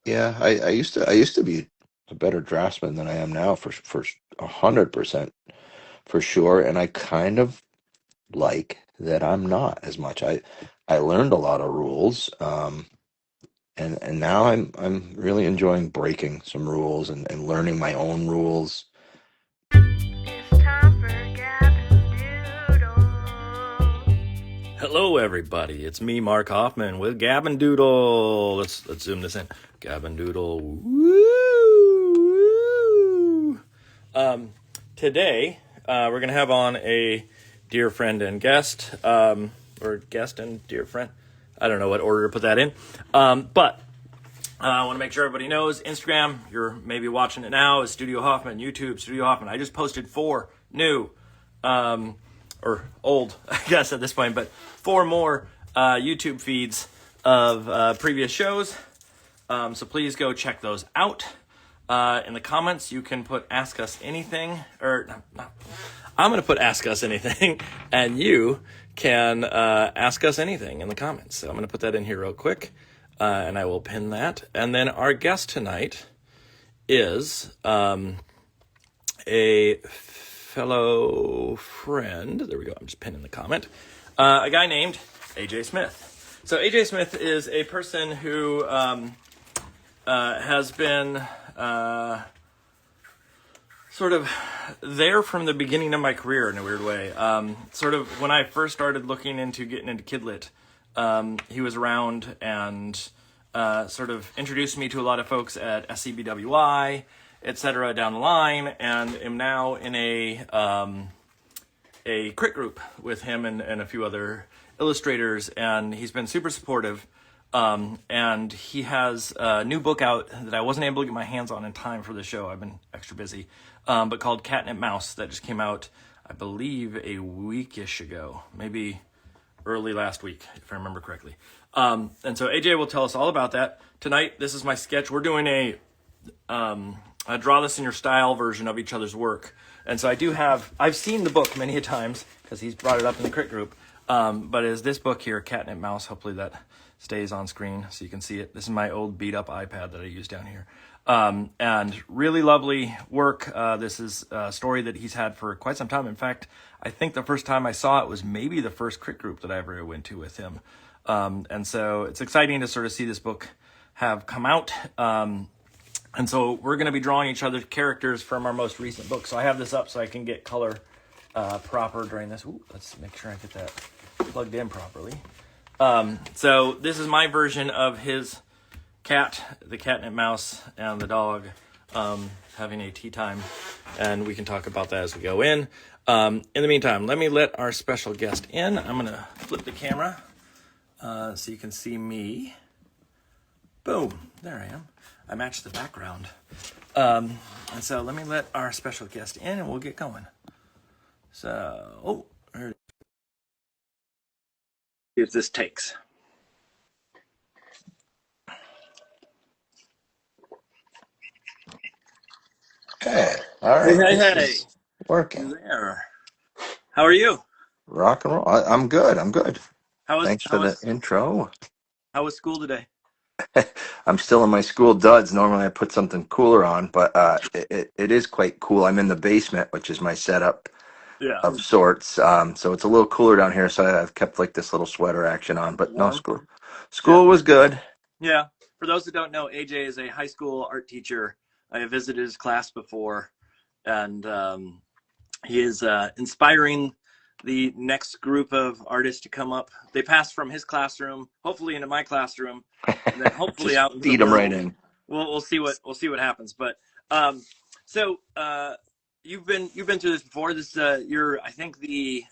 Yeah, I used to be a better draftsman than I am now for 100% for sure, and I kind of like that I'm not as much. I learned a lot of rules, and now I'm really enjoying breaking some rules and learning my own rules. It's time for Gab and Doodle. Hello, everybody. It's me, Mark Hoffman, with Gab and Doodle. Let's zoom this in. Gab and Doodle. Woo! Woo! Today, we're gonna have on a dear friend and guest, or guest and dear friend. I don't know what order to put that in, but I want to make sure everybody knows Instagram. You're maybe watching it now. Is Studio Hoffman. YouTube Studio Hoffman. I just posted 4 new, or old, I guess at this point, but 4 more YouTube feeds of previous shows. So please go check those out. In the comments, you can put "Ask Us Anything," or I'm going to put "Ask Us Anything," and you can ask us anything in the comments. So I'm going to put that in here real quick. And I will pin that. And then our guest tonight is a fellow friend. There we go. I'm just pinning the comment. A guy named AJ Smith. So AJ Smith is a person who has been sort of there from the beginning of my career in a weird way. Sort of when I first started looking into getting into Kidlit, he was around and sort of introduced me to a lot of folks at SCBWI, etc. down the line, and am now in a crit group with him and a few other illustrators, and he's been super supportive. And he has a new book out that I wasn't able to get my hands on in time for the show. I've been extra busy, but called CATNIP MOUSE, that just came out, I believe, a weekish ago, maybe early last week, if I remember correctly. And so AJ will tell us all about that. Tonight, this is my sketch. We're doing a draw this in your style version of each other's work. And so I've seen the book many a times because he's brought it up in the crit group. But is this book here, CATNIP MOUSE, hopefully that stays on screen so you can see it. This is my old beat up iPad that I use down here. And really lovely work. This is a story that he's had for quite some time. In fact, I think the first time I saw it was maybe the first crit group that I ever went to with him. And so it's exciting to sort of see this book have come out. And so we're going to be drawing each other's characters from our most recent book. So I have this up so I can get color proper during this. Ooh, let's make sure I get that plugged in properly. So this is my version of his cat, the catnip mouse, and the dog having a tea time, and we can talk about that as we go in. In the meantime, let me let our special guest in. I'm going to flip the camera so you can see me. Boom, there I am. I matched the background. And so let me let our special guest in, and we'll get going. So, there it is. See if this takes. Okay, all right. Hey. This is working. There. How are you? Rock and roll. I'm good. I'm good. How Thanks for the was intro. school today? I'm still in my school duds. Normally I put something cooler on, but it is quite cool. I'm in the basement, which is my setup Yeah. of sorts. So it's a little cooler down here, so I've kept like this little sweater action on. But no, Warm. school was good. Yeah. For those who don't know, AJ is a high school art teacher. I have visited his class before, and he is inspiring the next group of artists to come up. They pass from his classroom, hopefully into my classroom, and then hopefully Just out into the feed them right world. in. We'll see what happens. But so you've been through this before. This you're, I think, the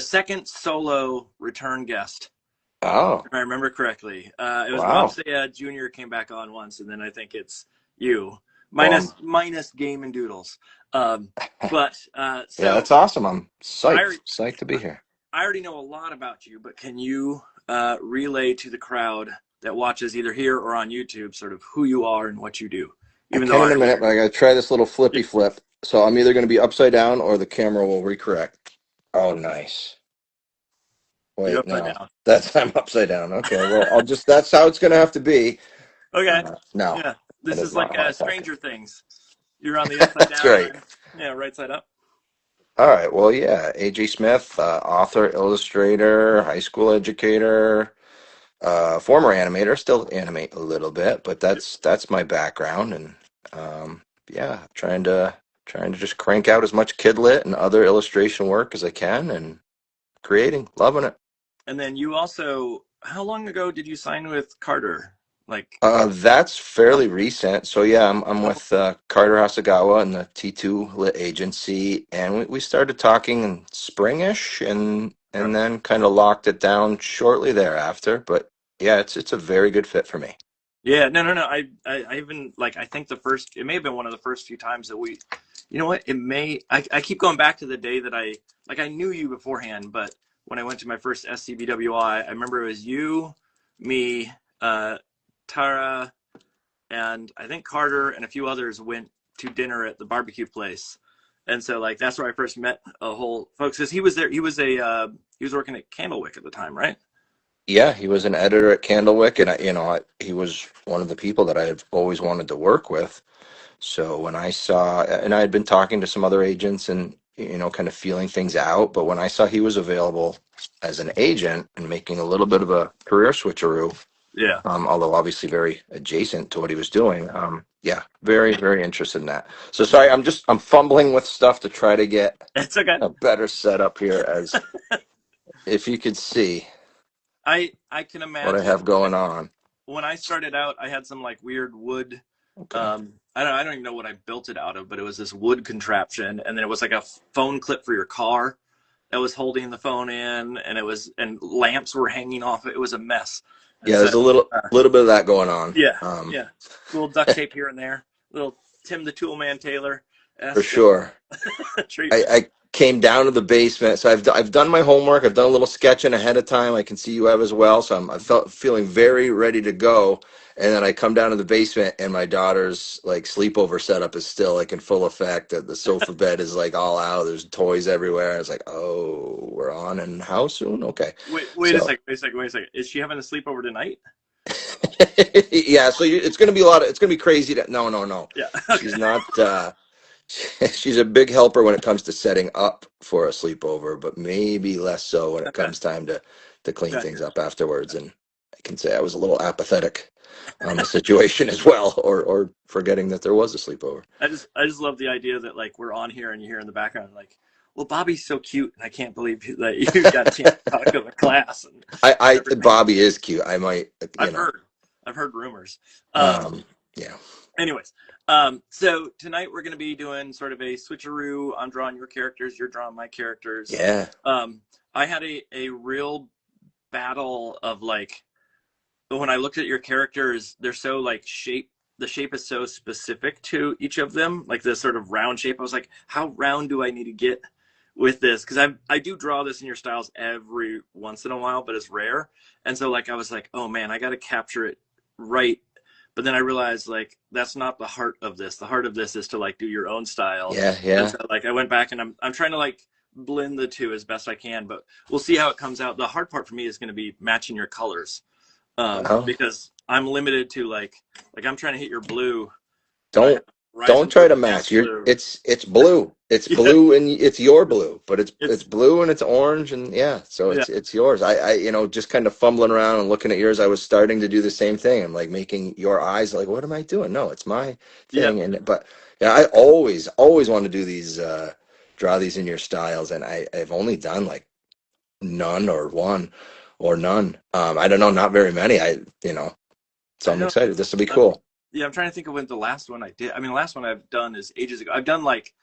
second solo return guest, Oh, if I remember correctly. It was wow. Bob Saya Jr. came back on once, and then I think it's you, minus Game and Doodles. But Yeah, so that's awesome. I'm I psyched to be here. already know a lot about you, but can you relay to the crowd that watches either here or on YouTube sort of who you are and what you do? I Even can though in a minute, but I gotta try this little flippy flip. So I'm either gonna be upside down or the camera will recorrect. Oh, nice. You're Wait, upside no. down. I'm upside down. Okay, well, that's how it's gonna have to be. Okay. No, Yeah. that This is is like not how I talk. Stranger Things. You're on the upside That's down and right. I'm right side up. All right, well, yeah, A.G. Smith, author, illustrator, high school educator, former animator, still animate a little bit, but Yep. that's my background, and yeah, trying to just crank out as much kidlit and other illustration work as I can, and creating, loving it. And then you also, how long ago did you sign with Carter? Like That's a fairly recent. So yeah, I'm couple? with Carter Hasagawa and the T2 Lit Agency, and we started talking in springish, and then kind of locked it down shortly thereafter. But yeah, it's a very good fit for me. Yeah, no. I even like I think it may have been one of the first few times that you know what? I keep going back to the day that I knew you beforehand, but when I went to my first SCBWI, I remember it was you, me, Tara, and I think Carter and a few others went to dinner at the barbecue place. And so like that's where I first met a whole folks because he was there. He was working at Candlewick at the time, right? Yeah, he was an editor at Candlewick, and he was one of the people that I had always wanted to work with. So when I saw, and I had been talking to some other agents and, kind of feeling things out, but when I saw he was available as an agent and making a little bit of a career switcheroo, Yeah. although obviously very adjacent to what he was doing, yeah, very, very interested in that. So sorry, I'm fumbling with stuff to try to get It's okay. a better setup here, as if you could see I can what I imagine have going on. when I started out, I had some like weird wood. Okay. I don't even know what I built it out of, but it was this wood contraption, and then it was like a phone clip for your car that was holding the phone in, and lamps were hanging off it. It was a mess, and Yeah, so there's a little bit of that going on. yeah, yeah, little duct tape here and there, little Tim the Toolman Taylor For esque sure. I, treatment. I came down to the basement, so I've done my homework. I've done a little sketching ahead of time. I can see you have as well, so I felt feeling very ready to go. And then I come down to the basement, and my daughter's like sleepover setup is still like in full effect. The sofa bed is like all out. There's toys everywhere. It's like, oh, we're on, and how soon? Okay, Wait a so second, wait a second, wait a second. Is she having a sleepover tonight? yeah, so it's gonna be a lot. It's gonna be crazy. No, no, no. Yeah. Okay. She's not. She's a big helper when it comes to setting up for a sleepover, but maybe less so when it Okay. comes time to clean Okay. things up afterwards. And I can say I was a little apathetic on the situation as well, or forgetting that there was a sleepover. I just love the idea that like we're on here and you hear in the background like, well, Bobby's so cute, and I can't believe that you got a chance to talk to the class and everything. Bobby is cute. I might, I've heard, I've heard rumors. um, yeah, Anyways, so tonight we're going to be doing sort of a switcheroo. I'm drawing your characters, you're drawing my characters. yeah, I had a real battle of like when I looked at your characters, they're so like the shape is so specific to each of them, like this sort of round shape. I was like, how round do I need to get with this? Because I do draw this in your styles every once in a while, but it's rare. And so like I was like, oh man, I got to capture it right. But then I realized like that's not the heart of this. The heart of this is to like do your own style. yeah, And yeah. so like I went back and I'm trying to like blend the two as best I can, but we'll see how it comes out. The hard part for me is going to be matching your colors, Well, because I'm limited to like I'm trying to hit your blue, but I have don't Horizon try to blue and match. blue. It's blue. It's Yeah, blue, and it's your blue, but it's it's blue and it's orange, and yeah, so yeah, it's yours. I just kind of fumbling around and looking at yours. I was starting to do the same thing. I'm like making your eyes like, what am I doing? No, it's my yeah. thing. And but yeah, I always want to do these draw these in your styles, and I've only done like none or one or none. I don't know, not very many. So I I'm know. excited. This will be I'm, cool. yeah, I'm trying to think of when the last one I did. I mean, the last one I've done is ages ago. I've done like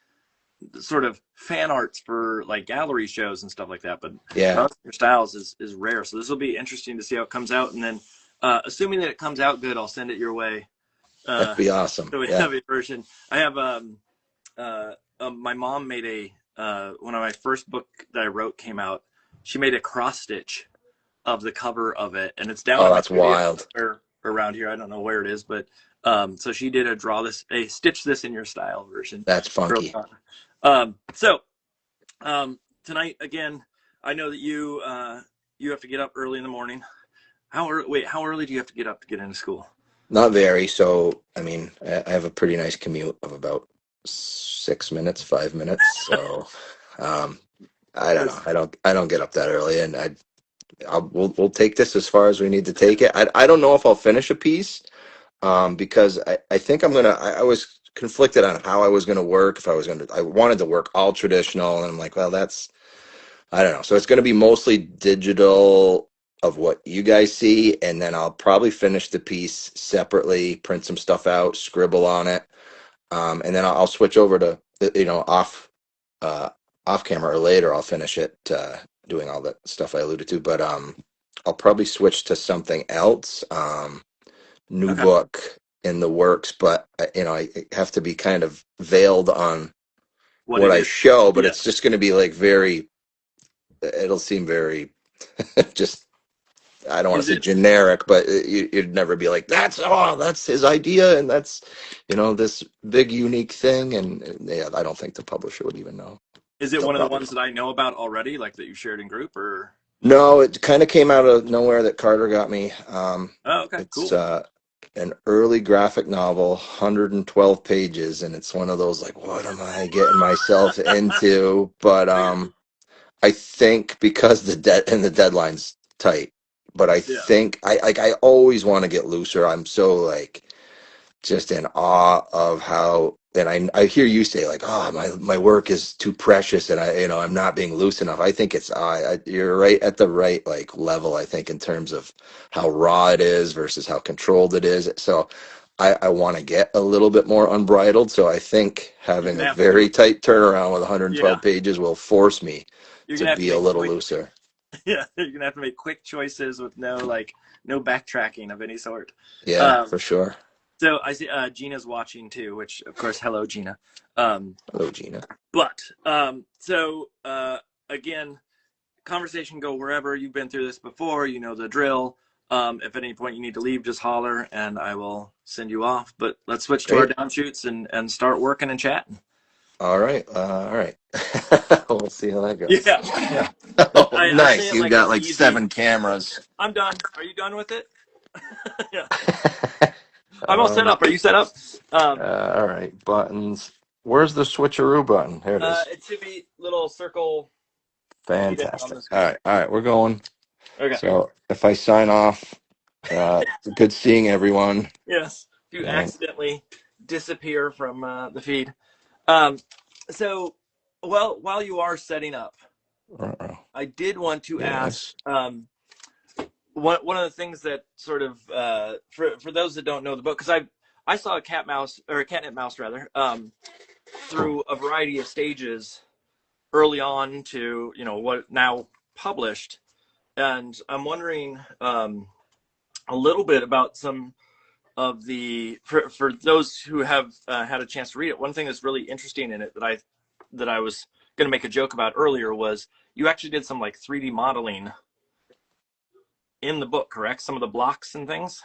sort of fan arts for like gallery shows and stuff like that, but Yeah, drawing your styles is rare. So this will be interesting to see how it comes out, and then assuming that it comes out good, I'll send it your way. that'd Uh, be awesome. so we Yeah. have a version. I have my mom made one of my first book that I wrote came out. She made a cross stitch of the cover of it, and it's down Oh, at my that's studio wild. or around here. I don't know where it is, but so she did a stitch this in your style version. That's funky. So tonight again, I know that you have to get up early in the morning. How early? Wait, how early do you have to get up to get into school? Not very. So, I mean, I have a pretty nice commute of about 6 minutes, 5 minutes. So, um, I don't know. Because I don't get up that early, and we'll take this as far as we need to take it. I don't know if I'll finish a piece, because I think I was conflicted on how I was gonna work. If I wanted to work all traditional, and I'm like, well, I don't know. So it's gonna be mostly digital of what you guys see, and then I'll probably finish the piece separately, print some stuff out, scribble on it, and then I'll switch over to uh, off camera, or later I'll finish it, doing all that stuff I alluded to. But I'll probably switch to something else. New okay, book in the works, but I have to be kind of veiled on what what it I is? show. But Yeah. it's just going to be like very. It'll seem very just. I don't want Is to say it generic, but you'd never be like, that's his idea, and that's this big unique thing. And yeah, I don't think the publisher would even know. is it They'll one of the probably ones that I know about already, like that you shared in group, or? No, it kind of came out of nowhere that Carter got me. Oh, okay, It's cool. an early graphic novel, 112 pages, and it's one of those like, what am I getting myself into? But I got I think because the deadline's tight, but I yeah. think I always want to get looser. I'm so like just in awe of how, and I hear you say like, oh, my work is too precious, and I'm not being loose enough. I think you're right at the right like level, I think, in terms of how raw it is versus how controlled it is. So I want to get a little bit more unbridled. So I think You're having gonna a have to. very tight turnaround with Yeah, 112 pages will force me you're to gonna have to be a make little quick. looser. Yeah, you're gonna have to make quick choices with no backtracking of any sort. Yeah, Um, for sure. so I see Gina's watching too, which of course, hello Gina. Um, Hello, Gina. but again, conversation go wherever. You've been through this before, you know the drill. If at any point you need to leave, just holler and I will send you off. But let's switch to our Great. downshoots and start working and chatting. All right. All right. We'll see how that goes. Yeah, yeah. Oh, I say nice. it You've like got it's like easy. 7 cameras. I'm done. Are you done with it? Yeah. I'm all set um, up. Are you set up? all right. Buttons. Where's the switcheroo button? Here it is. It should be little circle data on Fantastic. the All screen. right. All right. We're going. Okay. So if I sign off, good seeing everyone. Yes. If you And accidentally disappear from the feed. Um, so, well, while you are setting up, uh, I did want to ask yes. one of the things that sort of for those that don't know the book, because I saw a cat mouse or a catnip mouse rather through a variety of stages early on to what now published, and I'm wondering a little bit about some of the for those who have had a chance to read it. One thing that's really interesting in it that I was going to make a joke about earlier was you actually did some like 3D modeling in the book, correct? Some of the blocks and things.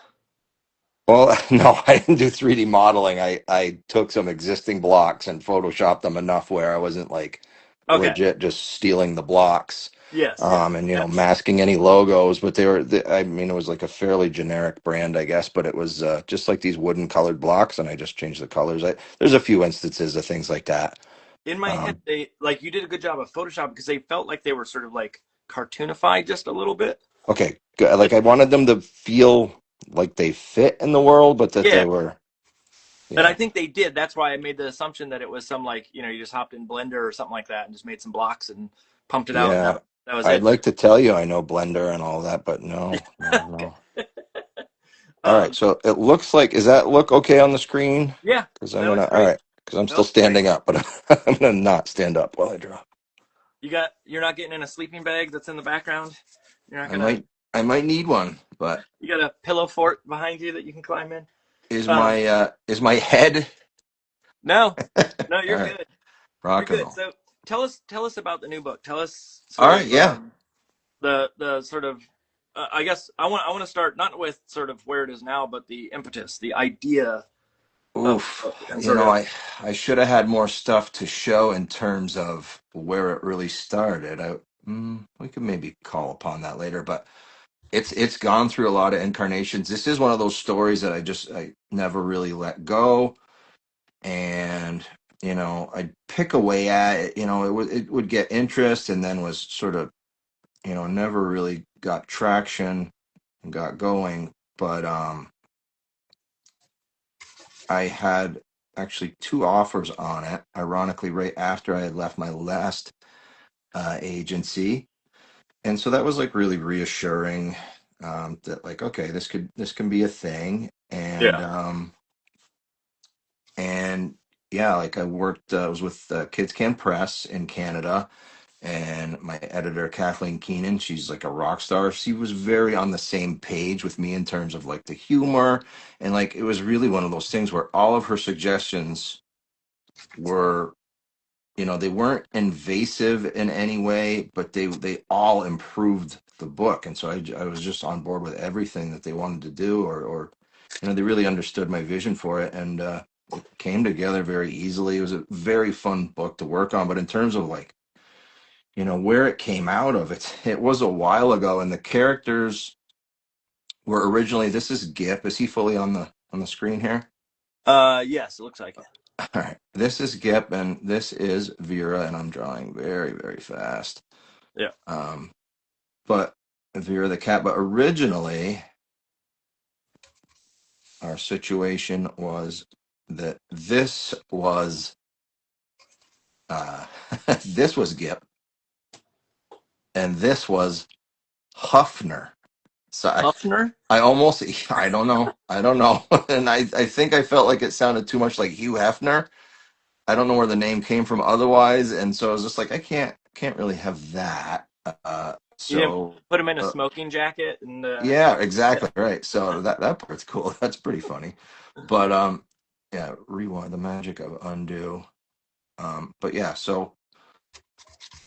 Well, no, I didn't do 3D modeling. I took some existing blocks and photoshopped them enough where I wasn't like Okay. legit just stealing the blocks, Yes. Yeah. and Yeah. masking any logos. But I mean, it was like a fairly generic brand, I guess. But it was just like these wooden colored blocks, and I just changed the colors. There's a few instances of things like that. In my head, Um, they like you did a good job of Photoshop because they felt like they were sort of like cartoonified just a little bit. okay, good. And, Like I wanted them to feel like they fit in the world, but that yeah. they were, And I yeah. think they did. That's why I made the assumption that it was some like you just hopped in Blender or something like that and just made some blocks and pumped it out. And Yeah, that was I'd it. like to tell you I know Blender and all that, but no, no, no. All right, um, so it looks like, does that look okay on the screen? yeah, Because that looks all great. right, because I'm That still looks great. standing up, but I'm gonna not stand up while I draw. You're not getting in a sleeping bag that's in the background. You're not I gonna. might, I might need one, but You got a pillow fort behind you that you can climb in. is Um, my head? no, All no, you're right, good. You're rock and good. roll. So tell us about the new book. Tell us All sort right, of yeah. the sort of I guess I want to start not with sort of where it is now, but the impetus, the idea of the Oof. book, and sort of I should have had more stuff to show in terms of where it really started. We could maybe call upon that later, but it's gone through a lot of incarnations. This is one of those stories that I never really let go, and I'd pick away at it. It would get interest, and then was sort of never really got traction and got going. But I had actually two offers on it, ironically, right after I had left my last agency. And so that was like really reassuring, that like, okay, this can be a thing. Yeah. And yeah, like I was with Kids Can Press in Canada, and my editor Kathleen Keenan, she's like a rock star. She was very on the same page with me in terms of like the humor, and like it was really one of those things where all of her suggestions were, they weren't invasive in any way, but they all improved the book. And so I was just on board with everything that they wanted to do, or they really understood my vision for it, and it came together very easily. It was a very fun book to work on. But in terms of like, where it came out of, it was a while ago, and the characters were originally, this is Gip. Is he fully on the screen here? Yes, it looks like it. All right. This is Gip, and this is Vera, and I'm drawing very, very fast. Yeah. Um, but Vera the cat. But originally, our situation was that this was this was Gip, and this was Huffner. So Hefner? I almost, I don't know, and I think I felt like it sounded too much like Hugh Hefner. I don't know where the name came from otherwise, and so I was just like, I can't really have that. You didn't So put him in a uh, smoking jacket and yeah, yeah. exactly right. So that part's cool. That's pretty funny. But yeah, rewind, the magic of undo. But yeah, so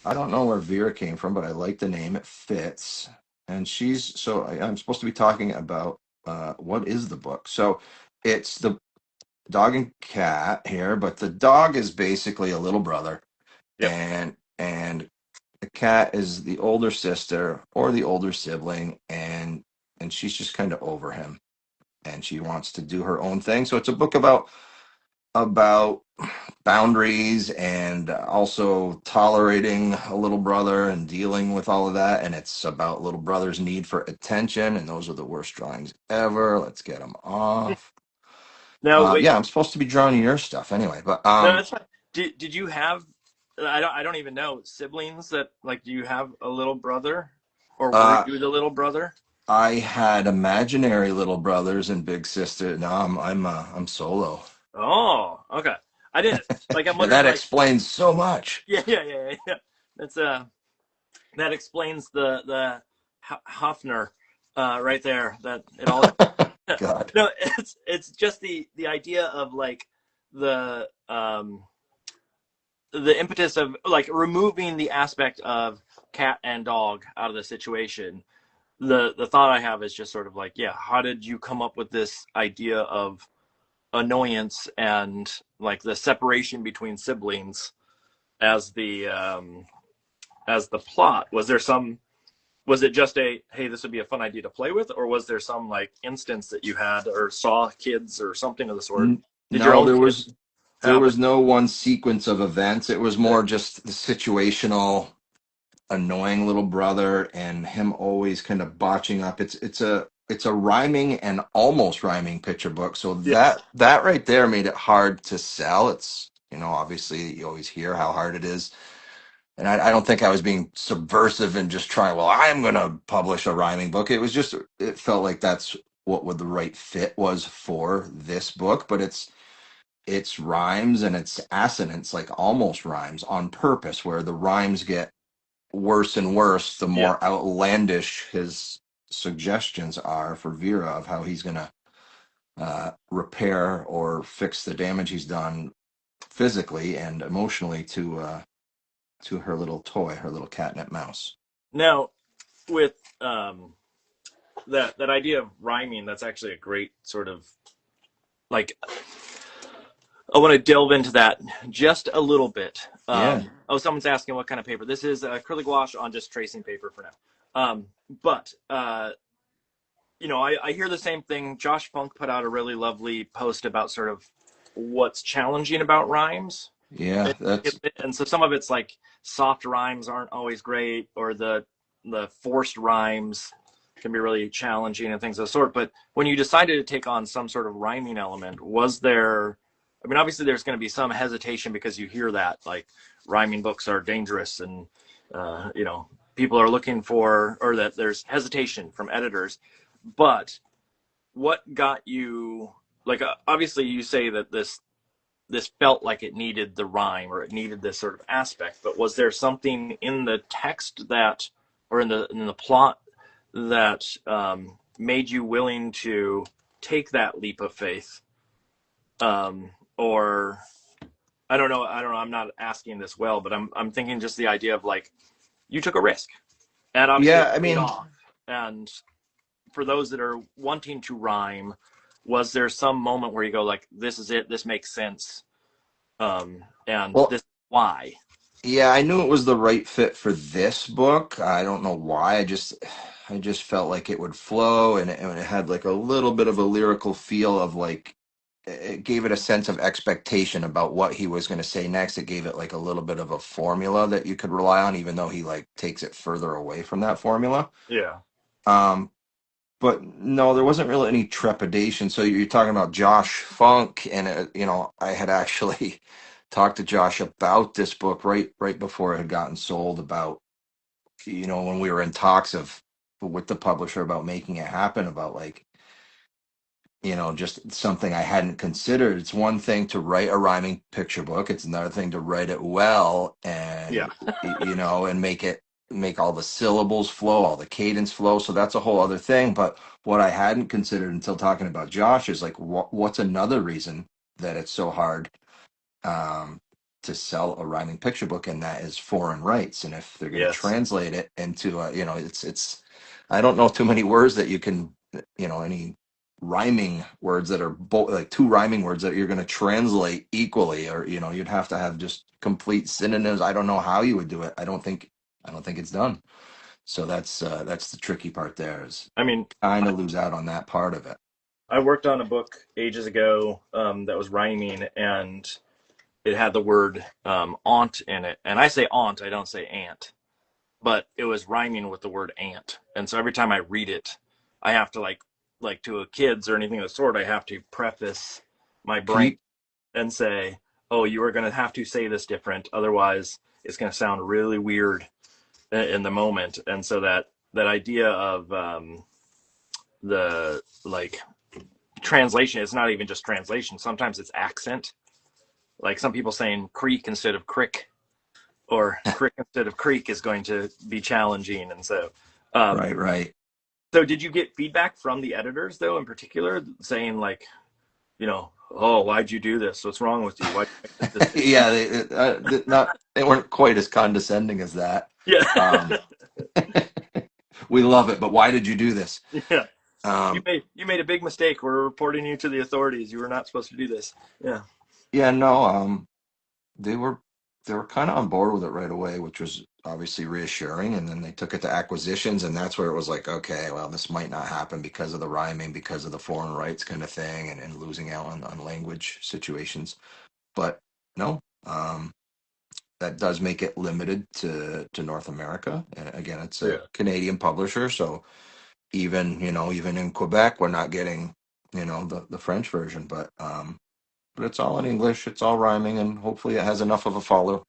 I don't know where Vera came from, but I like the name. It fits. And I'm supposed to be talking about what is the book. So it's the dog and cat here, but the dog is basically a little brother, Yep. and the cat is the older sister or the older sibling, and she's just kind of over him, and she wants to do her own thing. So it's a book about boundaries, and also tolerating a little brother and dealing with all of that. And it's about little brother's need for attention, and those are the worst drawings ever. Let's get them off. Now wait, Yeah, I'm supposed to be drawing your stuff anyway, but no, that's fine. Did you have? I don't even know siblings that like. Do you have a little brother, or were uh you the little brother? I had imaginary little brothers and big sister. No, I'm solo. Oh, okay. I didn't like. I'm And wondering that like. explains so much. Yeah. That's that explains the Hofner right there. That it all. God. No, it's just the idea of like the um the impetus of like removing the aspect of cat and dog out of the situation. The thought I have is just sort of like, yeah, how did you come up with this idea of annoyance and like the separation between siblings as the plot? Was it just a hey, this would be a fun idea to play with, or was there some like instance that you had or saw kids or something of the sort? Did your No, own there kids was there have it? was no one sequence of events. It was Yeah. more just the situational annoying little brother, and him always kind of botching up. It's a rhyming and almost rhyming picture book. So Yeah. that right there made it hard to sell. It's, obviously you always hear how hard it is. And I don't think I was being subversive and just trying, well, I'm going to publish a rhyming book. It was just, it felt like that's what would the right fit was for this book. But it's rhymes, and it's assonance, like almost rhymes on purpose, where the rhymes get worse and worse the Yeah. more outlandish his suggestions are for Vera of how he's going to repair or fix the damage he's done physically and emotionally to her little toy, her little catnip mouse. Now with that idea of rhyming, that's actually a great sort of like I want to delve into that just a little bit. Yeah. Someone's asking what kind of paper. This is acrylic gouache on just tracing paper for now. But I hear the same thing. Josh Funk put out a really lovely post about sort of what's challenging about rhymes. Yeah, that's And so some of it's like soft rhymes aren't always great, or the forced rhymes can be really challenging and things of the sort. But when you decided to take on some sort of rhyming element, was there? I mean, obviously there's going to be some hesitation because you hear that like rhyming books are dangerous, and people are looking for, or that there's hesitation from editors. But what got you? Like, obviously you say that this felt like it needed the rhyme, or it needed this sort of aspect, but was there something in the text that, or in the plot that made you willing to take that leap of faith? Or I don't know, I'm not asking this well, but I'm thinking just the idea of like, you took a risk and obviously it yeah. I paid mean, off. And for those that are wanting to rhyme, was there some moment where you go like, this is it, this makes sense, and well, this is why? yeah, I knew it was the right fit for this book. I don't know why. I just felt like it would flow, and it had like a little bit of a lyrical feel of like it gave it a sense of expectation about what he was going to say next. It gave it like a little bit of a formula that you could rely on, even though he like takes it further away from that formula. Yeah. Um, but no, there wasn't really any trepidation. So you're talking about Josh Funk, and I had actually talked to Josh about this book right before it had gotten sold. About when we were in talks of with the publisher about making it happen. About like just something I hadn't considered. It's one thing to write a rhyming picture book. It's another thing to write it well Yeah. and and make all the syllables flow, all the cadence flow. So that's a whole other thing. But what I hadn't considered until talking about Josh is like, what's another reason that it's so hard um, to sell a rhyming picture book, and that is foreign rights. And if they're going to Yes. translate it into, it's, I don't know too many words that you can, any rhyming words that are both like two rhyming words that you're going to translate equally, or you'd have to have just complete synonyms. I don't know how you would do it. I don't think it's done. So that's the tricky part there is I mean, kind of lose out on that part of it. I worked on a book ages ago that was rhyming, and it had the word aunt in it. And I say aunt, I don't say aunt, but it was rhyming with the word ant. And so every time I read it, I have to like to a kids or anything of the sort, I have to preface my Can brain you and say, "Oh, you are going to have to say this different, otherwise it's going to sound really weird in the moment." And so that idea of the like translation is not even just translation. Sometimes it's accent. Like some people saying creek instead of crick, or crick instead of creek is going to be challenging. And so, um, right. so did you get feedback from the editors though, in particular, saying like, oh, why'd you do this? What's wrong with you? Why did you make this decision? Yeah, they weren't quite as condescending as that. Yeah, Um, we love it, but why did you do this? yeah. You Um, made you made a big mistake. We're reporting you to the authorities. You were not supposed to do this. Yeah, yeah, no, they were they were kind of on board with it right away, which was obviously reassuring. And then they took it to acquisitions, and that's where it was like, okay, well, this might not happen because of the rhyming, because of the foreign rights kind of thing, and losing out on language situations. But no, that does make it limited to North America. And again, it's a yeah. Canadian publisher, so even in Quebec, we're not getting the French version, but it's all in English, it's all rhyming, and hopefully it has enough of a follow.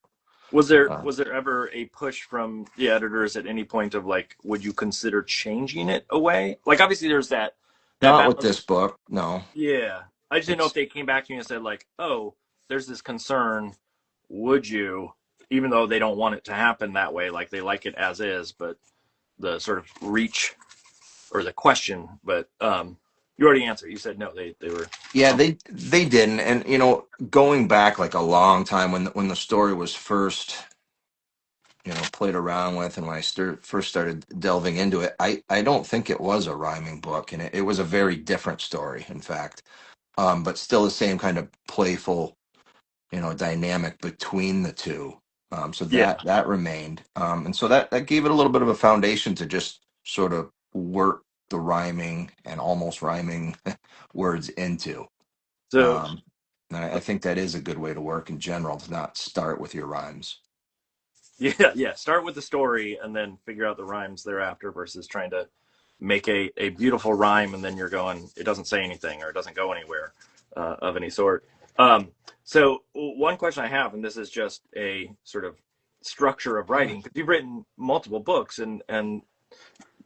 Was there Uh, was there ever a push from the editors at any point of like, would you consider changing it away? Like obviously there's that Not with balance. this book, no. Yeah, I just didn't know if It's they came back to you and said like, oh, there's this concern. Would you, even though they don't want it to happen that way, like they like it as is, but the sort of reach or the question, but you already answered. You said no. They were Yeah, comfortable. they didn't, and going back like a long time when the story was first played around with, and when I first started delving into it, I don't think it was a rhyming book, and it was a very different story, in fact, but still the same kind of playful. dynamic between the two. So Yeah. that remained. And so that gave it a little bit of a foundation to just sort of work the rhyming and almost rhyming words into. So Um, and I think that is a good way to work in general, to not start with your rhymes. yeah, yeah. Start with the story and then figure out the rhymes thereafter versus trying to make a beautiful rhyme and then you're going, it doesn't say anything or it doesn't go anywhere of any sort. Um, so one question I have, and this is just a sort of structure of writing, because you've written multiple books and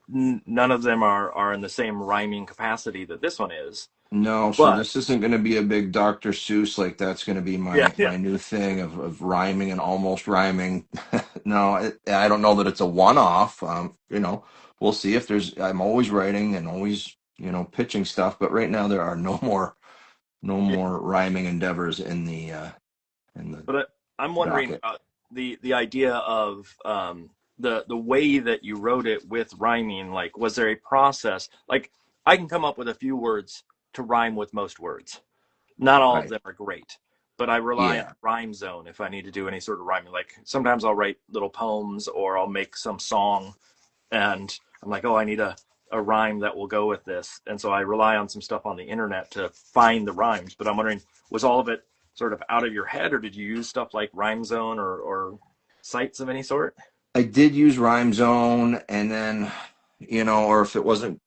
none of them are in the same rhyming capacity that this one is. No, so But this isn't going to be a big Dr. Seuss, like that's going to be yeah, my yeah, my new thing of rhyming and almost rhyming. No, I don't know that it's a one-off. We'll see if there's. I'm always writing and always pitching stuff, but right now there are no yeah. more rhyming endeavors in the But I'm wondering docket. about the idea of the way that you wrote it with rhyming. Like, was there a process? Like, I can come up with a few words to rhyme with most words. Not all of Right. them are great, but I rely on Yeah. Rhyme Zone if I need to do any sort of rhyming. Like sometimes I'll write little poems or I'll make some song and I'm like, oh, I need a rhyme that will go with this. And so I rely on some stuff on the internet to find the rhymes. But I'm wondering, was all of it sort of out of your head or did you use stuff like Rhyme Zone or sites of any sort? I did use Rhyme Zone, and then, or if it wasn't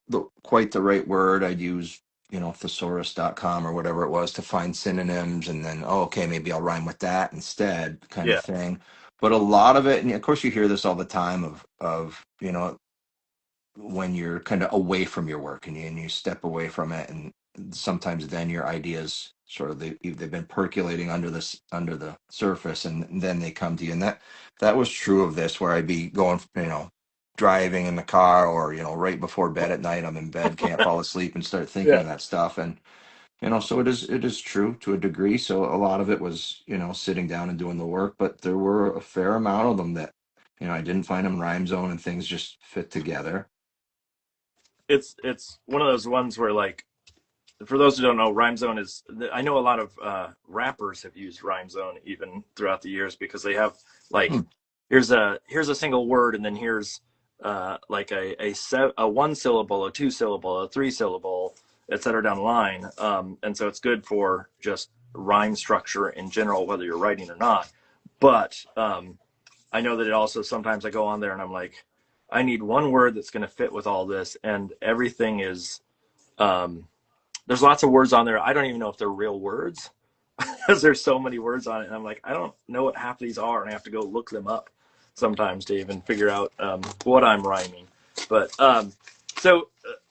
quite the right word, I'd use, thesaurus.com or whatever it was to find synonyms, and then, oh, okay, maybe I'll rhyme with that instead, kind of Yeah. thing. But a lot of it, and of course you hear this all the time when you're kind of away from your work and you step away from it, and sometimes then your ideas sort of they've been percolating under the surface, and then they come to you. And that was true of this, where I'd be going, driving in the car, or right before bed at night, I'm in bed, can't fall asleep, and start thinking Yeah. of that stuff. And so it is true to a degree. So a lot of it was sitting down and doing the work, but there were a fair amount of them that I didn't find them rhyme zone, and things just fit together. It's one of those ones where like for those who don't know, Rhyme Zone is. I know a lot of rappers have used Rhyme Zone even throughout the years because they have like Hmm. here's a single word and then here's like a one syllable, a two syllable, a three syllable, etc. down the line. And so it's good for just rhyme structure in general, whether you're writing or not. But I know that it also sometimes I go on there and I'm like, I need one word that's going to fit with all this, and everything is. There's lots of words on there. I don't even know if they're real words because there's so many words on it. And I'm like, I don't know what half these are. And I have to go look them up sometimes to even figure out what I'm rhyming. But so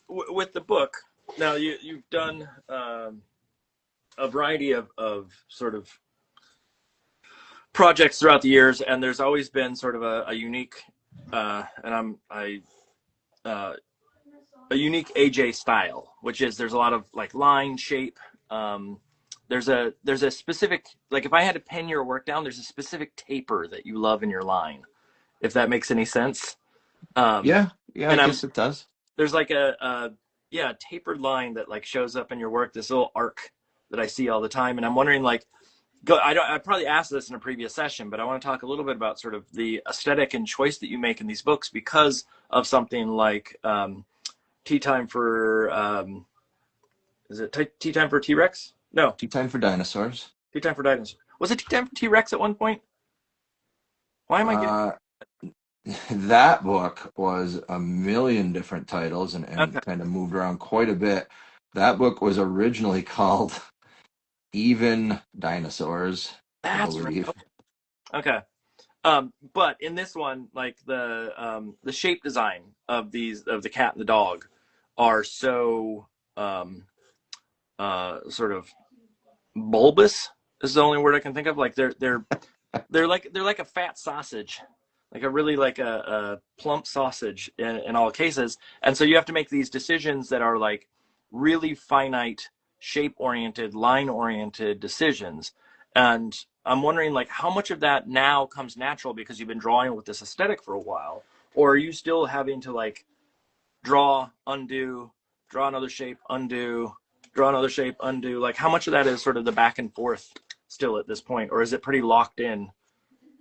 with the book, now you've done a variety of sort of projects throughout the years. And there's always been sort of a unique, uh, a unique AJ style, which is there's a lot of like line shape. There's a specific, like if I had to pin your work down, there's a specific taper that you love in your line, if that makes any sense. Um, Yeah, yeah, I and guess it does. there's like a yeah, tapered line that like shows up in your work, this little arc that I see all the time. And I'm wondering like, I probably asked this in a previous session, but I want to talk a little bit about sort of the aesthetic and choice that you make in these books because of something like, Tea Time for is it Tea Time for T-Rex? No, Tea Time for Dinosaurs. Tea Time for Dinosaur. Was it Tea Time for T-Rex at one point? Why am I getting Uh, that book was a million different titles, and okay? kind of moved around quite a bit. That book was originally called Even Dinosaurs, I That's right. believe. Okay. But in this one, like the shape design of these of the cat and the dog are so sort of bulbous is the only word I can think of. Like they're like a fat sausage, like a really like a plump sausage in all cases. And so you have to make these decisions that are like really finite, shape oriented, line oriented decisions. And I'm wondering like how much of that now comes natural because you've been drawing with this aesthetic for a while, or are you still having to like draw, undo, draw another shape, undo, draw another shape, undo? Like how much of that is sort of the back and forth still at this point, or is it pretty locked in?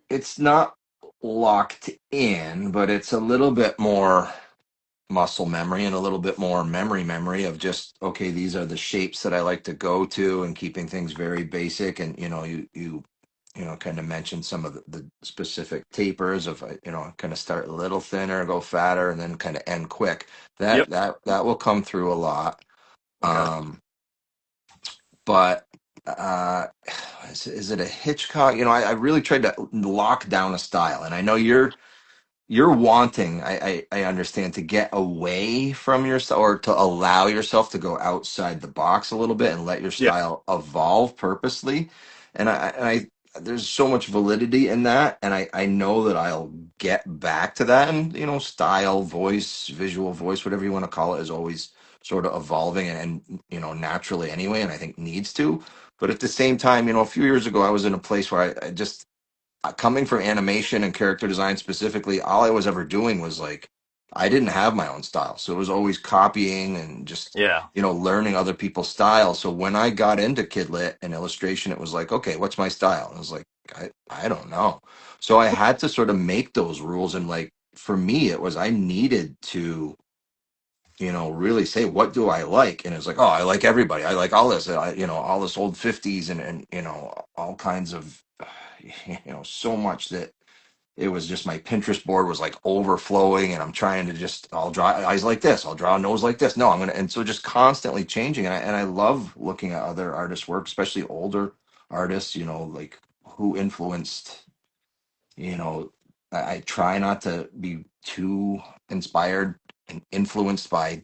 It's not locked in, but it's a little bit more muscle memory and a little bit more memory of just, okay, these are the shapes that I like to go to, and keeping things very basic. And kind of mentioned some of the specific tapers of, kind of start a little thinner, go fatter, and then kind of end quick. Yep. That will come through a lot. Okay. um but uh is it a Hitchcock? I really tried to lock down a style, and I know you're wanting, I understand, to get away from yourself, or to allow yourself to go outside the box a little bit and let your Yeah. style evolve purposely. And I there's so much validity in that, and I know that I'll get back to that. And style, voice, visual voice, whatever you want to call it, is always sort of evolving, and naturally anyway, and I think needs to. But at the same time, a few years ago I was in a place where I just, coming from animation and character design specifically, all I was ever doing was like, I didn't have my own style. So it was always copying and just, Yeah. learning other people's styles. So when I got into Kidlit and illustration, it was like, okay, what's my style? And I was like, I don't know. So I had to sort of make those rules. And like, for me, it was, I needed to, really say, what do I like? And it's like, oh, I like everybody. I like all this, all this old 50s, and all kinds of, so much that it was just, my Pinterest board was like overflowing, and I'm trying to just, I'll draw eyes like this, I'll draw a nose like this. No, I'm gonna, and so just constantly changing. And I love looking at other artists' work, especially older artists. Like, who influenced. I try not to be too inspired and influenced by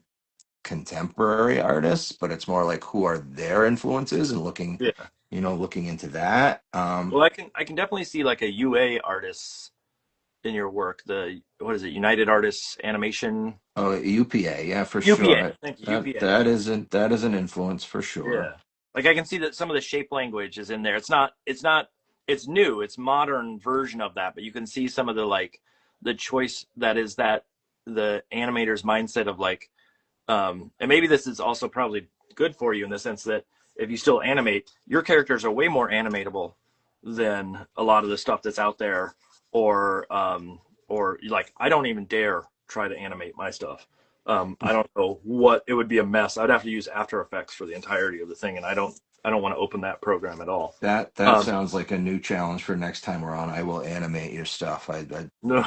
contemporary artists, but it's more like, who are their influences, and Yeah. looking into that. Well, I can definitely see like a UA artist in your work. The what is it? United Artists Animation. Oh, UPA, yeah, for UPA. sure. Thank you. That UPA. that is an influence for sure. Yeah. Like I can see that some of the shape language is in there. It's new. It's modern version of that, but you can see some of the like the choice that is that the animator's mindset of like and maybe this is also probably good for you in the sense that if you still animate, your characters are way more animatable than a lot of the stuff that's out there, or like I don't even dare try to animate my stuff. I don't know what it would be a mess. I'd have to use After Effects for the entirety of the thing, and I don't want to open that program at all. That Um, sounds like a new challenge for next time we're on. I will animate your stuff. no,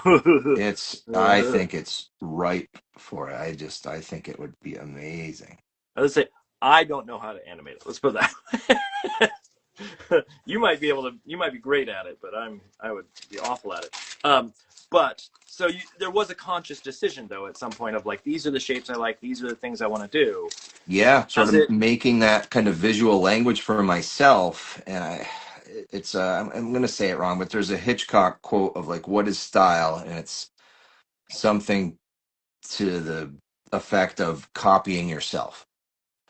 I think it's ripe for it. I think it would be amazing. let's say I don't know how to animate it. Let's put that. You might be able to. You might be great at it, but I would be awful at it. But so there was a conscious decision though at some point of like these are the shapes I like. These are the things I want to do. Yeah, sort Does of it? making that kind of visual language for myself. And it's I'm going to say it wrong, but there's a Hitchcock quote of like, what is style? And it's something to the effect of copying yourself.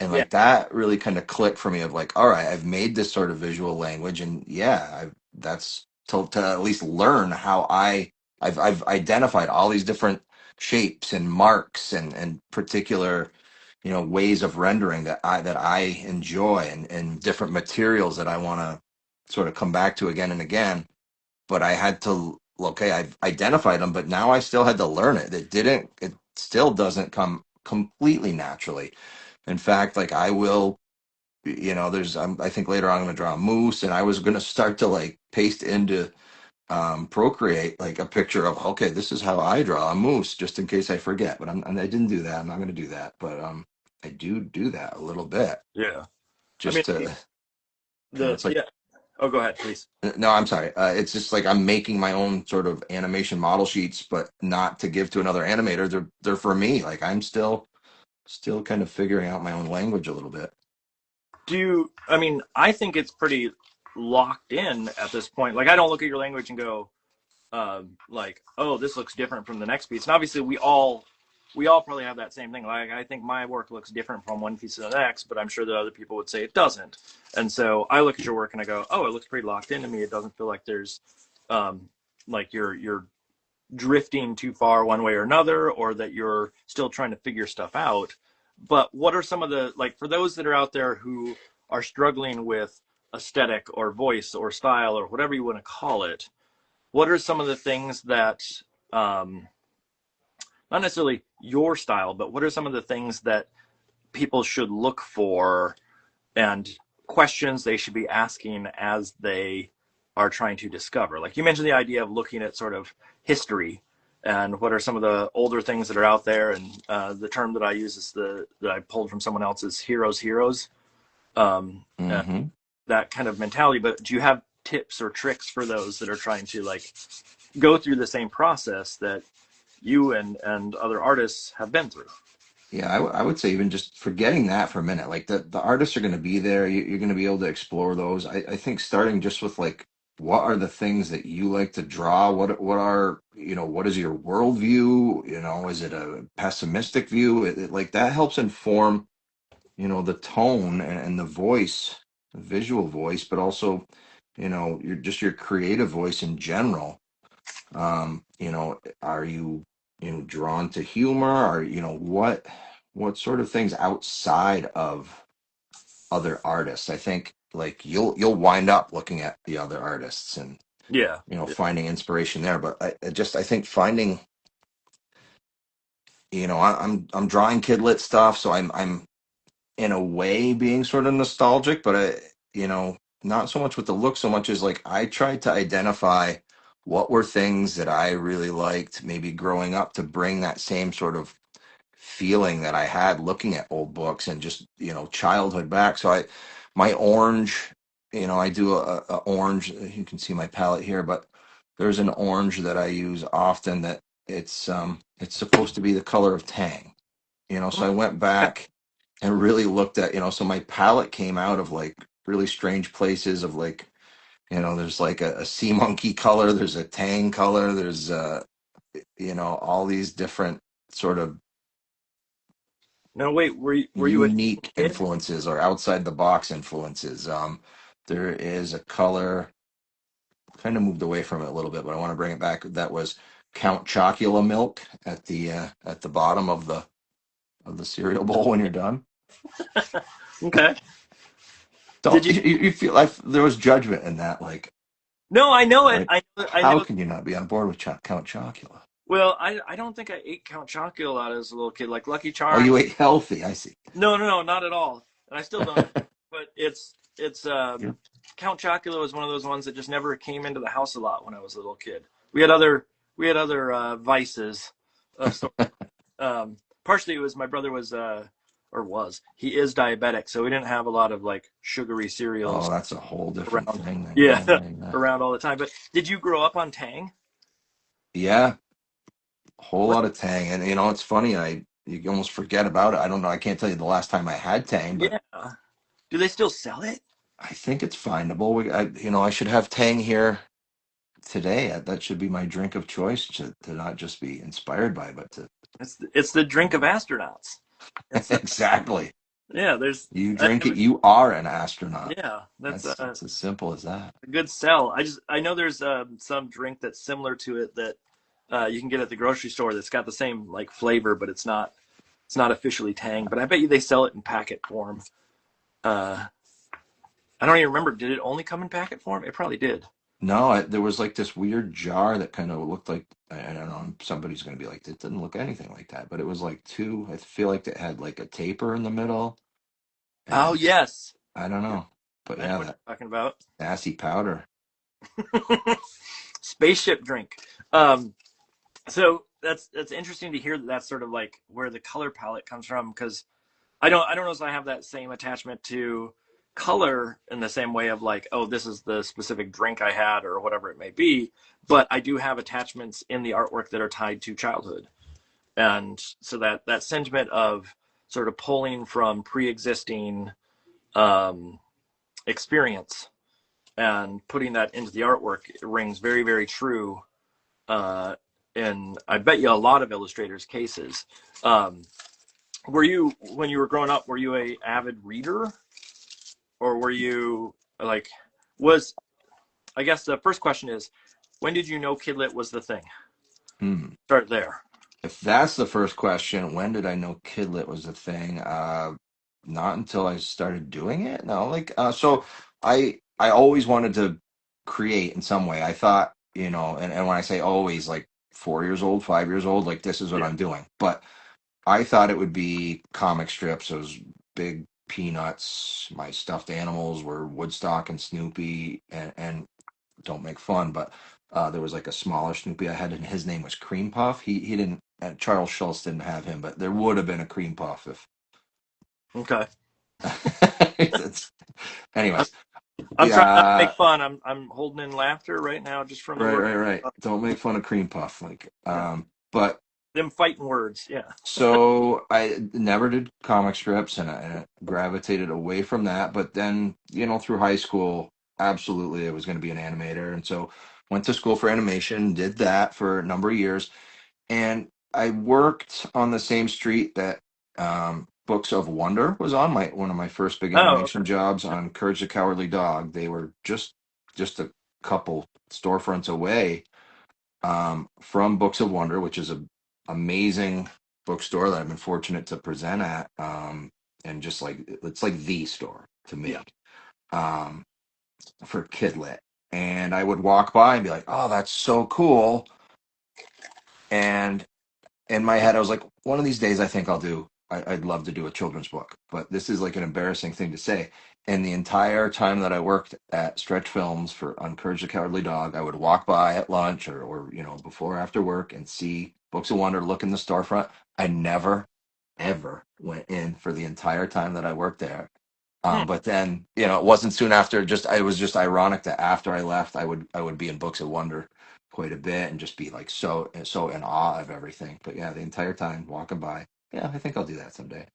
And Yeah, like, that really kind of clicked for me of like, all right, I've made this sort of visual language, and yeah, that's to at least learn how I've identified all these different shapes and marks, and particular, ways of rendering that I enjoy, and different materials that I want to sort of come back to again and again. But I had to, okay, I've identified them, but now I still had to learn it. It still doesn't come completely naturally. In fact, like, I will, I think later on I'm going to draw a moose, and I was going to start to like paste into Procreate like a picture of, okay, this is how I draw a moose, just in case I forget. But and I didn't do that. I'm not going to do that. But I do that a little bit, yeah. I mean, just to, the it's like, yeah. Oh, go ahead, please. no, I'm sorry. It's just like, I'm making my own sort of animation model sheets, but not to give to another animator. They're for me. Like, I'm still kind of figuring out my own language a little bit. I mean, I think it's pretty locked in at this point. Like, I don't look at your language and go, like, oh, this looks different from the next piece. And obviously, we all probably have that same thing. Like, I think my work looks different from one piece to the next, but I'm sure that other people would say it doesn't. And so I look at your work and I go, oh, it looks pretty locked into me. It doesn't feel like there's, like you're drifting too far one way or another, or that you're still trying to figure stuff out. But what are some of the, like, for those that are out there who are struggling with aesthetic or voice or style or whatever you want to call it, what are some of the things that, um, not necessarily your style, but what are some of the things that people should look for and questions they should be asking as they are trying to discover? Like you mentioned the idea of looking at sort of history and what are some of the older things that are out there. And the term that I use is that I pulled from someone else's heroes. Mm-hmm. That kind of mentality. But do you have tips or tricks for those that are trying to like go through the same process that you and other artists have been through? Yeah, I would say even just forgetting that for a minute, like the artists are going to be there. You're going to be able to explore those. I think starting just with like, what are the things that you like to draw? What are, what is your worldview? Is it a pessimistic view? Like that helps inform, the tone and the voice, the visual voice, but also, your creative voice in general. Are you, drawn to humor? Or, what sort of things outside of other artists? I think like you'll wind up looking at the other artists and, Yeah. finding inspiration there. But I think finding, I'm drawing kidlit stuff, so I'm in a way being sort of nostalgic, but not so much with the look so much as like I tried to identify what were things that I really liked maybe growing up to bring that same sort of feeling that I had looking at old books and just, childhood back. So my orange, I do a orange, you can see my palette here, but there's an orange that I use often that it's supposed to be the color of Tang, so I went back and really looked at, so my palette came out of like really strange places of like, there's like a sea monkey color, there's a Tang color, there's all these different sort of No, wait, were you a unique kid? influences or outside the box influences. There is a color, kind of moved away from it a little bit, but I want to bring it back. That was Count Chocula milk at the bottom of the cereal bowl when you're done. Okay. Did Don't you? you feel like there was judgment in that? Like, No, I know it. right? I How know. can you not be on board with Count Chocula? Well, I don't think I ate Count Chocula a lot as a little kid. Like Lucky Oh, you Charms. ate healthy. I see. No, not at all. And I still don't. But it's Yeah. Count Chocula was one of those ones that just never came into the house a lot when I was a little kid. We had other vices of sort. Partially it was my brother was or was he is diabetic, so we didn't have a lot of like sugary Oh, cereals that's a whole different around. thing then. Yeah, Yeah. around all the time. But did you grow up on Tang? Yeah, whole What? lot of Tang, and it's funny. You almost forget about it. I don't know. I can't tell you the last time I had Tang, but Yeah. Do they still sell it? I think it's findable. I should have Tang here today. That should be my drink of choice to not just be inspired by, but to It's the drink of astronauts. It's exactly. yeah. There's You I drink have it, you are an astronaut. yeah. That's It's as simple as that. a good sell. I know there's some drink that's similar to it that you can get at the grocery store that's got the same like flavor, but it's not officially Tang. But I bet you they sell it in packet form. Uh, I don't even remember. Did it only come in packet form? It probably did. No, there was like this weird jar that kind of looked like, I don't know, somebody's going to be like, it didn't look anything like that, but it was like two, I feel like it had like a taper in the middle, Oh and yes, I don't know, but I know yeah, what that you're talking about. assy powder. Spaceship drink. Um, so that's interesting to hear that that's sort of like where the color palette comes from because I don't know if I have that same attachment to color in the same way of like, oh, this is the specific drink I had or whatever it may be. But I do have attachments in the artwork that are tied to childhood. And so that sentiment of sort of pulling from pre-existing um, experience and putting that into the artwork rings very, very true uh, in, I bet you, a lot of illustrators' cases. Um, were you, when you were growing up, were you a avid reader? Or were you like, was, I guess the first question is, when did you know Kidlit was the thing? Hmm. Start there. If that's the first question, when did I know Kidlit was a thing? Not until I started doing it. No, like so. I always wanted to create in some way. I thought, and when I say always, like 4 years old, 5 years old, like this is what Yeah. I'm doing. But I thought it would be comic strips, those big peanuts. My stuffed animals were Woodstock and Snoopy, and don't make fun, but there was like a smaller Snoopy I had, and his name was Cream Puff. He didn't. Charles Schulz didn't have him, but there would have been a Cream Puff if. Okay. It's, I'm, anyways, I'm trying not to make yeah, fun. I'm holding in laughter right now just from the right, word. right, right. Don't make fun of Cream Puff, like, Yeah. but Them fighting words. Yeah. so I never did comic strips, and I gravitated away from that. But then, through high school, absolutely, I was going to be an animator, and so went to school for animation, did that for a number of years. And I worked on the same street that Books of Wonder was on. My one of my first big Oh, animation jobs on Courage the Cowardly Dog. They were just a couple storefronts away from Books of Wonder, which is a amazing bookstore that I've been fortunate to present at. And just like it's like the store to me yeah. um, for kid lit. And I would walk by and be like, "Oh, that's so cool!" And in my head, I was like, one of these days, I think I'd love to do a children's book, but this is like an embarrassing thing to say. And the entire time that I worked at Stretch Films for On Courage the Cowardly Dog, I would walk by at lunch or before or after work and see Books of Wonder, look in the storefront. I never, ever went in for the entire time that I worked there. Hmm. But then, it wasn't soon after. It was just ironic that after I left, I would be in Books of Wonder quite a bit and just be like so in awe of everything. But yeah, the entire time walking by, yeah, I think I'll do that someday.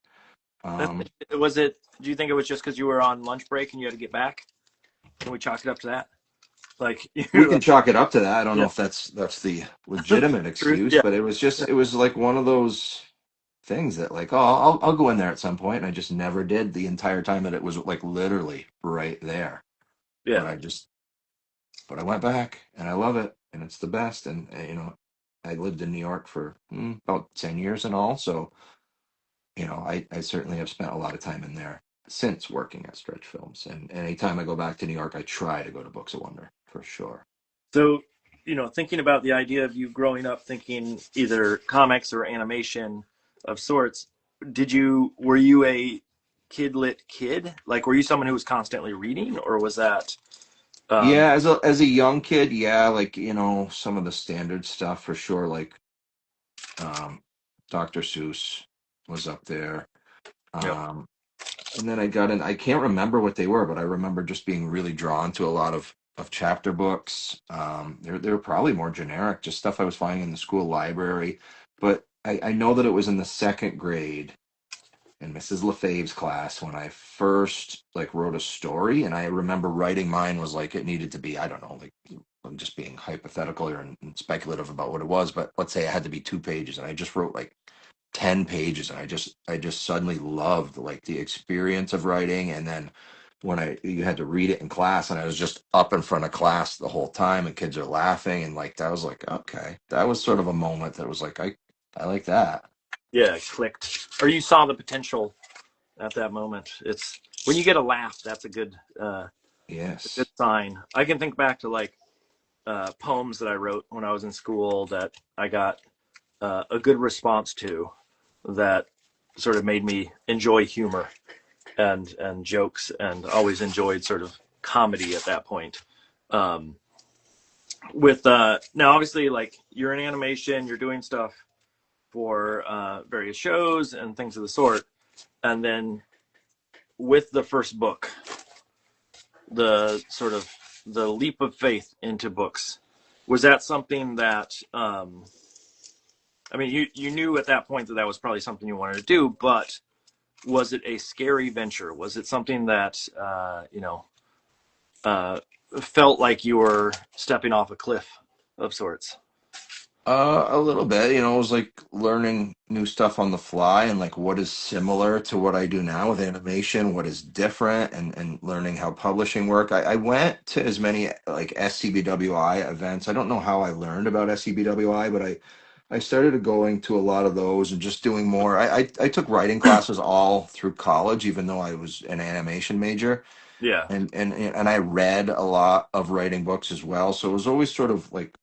That's, Um, was it? Do you think it was just because you were on lunch break and you had to get back? Can we chalk it up to that? Like we you're can like, chalk it up to that. I don't know yeah, if that's the legitimate truth. excuse, Yeah, but it was like one of those things that like, oh, I'll go in there at some point, and I just never did the entire time that it was like literally right there. But yeah. but I went back and I love it and it's the best. And, I lived in New York for about 10 years and all. So, I certainly have spent a lot of time in there since working at Stretch Films. And anytime I go back to New York, I try to go to Books of Wonder for sure. So, thinking about the idea of you growing up thinking either comics or animation of sorts, were you a kidlit kid? Like, were you someone who was constantly reading, or was that, um, Yeah, as a young kid, yeah, like, some of the standard stuff for sure, like um, Dr. Seuss was up there. yep. Um, And then I got in, I can't remember what they were, but I remember just being really drawn to a lot of chapter books. They're probably more generic, just stuff I was finding in the school library. But I know that it was in the second grade in Mrs. LaFave's class when I first like wrote a story. And I remember writing mine was like it needed to be, I don't know, like I'm just being hypothetical here and speculative about what it was, but let's say it had to be 2 pages, and I just wrote like 10 pages, and I just suddenly loved like the experience of writing. And then when I you had to read it in class, and I was just up in front of class the whole time and kids are laughing, and like that was like okay, that was sort of a moment that was like I like that. Yeah, it clicked, or you saw the potential at that moment. It's when you get a laugh, that's a good Yes. sign. I can think back to like poems that I wrote when I was in school that I got a good response to that sort of made me enjoy humor and jokes and always enjoyed sort of comedy at that point. Um, with now obviously like you're in animation, you're doing stuff for various shows and things of the sort, and then with the first book, the sort of the leap of faith into books, was that something that I mean you knew at that point that that was probably something you wanted to do, but was it a scary venture? Was it something that uh, felt like you were stepping off a cliff of sorts? A little bit, it was like learning new stuff on the fly and like what is similar to what I do now with animation, what is different, and learning how publishing work. I went to as many like SCBWI events. I don't know how I learned about SCBWI, but I started going to a lot of those and just doing more. I took writing classes all through college, even though I was an animation major, Yeah. and I read a lot of writing books as well. So it was always sort of like,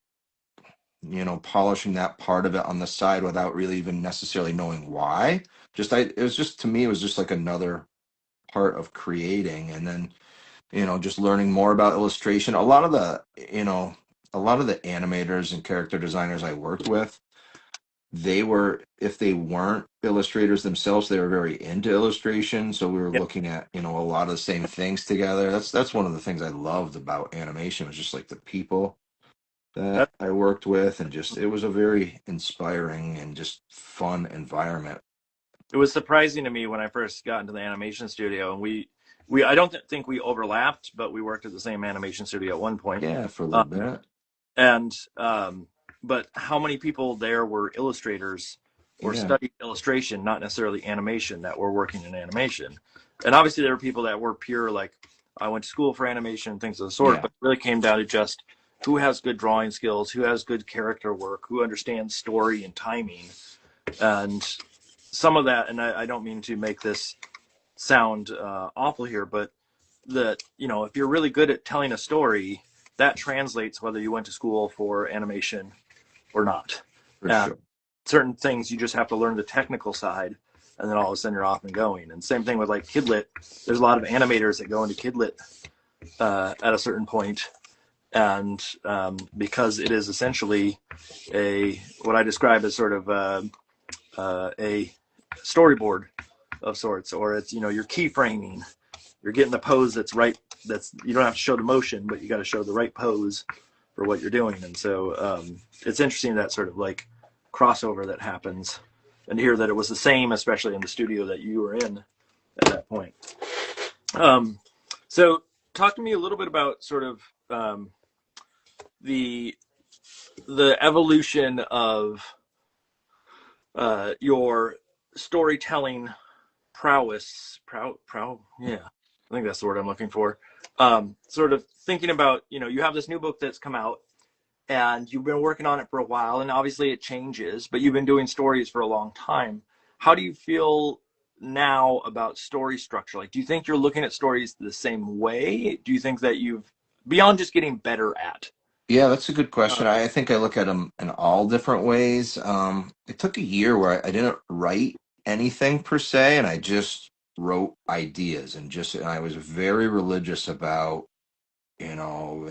polishing that part of it on the side without really even necessarily knowing why. It was just, to me, it was just like another part of creating. And then, just learning more about illustration. A lot of the animators and character designers I worked with, if they weren't illustrators themselves, they were very into illustration. So we were Yeah. looking at, a lot of the same things together. That's one of the things I loved about animation, was just like the people that That I worked with, and just it was a very inspiring and just fun environment. it was surprising to me when I first got into the animation studio, and we I don't think we overlapped, but we worked at the same animation studio at one point. Yeah, for a little Um, bit. and but how many people there were illustrators or Yeah, studied illustration, not necessarily animation, that were working in animation? And obviously there were people that were pure, like I went to school for animation and things of the sort, yeah, but it really came down to just who has good drawing skills, who has good character work, who understands story and timing. And some of that, and I don't mean to make this sound awful here, but that, if you're really good at telling a story, that translates whether you went to school for animation or not. for And sure. certain things you just have to learn the technical side, and then all of a sudden you're off and going. And same thing with like Kidlit. There's a lot of animators that go into Kidlit at a certain point, and because it is essentially what I describe as sort of a storyboard of sorts, or it's, you're keyframing, you're getting the pose that's right. That's, you don't have to show the motion, but you got to show the right pose for what you're doing. And so it's interesting, that sort of like crossover that happens, and to hear that it was the same, especially in the studio that you were in at that point. So talk to me a little bit about sort of the evolution of your storytelling prowess. Yeah, I think that's the word I'm looking for. Sort of thinking about, you have this new book that's come out, and you've been working on it for a while, and obviously it changes, but you've been doing stories for a long time. How do you feel now about story structure? Like, do you think you're looking at stories the same way? Do you think that you've, beyond just getting better at? Yeah, that's a good question. Uh, I think I look at them in all different ways. It took a year where I didn't write anything per se, and I just wrote ideas, and I was very religious about, in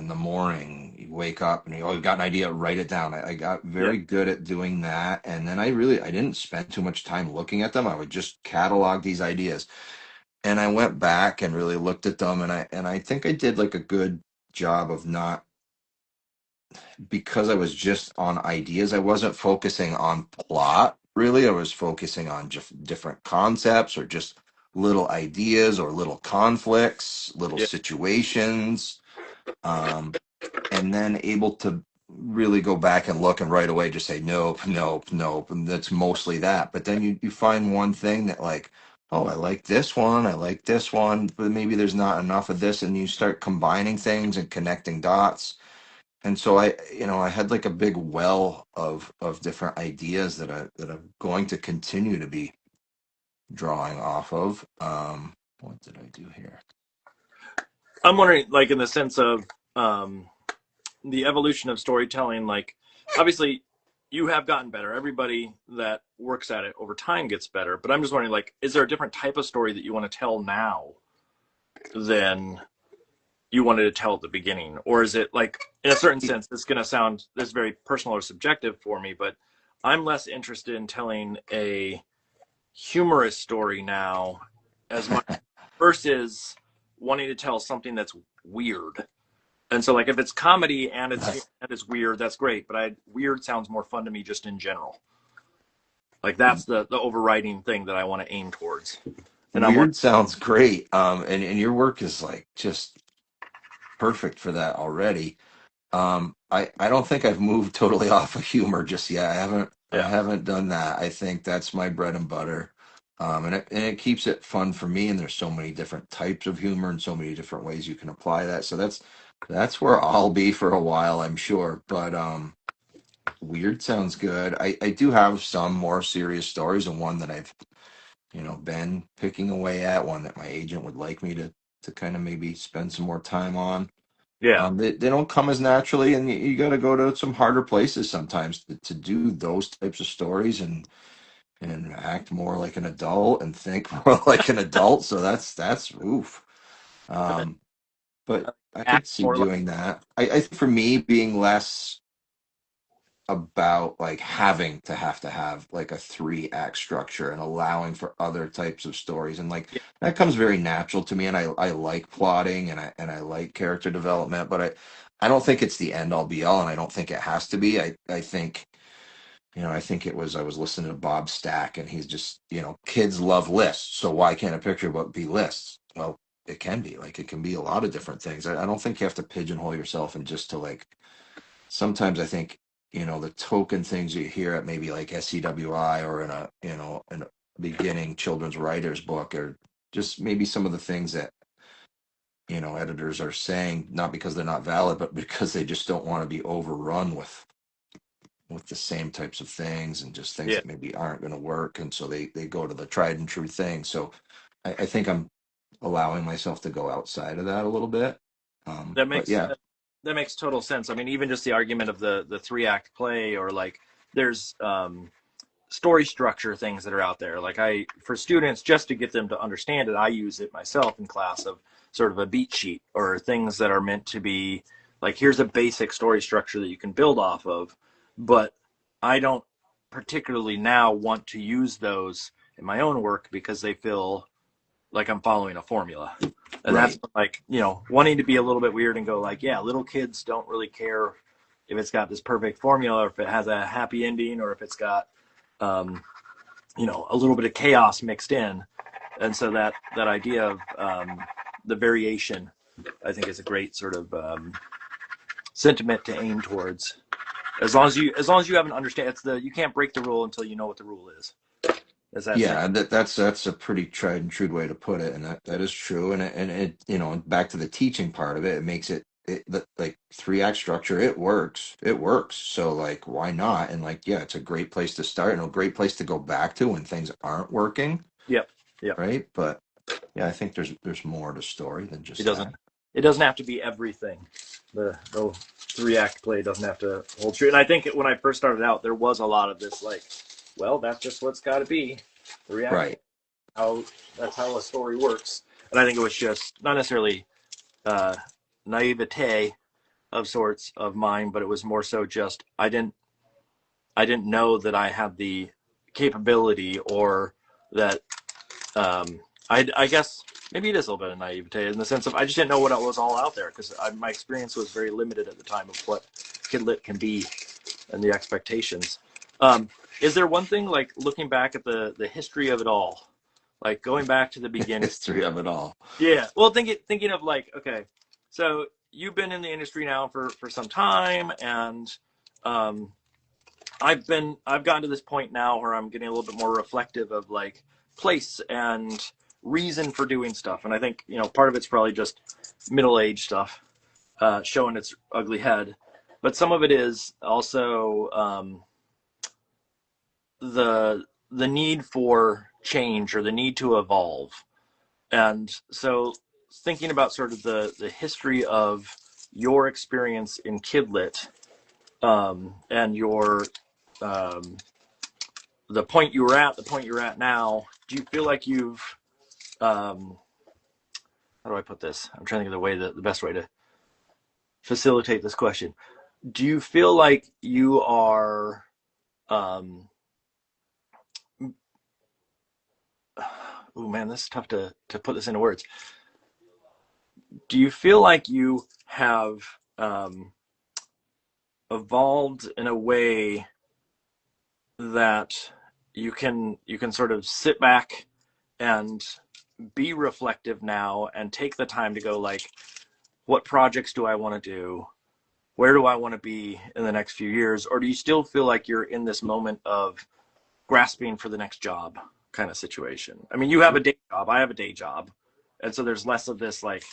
the morning, you wake up and you've got an idea, write it down. I got yeah, very good at doing that. And then I didn't spend too much time looking at them. I would just catalog these ideas. And I went back and really looked at them, and I think I did like a good job of not, because I was just on ideas, I wasn't focusing on plot really. I was focusing on just different concepts, or just little ideas, or little conflicts, little yeah, situations. Um, and then able to really go back and look, and right away just say nope, nope, nope, and that's mostly that. But then you find one thing that, like, oh, I like this one, I like this one, but maybe there's not enough of this, and you start combining things and connecting dots. And so I had like a big well of different ideas that I'm going to continue to be drawing off of. What did I do here? I'm wondering, like, in the sense of um, the evolution of storytelling. Like, obviously you have gotten better, everybody that works at it over time gets better, but I'm just wondering, like, is there a different type of story that you want to tell now than you wanted to tell at the beginning? Or is it, like, in a certain sense, this is going to sound, this is very personal or subjective for me, but I'm less interested in telling a humorous story now as much versus wanting to tell something that's weird. And so, like, if it's comedy and it's weird, that's great. But weird sounds more fun to me just in general. Like, that's the overriding thing that I want to aim towards. And I'm Weird sounds great. And your work is like just perfect for that already. I don't think I've moved totally off of humor just yet. I yeah, haven't done that. I think that's my bread and butter. And it keeps it fun for me. And there's so many different types of humor and so many different ways you can apply that. So that's where I'll be for a while, I'm sure. But Weird sounds good. I do have some more serious stories, and one that I've, been picking away at, one that my agent would like me to kind of maybe spend some more time on. Yeah. They don't come as naturally, and you got to go to some harder places sometimes to do those types of stories and act more like an adult and think more like an adult. So that's oof. And then Um, but I act could see more like, doing that. I think for me, being less about like having to have like a 3 act structure and allowing for other types of stories, and like yeah, that comes very natural to me, and I like plotting, and I like character development, but I don't think it's the end all be all, and I don't think it has to be. I think, I think it was, I was listening to Bob Stack, and he's just, kids love lists, so why can't a picture book be lists? Well, it can be, like, it can be a lot of different things. I don't think you have to pigeonhole yourself and just to like, sometimes I think, the token things you hear at maybe like SCWI or in a beginning children's writers book, or just maybe some of the things that, editors are saying, not because they're not valid, but because they just don't want to be overrun with the same types of things, and just things yeah, that maybe aren't going to work. And so they go to the tried and true thing. So I think I'm allowing myself to go outside of that a little bit. that But makes yeah, that makes total sense. I mean, even just the argument of the 3 act play, or like there's story structure things that are out there. Like for students, just to get them to understand it, I use it myself in class of sort of a beat sheet, or things that are meant to be like, here's a basic story structure that you can build off of. But I don't particularly now want to use those in my own work because they feel like I'm following a formula. And that's right. like, wanting to be a little bit weird and go like, yeah, little kids don't really care if it's got this perfect formula, or if it has a happy ending, or if it's got um, a little bit of chaos mixed in. And so that idea of the variation, I think, is a great sort of sentiment to aim towards. As long as you have an understand, you can't break the rule until you know what the rule is. Is that saying? Yeah, that's a pretty tried and true way to put it, and that is true. And it, back to the teaching part of it, it makes like 3 act structure. It works. So like, why not? And like, yeah, it's a great place to start, and a great place to go back to when things aren't working, Yep. Yep. right? But yeah, I think there's more to story than It just doesn't. that. It doesn't have to be everything. The 3 act play doesn't have to hold true. And I think when I first started out, there was a lot of this like, well, that's just what's got to be 3 act play. Right. How That's how a story works. And I think it was just not necessarily uh, naivete of sorts of mine, but it was more so just I didn't know that I had the capability, or that I guess maybe it is a little bit of naivete in the sense of I just didn't know what was all out there, because my experience was very limited at the time of what Kidlit can be and the expectations. Um, is there one thing, like looking back at the history of it all, like going back to the beginning? History of it all. Yeah. Well, thinking of like, okay, so you've been in the industry now for some time, and um, I've gotten to this point now where I'm getting a little bit more reflective of like place and reason for doing stuff. And I think, part of it's probably just middle age stuff showing its ugly head, but some of it is also the need for change, or the need to evolve. And so thinking about sort of the history of your experience in Kidlit, and your um, the point you're at now, do you feel like you've um, how do I put this? I'm trying to think of the best way to facilitate this question. Do you feel like you are um, oh man, this is tough to put this into words. Do you feel like you have evolved in a way that you can sort of sit back and be reflective now, and take the time to go like, what projects do I want to do? Where do I want to be in the next few years? Or do you still feel like you're in this moment of grasping for the next job kind of situation? I mean, you have a day job, I have a day job. And so there's less of this like,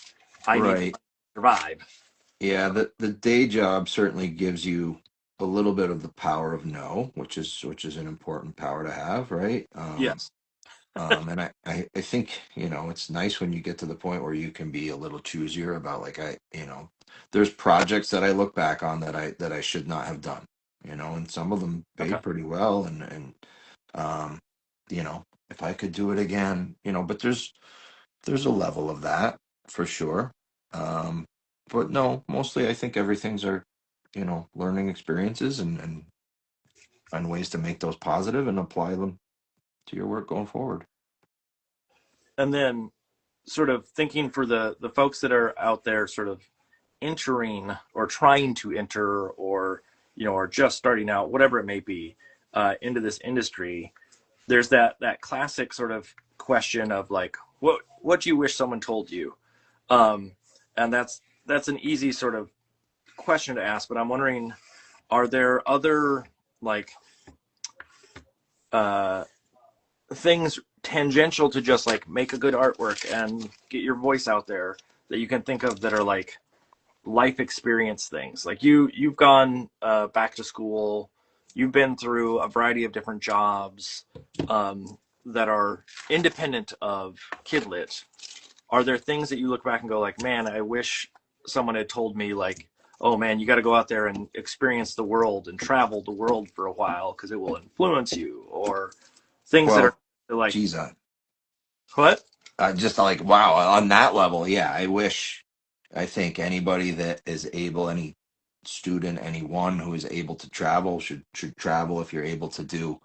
I need to Right. survive. Yeah, the day job certainly gives you a little bit of the power of no, which is an important power to have, right? Yes. And I think, it's nice when you get to the point where you can be a little choosier about like there's projects that I look back on that I should not have done, and some of them Okay. paid pretty well and um, if I could do it again, but there's a level of that for sure. Um, but no, mostly I think everything's are, learning experiences and ways to make those positive and apply them to your work going forward. And then sort of thinking for the folks that are out there sort of entering or trying to enter or are just starting out, whatever it may be, into this industry, there's that classic sort of question of like, what do you wish someone told you? And that's an easy sort of question to ask, but I'm wondering, are there other like uh, things tangential to just like make a good artwork and get your voice out there that you can think of that are like life experience things? Like you've gone back to school, you've been through a variety of different jobs that are independent of kidlit. Are there things that you look back and go like, man, I wish someone had told me like, oh man, you got to go out there and experience the world and travel the world for a while because it will influence you, or things that are Well, like, geez, what? just like wow, on that level, yeah. I think anybody that is able, any student, anyone who is able to travel should travel if you're able to do.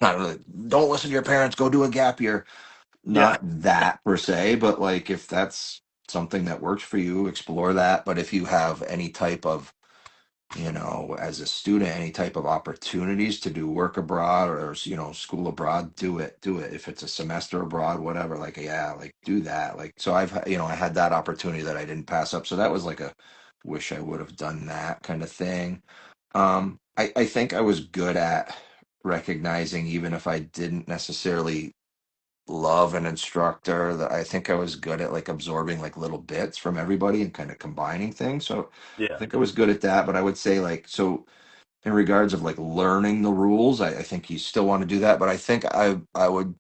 Not really, don't listen to your parents. Go do a gap year. Yeah. Not that per se, but like if that's something that works for you, explore that. But if you have any type of, as a student, any type of opportunities to do work abroad or, school abroad, do it. If it's a semester abroad, whatever, like, yeah, like do that. Like, so I had that opportunity that I didn't pass up. So that was like a wish I would have done that kind of thing. I think I was good at recognizing, even if I didn't necessarily love an instructor, that I think I was good at like absorbing like little bits from everybody and kind of combining things. So I Yeah. think I was good at that. But I would say like, so in regards of like learning the rules, I think you still want to do that. But I think I would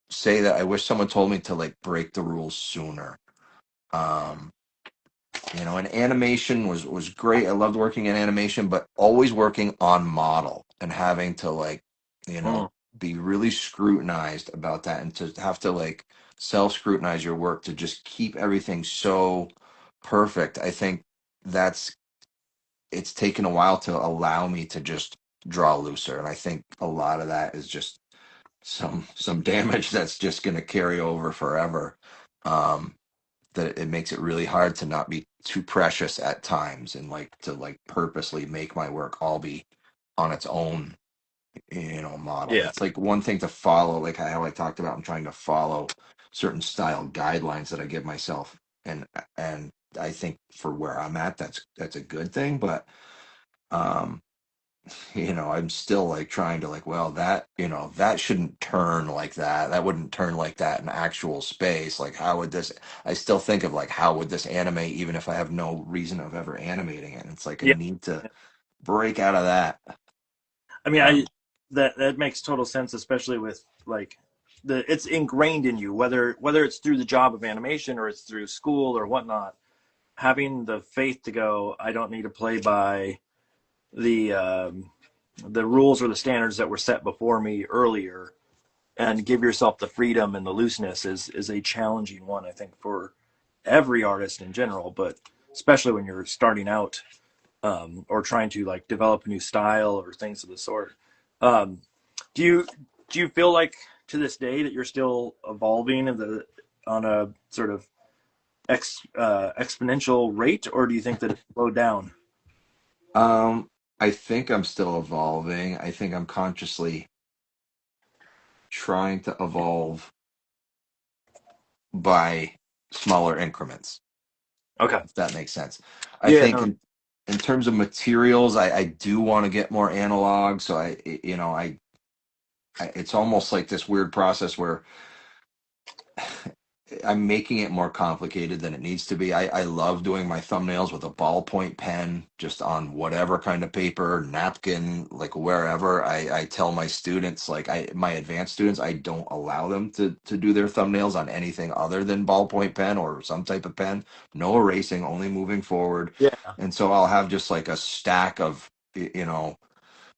say that I wish someone told me to like break the rules sooner. Um, and animation was great. I loved working in animation, but always working on model and having to like, Mm. be really scrutinized about that and to have to like self-scrutinize your work to just keep everything so perfect. I think that's it's taken a while to allow me to just draw looser. And I think a lot of that is just some damage that's just going to carry over forever. Um, that it makes it really hard to not be too precious at times and like to like purposely make my work all be on its own, model. Yeah. It's like one thing to follow, like how I talked about, I'm trying to follow certain style guidelines that I give myself, and I think for where I'm at, that's a good thing. But um, I'm still like trying to like, well, that shouldn't turn like that. That wouldn't turn like that in actual space. Like, how would this? I still think of like, how would this animate, even if I have no reason of ever animating it? And it's like a Yeah. need to break out of that. I mean, I Um, that makes total sense, especially with like it's ingrained in you, whether it's through the job of animation or it's through school or whatnot. Having the faith to go, I don't need to play by the the rules or the standards that were set before me earlier, and give yourself the freedom and the looseness is a challenging one, I think, for every artist in general, but especially when you're starting out, or trying to like develop a new style or things of the sort. Um, do you do you feel like to this day that you're still evolving on a sort of exponential rate, or do you think that it's slowed down? um, I think I'm still evolving. I think I'm consciously trying to evolve by smaller increments, Okay. if that makes sense. I Yeah. think No. in terms of materials, I do want to get more analog. So it's almost like this weird process where I'm making it more complicated than it needs to be. I love doing my thumbnails with a ballpoint pen, just on whatever kind of paper, napkin, like wherever. I tell my students, like my advanced students, I don't allow them to do their thumbnails on anything other than ballpoint pen or some type of pen. No erasing, only moving forward. Yeah. And so I'll have just like a stack of, you know,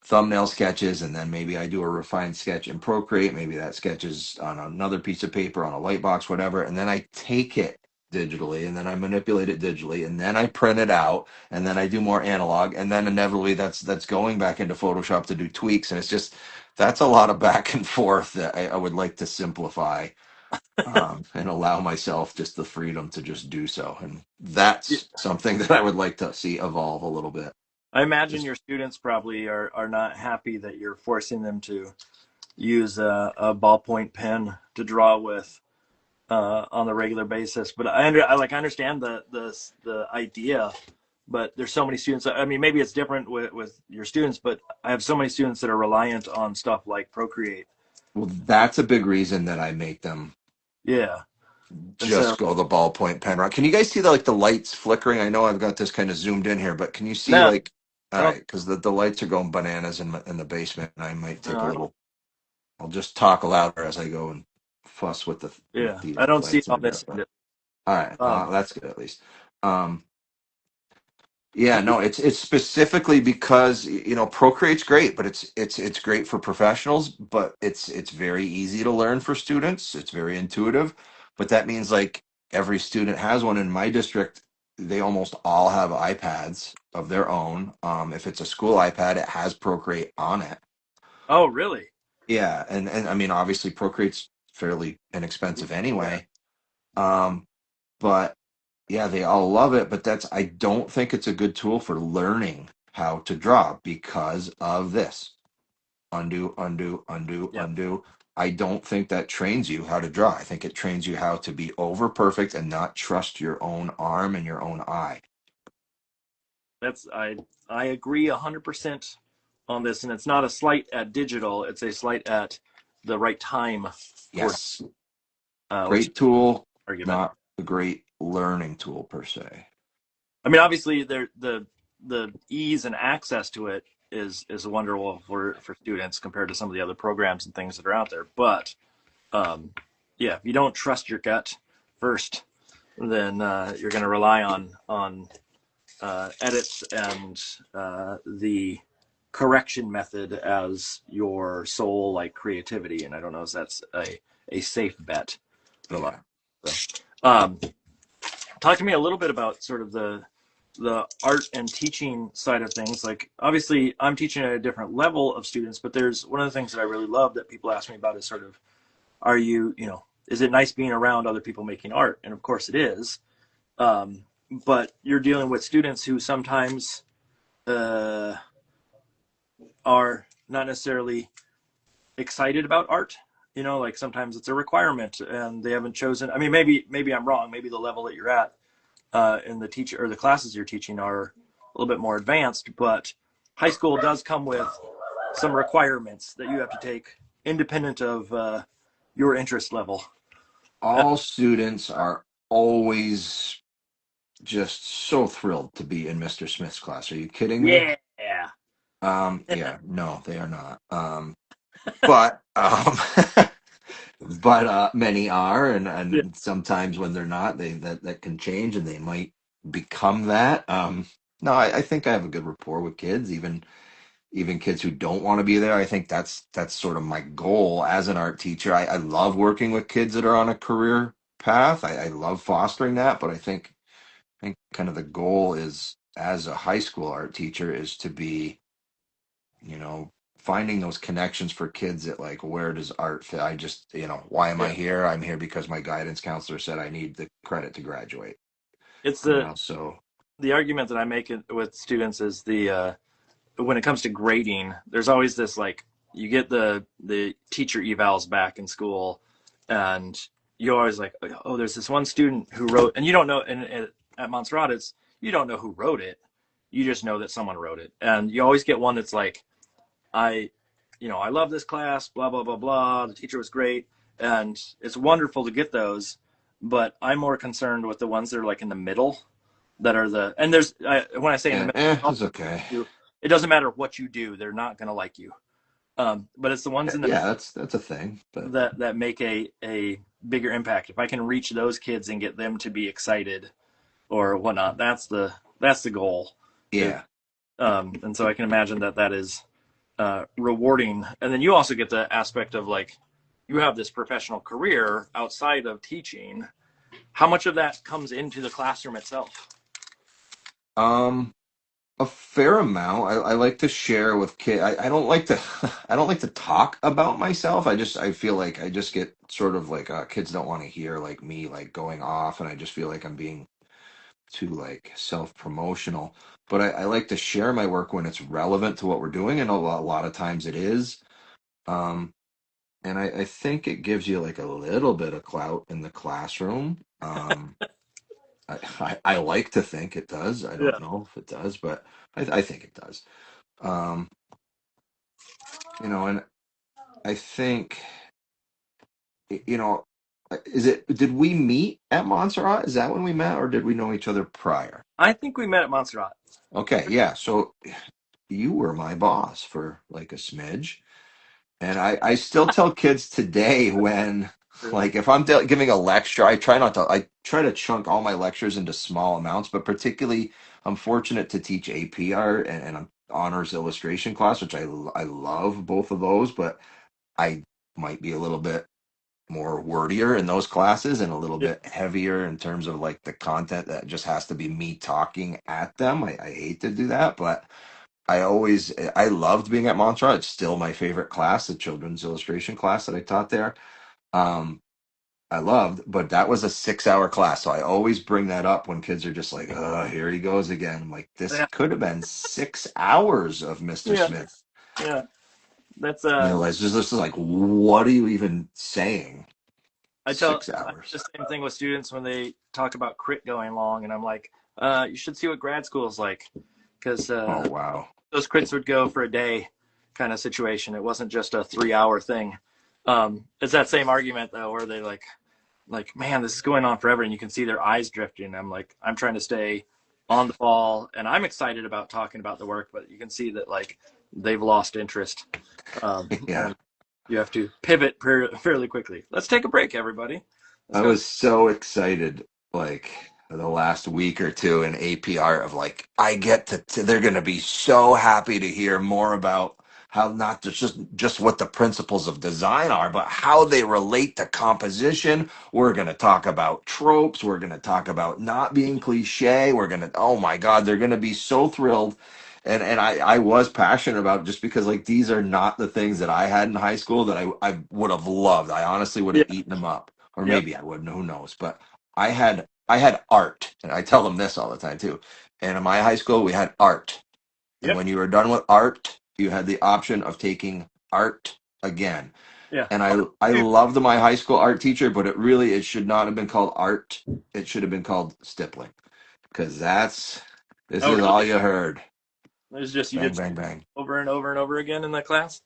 thumbnail sketches, and then maybe I do a refined sketch in Procreate. Maybe that sketch is on another piece of paper, on a light box, whatever. And then I take it digitally, and then I manipulate it digitally, and then I print it out, and then I do more analog, and then inevitably that's going back into Photoshop to do tweaks. And it's just, that's a lot of back and forth that I would like to simplify, and allow myself just the freedom to just do so. And Yeah. that's something that I would like to see evolve a little bit. I imagine Just your students probably are not happy that you're forcing them to use a ballpoint pen to draw with on a regular basis. But I understand the idea, but there's so many students. I mean, maybe it's different with your students, but I have so many students that are reliant on stuff like Procreate. Well, that's a big reason that I make them Yeah. And so just go the ballpoint pen route. Can you guys see the lights flickering? I know I've got this kind of zoomed in here, but can you see no, like, all I don't. right, because the lights are going bananas in the basement, and I might No, take a I don't. little. I'll just talk louder as I go and fuss with Yeah, the I don't see lights in all the this. background. All right, Um, that's good at least. Yeah, no, it's specifically because you know Procreate's great, but it's great for professionals, but it's very easy to learn for students. It's very intuitive, but that means like every student has one in my district. They almost all have iPads of their own. If it's a school iPad, it has Procreate on it. oh, really? Yeah, and I mean obviously Procreate's fairly inexpensive Yeah, anyway. Um, but yeah, they all love it, but I don't think it's a good tool for learning how to draw because of this. Undo, undo, undo, yeah. undo. I don't think that trains you how to draw. I think it trains you how to be over perfect and not trust your own arm and your own eye. That's I agree 100% on this, and it's not a slight at digital; it's a slight at the right time for Yes, which great tool, argument. not a great learning tool per se. I mean, obviously, the ease and access to it is wonderful for students compared to some of the other programs and things that are out there. But um, yeah, if you don't trust your gut first, then you're going to rely on edits and the correction method as your sole like creativity. And I don't know if that's a safe bet for a lot. Yeah. So, um, talk to me a little bit about sort of the art and teaching side of things. Like obviously I'm teaching at a different level of students, but there's one of the things that I really love that people ask me about is sort of, are you, is it nice being around other people making art? And of course it is. Um, but you're dealing with students who sometimes uh, are not necessarily excited about art. Like sometimes it's a requirement and they haven't chosen. I mean, maybe I'm wrong. Maybe the level that you're at in the teacher or the classes you're teaching are a little bit more advanced, but high school does come with some requirements that you have to take independent of your interest level. All students are always just so thrilled to be in Mr. Smith's class. Are you kidding me? Yeah. Yeah, no, they are not. But but many are, Yeah. and sometimes when they're not, that can change, and they might become that. No, I think I have a good rapport with kids, even kids who don't want to be there. I think that's sort of my goal as an art teacher. I love working with kids that are on a career path. I love fostering that, but I think kind of the goal is as a high school art teacher is to be, finding those connections for kids that like, where does art fit? I just, why am I Yeah. here? I'm here because my guidance counselor said I need the credit to graduate, It's the so the argument that I make with students is the when it comes to grading, there's always this like you get the teacher evals back in school, and you always like, oh, there's this one student who wrote, and you don't know, and at Montserrat, it's you don't know who wrote it, you just know that someone wrote it, and you always get one that's like, I, I love this class, blah blah blah blah. The teacher was great, and it's wonderful to get those, but I'm more concerned with the ones that are like in the middle, that are and there's when I say in the middle, It's okay. it doesn't matter what you do, they're not going to like you. But it's the ones in the Yeah, that's a thing. But that make a bigger impact. If I can reach those kids and get them to be excited or whatnot, that's the goal. Is, yeah, and so I can imagine that is rewarding. And then you also get the aspect of like, you have this professional career outside of teaching. How much of that comes into the classroom itself? um, a fair amount. I like to share with kids. I don't like to I don't like to talk about myself. I feel like I just get sort of like kids don't want to hear like me like going off, and I just feel like I'm being too like self-promotional. But I like to share my work when it's relevant to what we're doing, and a lot of times it is. Um, and I think it gives you like a little bit of clout in the classroom. I like to think it does. I don't Yeah, know if it does, but I think it does. Um, and I think, you know, did we meet at Montserrat? Is that when we met, or did we know each other prior? I think we met at Montserrat. Okay, yeah. So you were my boss for like a smidge. And I still tell kids today when, like, if I'm giving a lecture, I try to chunk all my lectures into small amounts, but particularly I'm fortunate to teach APR and I'm honors illustration class, which I love both of those, but I might be a little bit more wordier in those classes and a little Yeah, bit heavier in terms of like the content that just has to be me talking at them. I hate to do that, but I loved being at Montreal. It's still my favorite class, the children's illustration class that I taught there. Um, I loved, but that was a 6 hour class. So I always bring that up when kids are just like, oh, here he goes again. I'm like, this yeah, could have been 6 hours of Mr. yeah. Smith. Yeah. That's It's just this is like, what are you even saying? six I hours. the same thing with students when they talk about crit going long, and I'm like, you should see what grad school is like, because Oh wow. those crits would go for a day, kind of situation. It wasn't just a 3 hour thing. It's that same argument though, where they like, man, this is going on forever, and you can see their eyes drifting. I'm like, I'm trying to stay on the ball, and I'm excited about talking about the work, but you can see that like they've lost interest, Yeah. and you have to pivot fairly quickly. Let's take a break, everybody. Let's I go. was so excited, like the last week or two in APR of like, I get they're going to be so happy to hear more about how not just what the principles of design are, but how they relate to composition. We're going to talk about tropes. We're going to talk about not being cliche. Oh my God, they're going to be so thrilled. And I was passionate about it just because like these are not the things that I had in high school that I would have loved. I honestly would Yeah. have eaten them up, or Yep. maybe I wouldn't. Who knows? But I had art, and I tell them this all the time too. And in my high school, we had art, and Yep. when you were done with art, you had the option of taking art again. Yeah. And I Dude, loved my high school art teacher, but it should not have been called art. It should have been called stippling, because this oh, is all really? you heard. It's just you Bang did bang bang. over and over and over again in that class.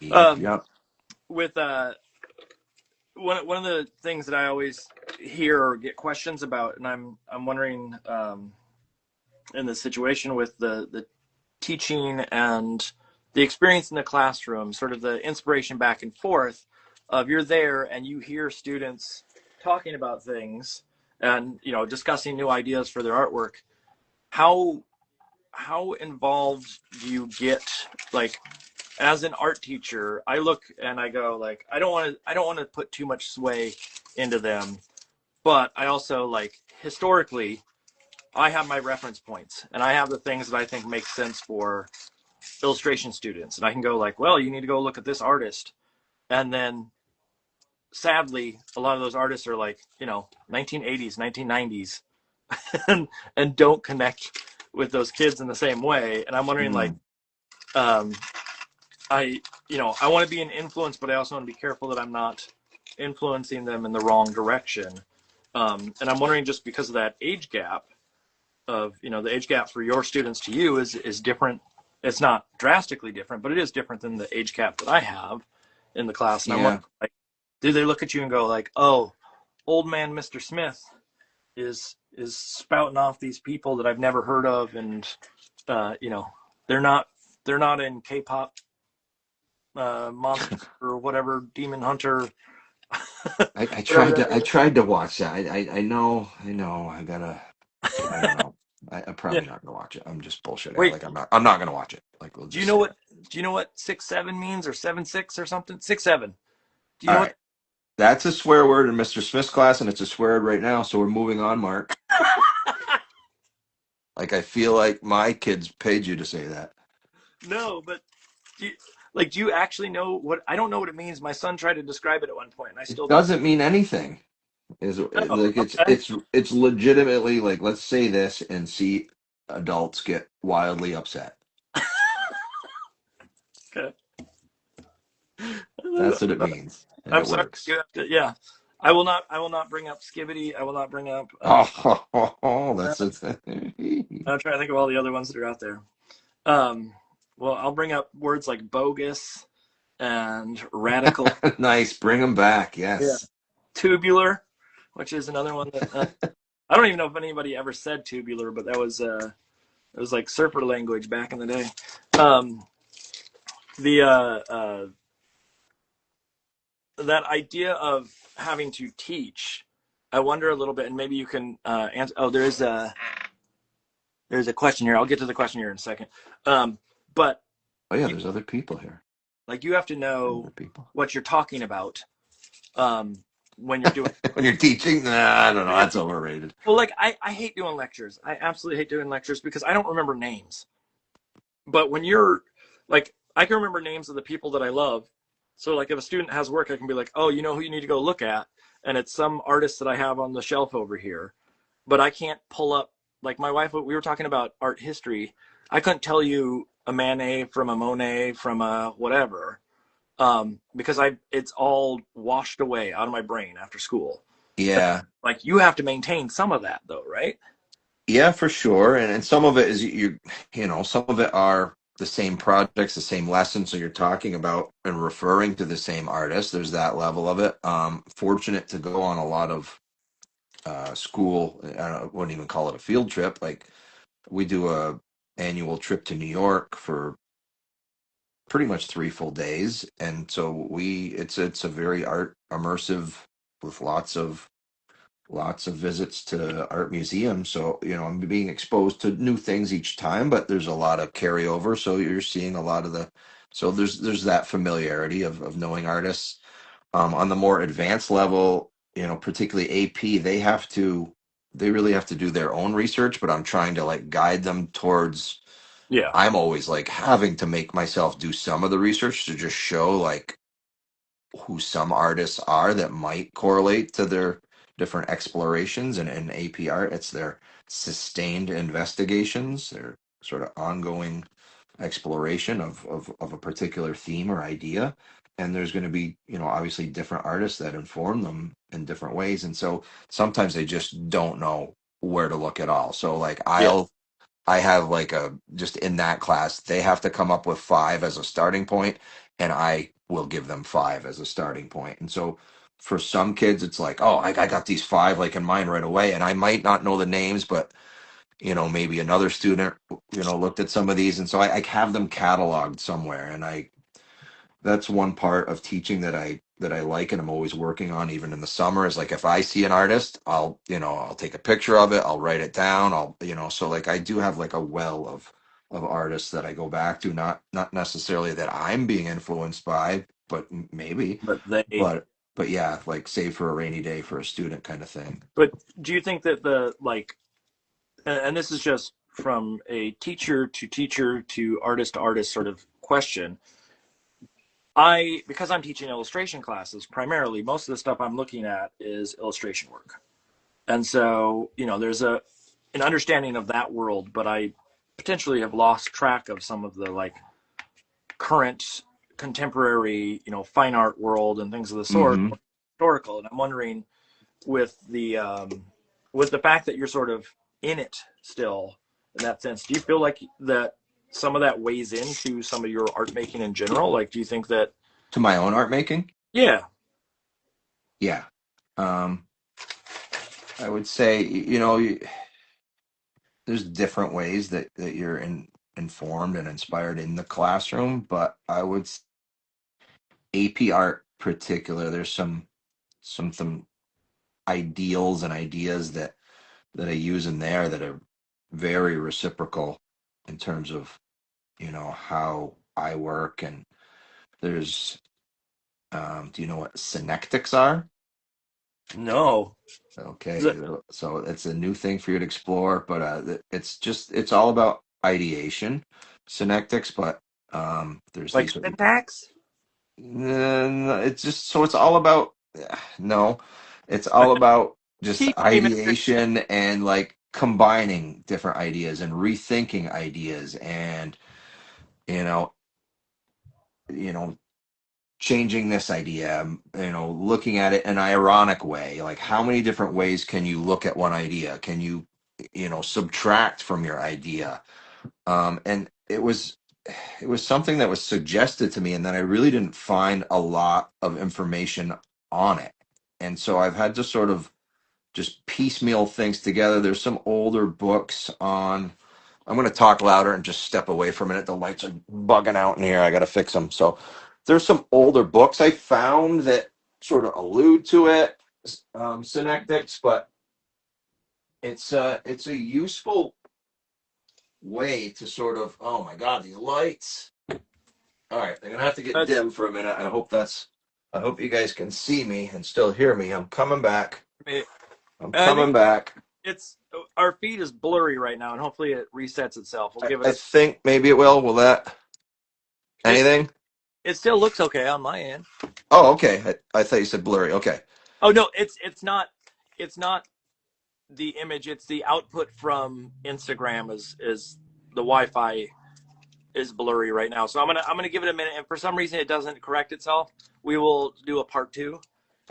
Yep Um, yep. with one of the things that I always hear or get questions about, and I'm wondering, in the situation with the teaching and the experience in the classroom, sort of the inspiration back and forth of, you're there and you hear students talking about things and discussing new ideas for their artwork. How involved do you get, like, as an art teacher? I look and I go like, I don't want to put too much sway into them, but I also, like, historically, I have my reference points and I have the things that I think make sense for illustration students, and I can go like, well, you need to go look at this artist. And then sadly, a lot of those artists are like, 1980s, 1990s, and don't connect with those kids in the same way. And I'm wondering, like, Mm, um, I want to be an influence, but I also want to be careful that I'm not influencing them in the wrong direction. And I'm wondering, just because of that age gap, of the age gap for your students to you is different. It's not drastically different, but it is different than the age gap that I have in the class. And I'm yeah. wondering, like, do they look at you and go like, oh, old man Mr. Smith is spouting off these people that I've never heard of, and you know, they're not in K-pop, monster or whatever, demon hunter, I whatever tried that to I is. tried to watch that. I know I gotta. I don't know. I'm Yeah. probably not gonna watch it. I'm just bullshitting. Wait, Like I'm not gonna watch it. Like we'll do you just know say what that. 6'7" means, or 7'6" or something? 6'7". Do you All know what? right. That's a swear word in Mr. Smith's class, and it's a swear word right now. So we're moving on, Mark. Like I feel like my kids paid you to say that. No, but do you, do you actually know what? I don't know what it means. My son tried to describe it at one point, and I It still don't. doesn't mean anything. Is No. like Okay. it's legitimately like let's say this and see adults get wildly upset. Okay. That's what it means, and I'm it sorry. works. You have to, yeah. I will not. I will not bring up Skibbity. I will not bring up. Oh, Uh, that's a I'm trying to think of all the other ones that are out there. Um, well, I'll bring up words like bogus and radical. nice. Bring them back. Yeah. Yes. Tubular, which is another one that I don't even know if anybody ever said tubular, but that was it was like surfer language back in the day. Um, the that idea of having to teach, I wonder a little bit, and maybe you can answer. Oh, there's a question here. I'll get to the question here in a second. But Oh yeah, you, there's other people here. you have to Other know people. what you're talking about um, when you're doing. When you're teaching, nah, I don't know. That's overrated. Well, like I hate doing lectures. I absolutely hate doing lectures because I don't remember names. But when you're like, I can remember names of the people that I love. So like if a student has work, I can be like, oh, you know who you need to go look at, and it's some artist that I have on the shelf over here. But I can't pull up, like my wife. We were talking about art history. I couldn't tell you a Manet from a Monet from a whatever, because it's all washed away out of my brain after school. Yeah. Like you have to maintain some of that though, right? Yeah, for sure. And some of it is some of it are the same projects, the same lessons. So you're talking about and referring to the same artist. There's that level of it. Fortunate to go on a lot of school. I wouldn't even call it a field trip. Like we do a annual trip to New York for pretty much 3 full days, and so it's a very art immersive with lots of visits to art museums. So, I'm being exposed to new things each time, but there's a lot of carryover. So you're seeing a lot of so there's that familiarity of knowing artists. On the more advanced level, particularly AP, they really have to do their own research, but I'm trying to like guide them towards, Yeah. I'm always like having to make myself do some of the research to just show like who some artists are that might correlate to their different explorations. And in AP art, it's their sustained investigations, their sort of ongoing exploration of a particular theme or idea. And there's going to be, obviously different artists that inform them in different ways. And so sometimes they just don't know where to look at all. So like Yeah. I have like just in that class, they have to come up with five as a starting point, and I will give them five as a starting point. And so for some kids, it's like, oh, I got these five like in mind right away, and I might not know the names, but maybe another student, looked at some of these, and so I have them cataloged somewhere, and that's one part of teaching that I like and I'm always working on even in the summer is like if I see an artist, I'll take a picture of it, I'll write it down, so like I do have like a well of artists that I go back to, not necessarily that I'm being influenced by, but maybe, But they. but yeah, like save for a rainy day for a student kind of thing. But do you think that the like, and this is just from a teacher to artist sort of question. Because I'm teaching illustration classes primarily, most of the stuff I'm looking at is illustration work. And so, there's an understanding of that world, but I potentially have lost track of some of the like current contemporary, fine art world and things of the sort, Hmm. historical. And I'm wondering with the fact that you're sort of in it still in that sense, do you feel like that some of that weighs into some of your art making in general? Like, do you think that? To my own art making. Yeah. Yeah. I would say, there's different ways that you're informed and inspired in the classroom, but I would AP art particular, there's some ideals and ideas that I use in there that are very reciprocal in terms of how I work. And there's do you know what synectics are? No. Is Okay, it so it's a new thing for you to explore, but it's all about ideation, synectics. But there's like these. syntax? It's just so it's all about no, it's all about just Teach me, Mr. ideation and like combining different ideas and rethinking ideas and you know you know changing this idea, looking at it in an ironic way. Like, how many different ways can you look at one idea? Can you, subtract from your idea? And it was something that was suggested to me, and then I really didn't find a lot of information on it. And so I've had to sort of just piecemeal things together. There's some older books on. I'm going to talk louder and just step away for a minute. The lights are bugging out in here. I got to fix them. So there's some older books I found that sort of allude to it, synectics, but it's a useful way to sort of. Oh my God, these lights! All right, they're gonna have to get That's dim for a minute. I hope you guys can see me and still hear me. I'm coming back. I I'm think coming back. it's our feed is blurry right now, and hopefully it resets itself. We'll give it I a. think maybe it will. Will that It anything? it still looks okay on my end. Oh, okay. I thought you said blurry. Okay. Oh no, it's not the image. It's the output from Instagram is the Wi-Fi is blurry right now. So I'm gonna give it a minute. And for some reason it doesn't correct itself, we will do a part two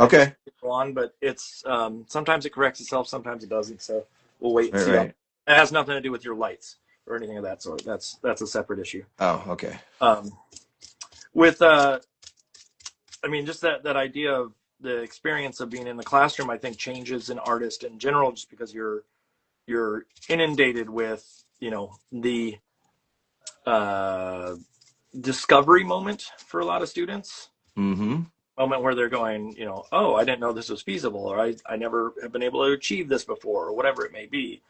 and just Okay. go on. But it's sometimes it corrects itself, sometimes it doesn't. So we'll wait and All see. How, right. it has nothing to do with your lights or anything of that sort. That's a separate issue. Oh, okay. Um, with I mean, just that idea of the experience of being in the classroom, I think changes an artist in general, just because you're inundated with the uh, discovery moment for a lot of students. Mm-hmm. Moment where they're going, oh, I didn't know this was feasible, or I never have been able to achieve this before, or whatever it may be.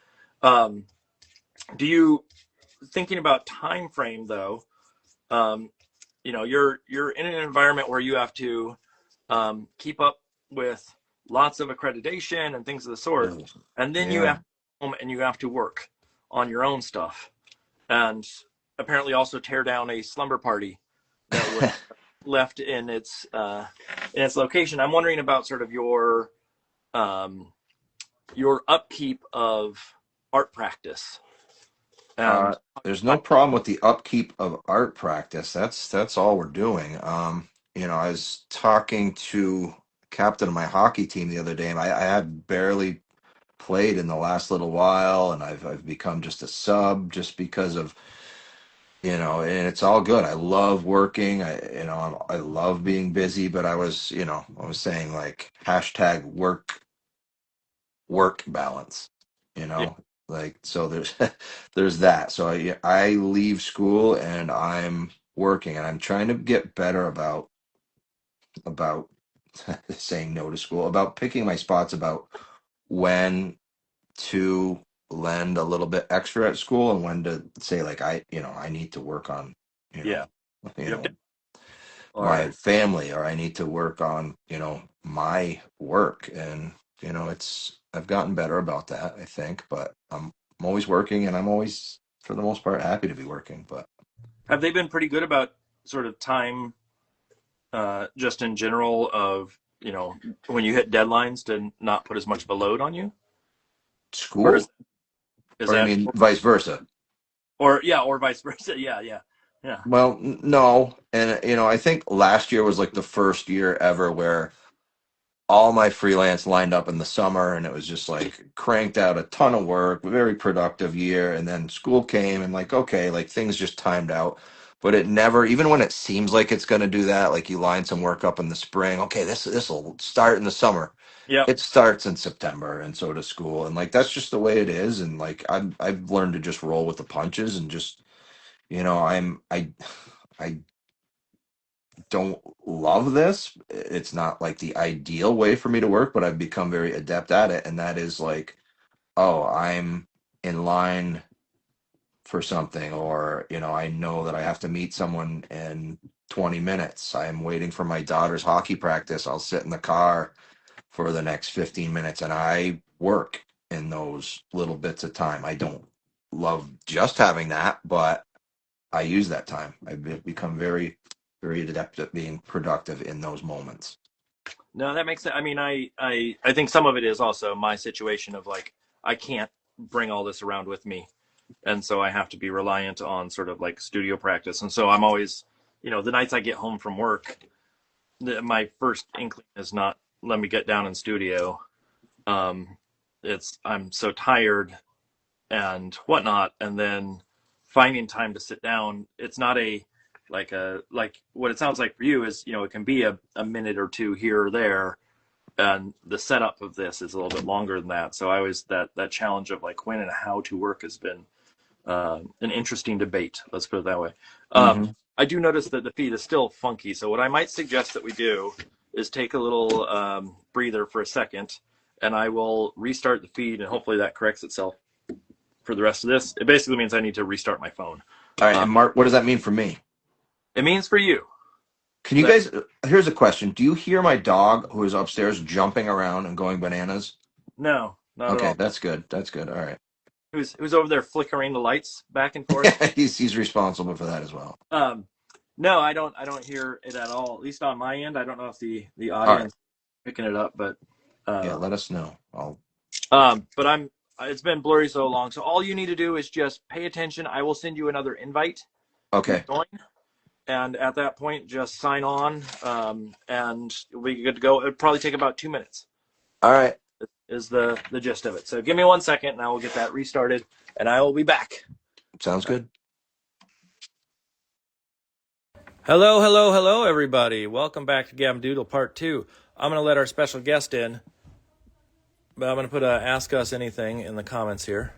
Um, do you thinking about time frame though? Um, you're in an environment where you have to keep up with lots of accreditation and things of the sort, and then you Yeah. have to go home and you have to work on your own stuff, and apparently also tear down a slumber party that was left in its location. I'm wondering about sort of um, your upkeep of art practice Uh, and there's no problem with the upkeep of art practice. That's all we're doing. I was talking to captain of my hockey team the other day, and I had barely played in the last little while, and I've become just a sub just because of and it's all good. I love working. I love being busy, but I was saying like hashtag work balance, you yeah, know, like so there's there's that. So I leave school and I'm working and I'm trying to get better about saying no to school, about picking my spots, about when to lend a little bit extra at school and when to say like I need to work on you yeah, know you you have know or my family, or I need to work on my work. And I've gotten better about that, I think, but I'm always working, and I'm always for the most part happy to be working. But have they been pretty good about sort of time, just in general, of when you hit deadlines to not put as much of a load on you, or school, is or you that mean vice versa? or yeah, or vice versa? Yeah, yeah, yeah, Well, no. And I think last year was like the first year ever where all my freelance lined up in the summer, and it was just like cranked out a ton of work, very productive year. And then school came, and like, okay, like things just timed out. But it never, even when it seems like it's going to do that, like you line some work up in the spring, okay, this will start in the summer. Yep. it starts in September, and so does school, and like that's just the way it is. And like I've learned to just roll with the punches, and just I don't love this. It's not like the ideal way for me to work, but I've become very adept at it, and that is like, oh, I'm in line for something, or I know that I have to meet someone in 20 minutes. I'm waiting for my daughter's hockey practice. I'll sit in the car for the next 15 minutes and I work in those little bits of time. I don't love just having that, but I use that time. Become very, very adept at being productive in those moments. No, that makes sense. I mean, I think some of it is also my situation of like I can't bring all this around with me, and so I have to be reliant on sort of like studio practice. And so I'm always, the nights I get home from work, my first inkling is not let me get down in studio. Um, it's I'm so tired and whatnot, and then finding time to sit down. It's not like what it sounds like for you is it can be a minute or two here or there, and the setup of this is a little bit longer than that. So I always that challenge of like when and how to work has been an interesting debate. Let's put it that way. Hmm. I do notice that the feed is still funky. So what I might suggest that we do is take a little breather for a second, and I will restart the feed, and hopefully that corrects itself for the rest of this. It basically means I need to restart my phone. All right, and Mark, what does that mean for me? It means for you Can you that guys? Here's a question: do you hear my dog, who is upstairs, jumping around and going bananas? no, not at Okay, all. that's good. That's good. All right. Who's over there flickering the lights back and forth? He's responsible for that as well. Um, no, I don't hear it at all. At least on my end. I don't know if the All right. audience is picking it up, but Yeah, uh, let us know. but I'm. It's been blurry so long. So all you need to do is just pay attention. I will send you another invite to Okay. join, and at that point, just sign on, and we'll be good to go. It'll probably take about 2 minutes. All right. Is the gist of it. So give me 1 second, and I will get that restarted, and I will be back. Sounds good. Hello, hello, hello, everybody. Welcome back to Gab Doodle Part 2. I'm going to let our special guest in, but I'm going to put Ask Us Anything in the comments here.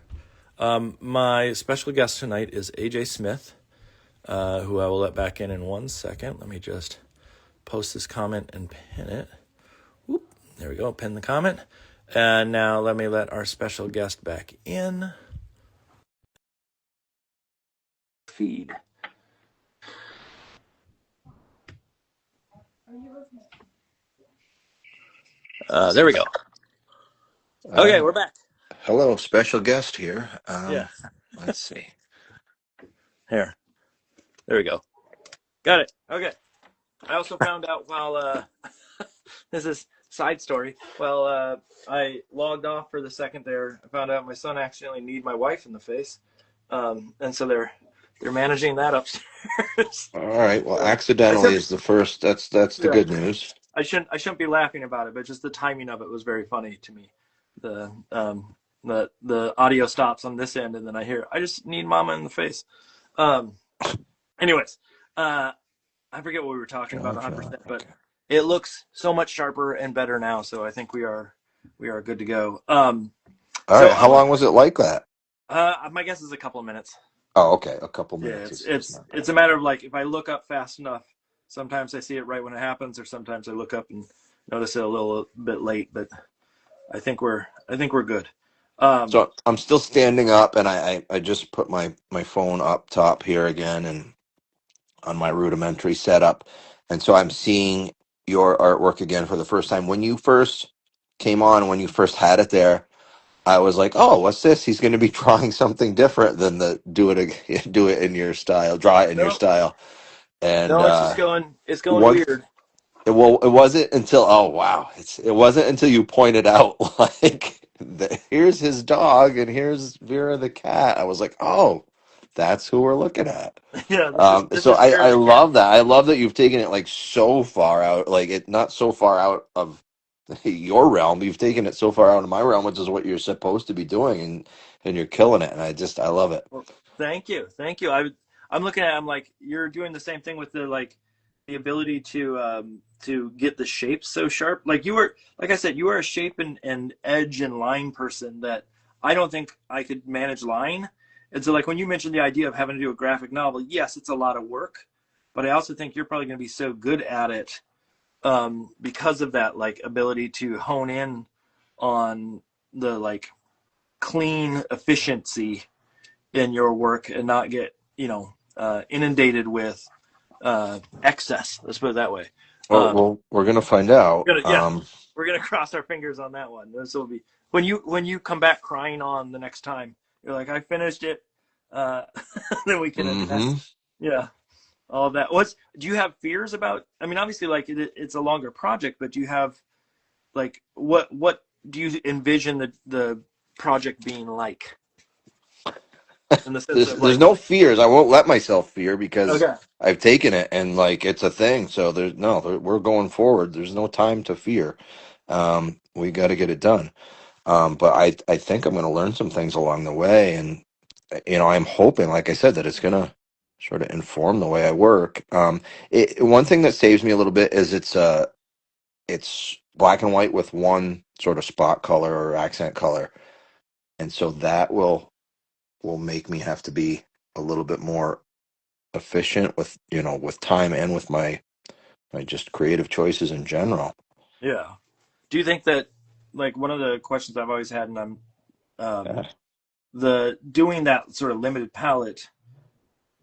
My special guest tonight is AJ Smith, who I will let back in 1 second. Let me just post this comment and pin it. Whoop, there we go, pin the comment. And now let me let our special guest back in. Feed. There we go. Okay, we're back. Hello, special guest here. Yeah. Let's see. Here. There we go. Got it. Okay. I also found out while this is side story. Well, I logged off for the second there. I found out my son accidentally kneed my wife in the face, and so they're managing that upstairs. All right. Well, So accidentally is the first. That's the yeah, good news. I shouldn't be laughing about it, but just the timing of it was very funny to me. The audio stops on this end, and then I hear I just need mama in the face. Anyways, I forget what we were talking about 100%, but Okay. it looks so much sharper and better now. So I think we are good to go. So All right. How long was it like that? my guess is a couple of minutes. Oh, okay. A couple Yeah, minutes is not it's bad. a matter of like if I look up fast enough, sometimes I see it right when it happens, or sometimes I look up and notice it a little bit late. But I think we're good. So I'm still standing up, and I just put my phone up top here again, and on my rudimentary setup, and so I'm seeing your artwork again for the first time. When you first came on, when you first had it there, I was like, "Oh, what's this? He's going to be drawing something different than the do it in your style, draw it in your No, style." And no, it's going what weird. it wasn't until oh wow, it wasn't until you pointed out like here's his dog and here's Vera the cat. I was like, "Oh, that's who we're looking at." Yeah, this So is Vera I the cat. love that. I love that you've taken it like so far out, like it not so far out of your realm. You've taken it so far out of my realm, which is what you're supposed to be doing, and you're killing it. And I love it. Well, thank you. I'm looking at. I'm like, you're doing the same thing with the like. the ability to get the shapes so sharp. Like you were, like I said, you are a shape and edge and line person that I don't think I could manage line. And so, like when you mentioned the idea of having to do a graphic novel, yes, it's a lot of work, but I also think you're probably going to be so good at it because of that like ability to hone in on the like clean efficiency in your work and not get inundated with excess. Let's put it that way. Um, Well, we're gonna find out. yeah, we're gonna cross our fingers on that one. This will be when you come back crying on the next time. You're like, I finished it. Uh, then we can address, hmm yeah, all of that. Do you have fears about? I mean, obviously, like it's a longer project, but do you have like what do you envision the project being like in the sense of there's like, no fears. I won't let myself fear because okay, I've taken it and like it's a thing. So we're going forward. There's no time to fear. We got to get it done. But I think I'm going to learn some things along the way, and I'm hoping, like I said, that it's going to sort of inform the way I work. One thing that saves me a little bit is it's black and white with one sort of spot color or accent color, and so that will make me have to be a little bit more efficient with with time and with my just creative choices in general. yeah. Do you think that like one of the questions I've always had, and I'm Yeah. the doing that sort of limited palette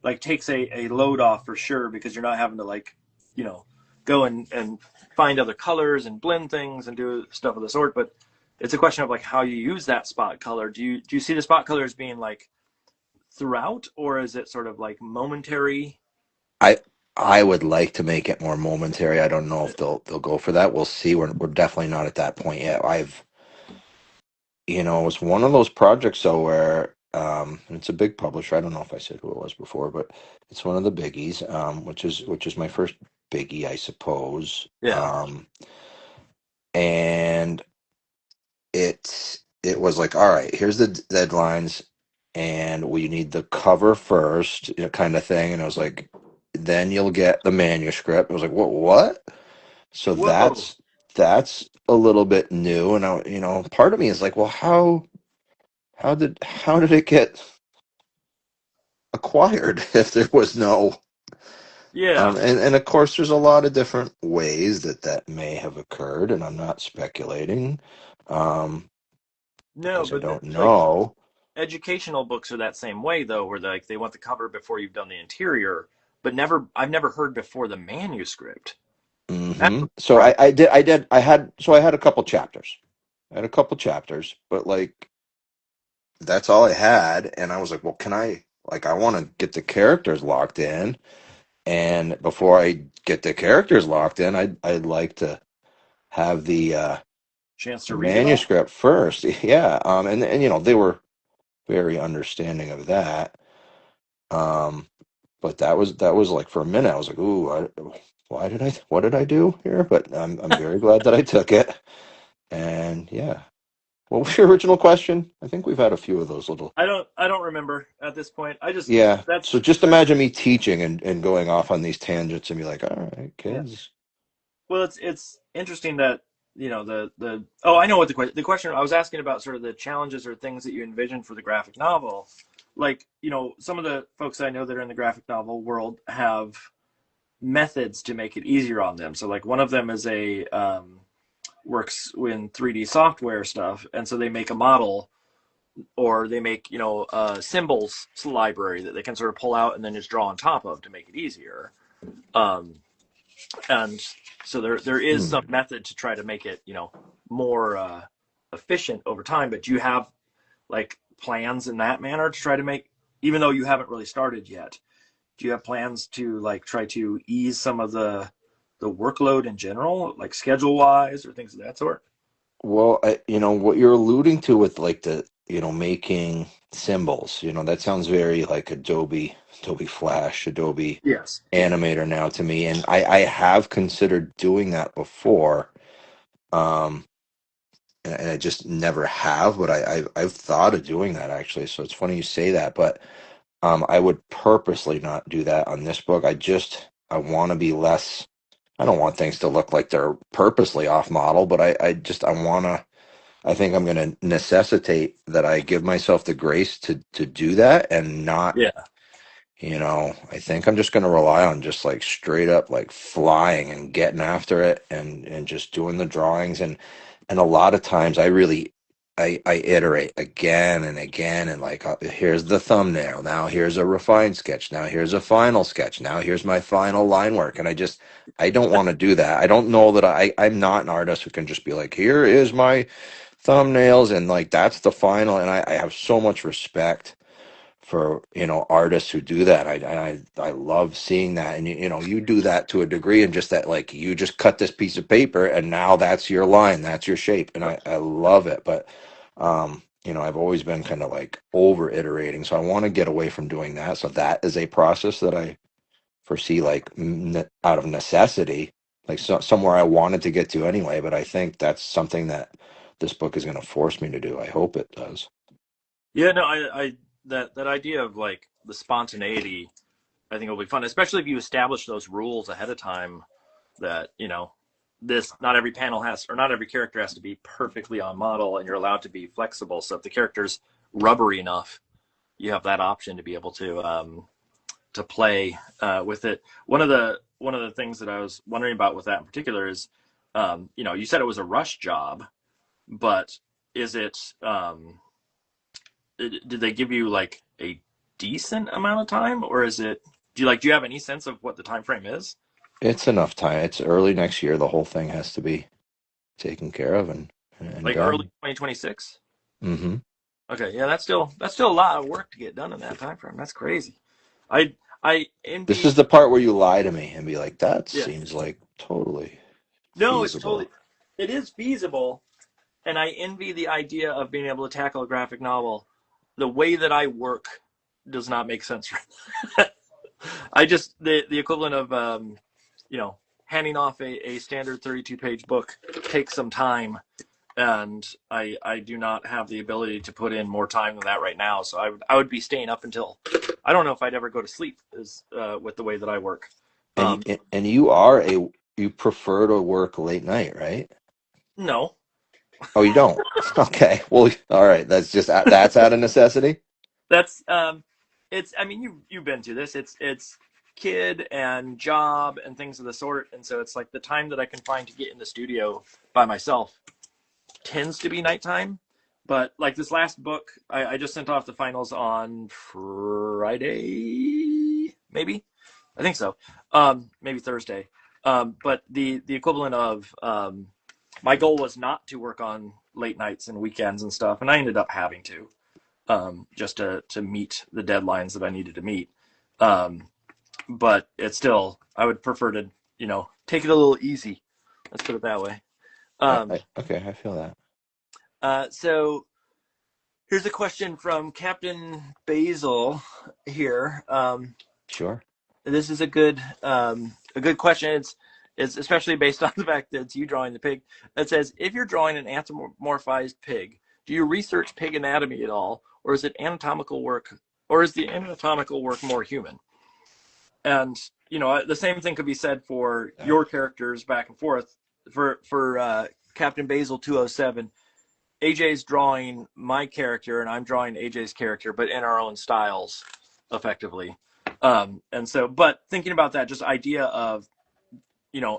like takes a load off for sure because you're not having to like you know go and find other colors and blend things and do stuff of the sort, but it's a question of like how you use that spot color. Do you see the spot color as being like throughout, or is it sort of like momentary? I I would like to make it more momentary. I don't know if they'll go for that. We'll see. We're definitely not at that point yet. It was one of those projects though where it's a big publisher. I don't know if I said who it was before, but it's one of the biggies, which is my first biggie, I suppose. Yeah. And it was like, all right, here's the deadlines, and we need the cover first, kind of thing. And I was like, then you'll get the manuscript. I was like, what? So Whoa. that's a little bit new, and part of me is like, well, how did it get acquired if there was no Yeah. and of course there's a lot of different ways that may have occurred, and I'm not speculating, um No, because I but don't like know. educational books are that same way though, where like they want the cover before you've done the interior, but I've never heard before the manuscript. That's So right. I had a couple chapters. I had a couple chapters, but like that's all I had, and I was like, well, can I, like, I want to get the characters locked in, and before I get the characters locked in, I'd like to have Chance the to read it all. manuscript first. Yeah. And they were very understanding of that. Um, but that was like for a minute I was like, ooh, what did I do here? But I'm very glad that I took it. And yeah. What was your original question? I think we've had a few of those little. I don't remember at this point. I just Yeah. that's So just that's imagine me teaching and going off on these tangents and be like, all right, yeah. kids. Well, it's interesting that the oh, I know what the question I was asking about, sort of the challenges or things that you envision for the graphic novel. Like, some of the folks I know that are in the graphic novel world have methods to make it easier on them. So like one of them is a works in 3D software stuff, and so they make a model, or they make symbols library that they can sort of pull out and then just draw on top of to make it easier. Um, and so there is some Hmm. method to try to make it more efficient over time. But do you have like plans in that manner to try to make, even though you haven't really started yet, do you have plans to like try to ease some of the workload in general, like schedule wise or things of that sort? Well, what you're alluding to with like making symbols, that sounds very like Adobe Flash, Adobe Yes. Yeah. Animator now to me. And I have considered doing that before. Um, and I just never have, but I've thought of doing that actually. So it's funny you say that, but I would purposely not do that on this book. want to be less. I don't want things to look like they're purposely off model, but I want to. I think I'm going to necessitate that I give myself the grace to do that and not, Yeah. I think I'm just going to rely on just like straight up like flying and getting after it and just doing the drawings and a lot of times I iterate again and again and like here's the thumbnail, now here's a refined sketch, now here's a final sketch, now here's my final line work, and I don't want to do that. I don't know that I'm not an artist who can just be like, here is my thumbnails and like that's the final, and I have so much respect for artists who do that. I love seeing that, and you do that to a degree, and just that like you just cut this piece of paper and now that's your line, that's your shape, and I love it. But I've always been kind of like over iterating, so I want to get away from doing that. So that is a process that I foresee like out of necessity, like somewhere I wanted to get to anyway. But I think that's something that this book is going to force me to do. I hope it does. Yeah, no, I that idea of like the spontaneity, I think will be fun, especially if you establish those rules ahead of time that, this not every panel has or not every character has to be perfectly on model and you're allowed to be flexible. So if the character's rubbery enough, you have that option to be able to play with it. One of the things that I was wondering about with that in particular is, you said it was a rush job, but is it did they give you like a decent amount of time, or is it do you have any sense of what the time frame is? It's enough time. It's early next year. The whole thing has to be taken care of and Like early done. 2026? Hmm. Okay, yeah, that's still a lot of work to get done in that time frame. That's crazy. I This envy. is the part where you lie to me and be like, that Yeah, seems like totally no, it's totally feasible. it is feasible, and I envy the idea of being able to tackle a graphic novel. The way that I work does not make sense. I just the equivalent of handing off a standard 32-page book takes some time, and I do not have the ability to put in more time than that right now. So I would be staying up until I don't know if I'd ever go to sleep is with the way that I work. And Um, and you prefer to work late night, right? no, Oh, you don't? Okay. Well, all right. That's out of necessity. that's it's. I mean, you've been to this. It's kid and job and things of the sort, and so it's like the time that I can find to get in the studio by myself tends to be nighttime. But like this last book, I just sent off the finals on Friday, maybe. I think so. Maybe Thursday. But the equivalent of my goal was not to work on late nights and weekends and stuff, and I ended up having to just to meet the deadlines that I needed to meet. Um, but it's still, I would prefer to take it a little easy. Let's put it that way. Um, Okay, I feel that. so here's a question from Captain Basil here. Sure. This is a good question. It's especially based on the fact that it's you drawing the pig. It says, if you're drawing an anthropomorphized pig, do you research pig anatomy at all, or is the anatomical work more human? And the same thing could be said for Yeah. your characters back and forth. For Captain Basil 207, AJ's drawing my character and I'm drawing AJ's character, but in our own styles, effectively. And so, but thinking about that, just idea of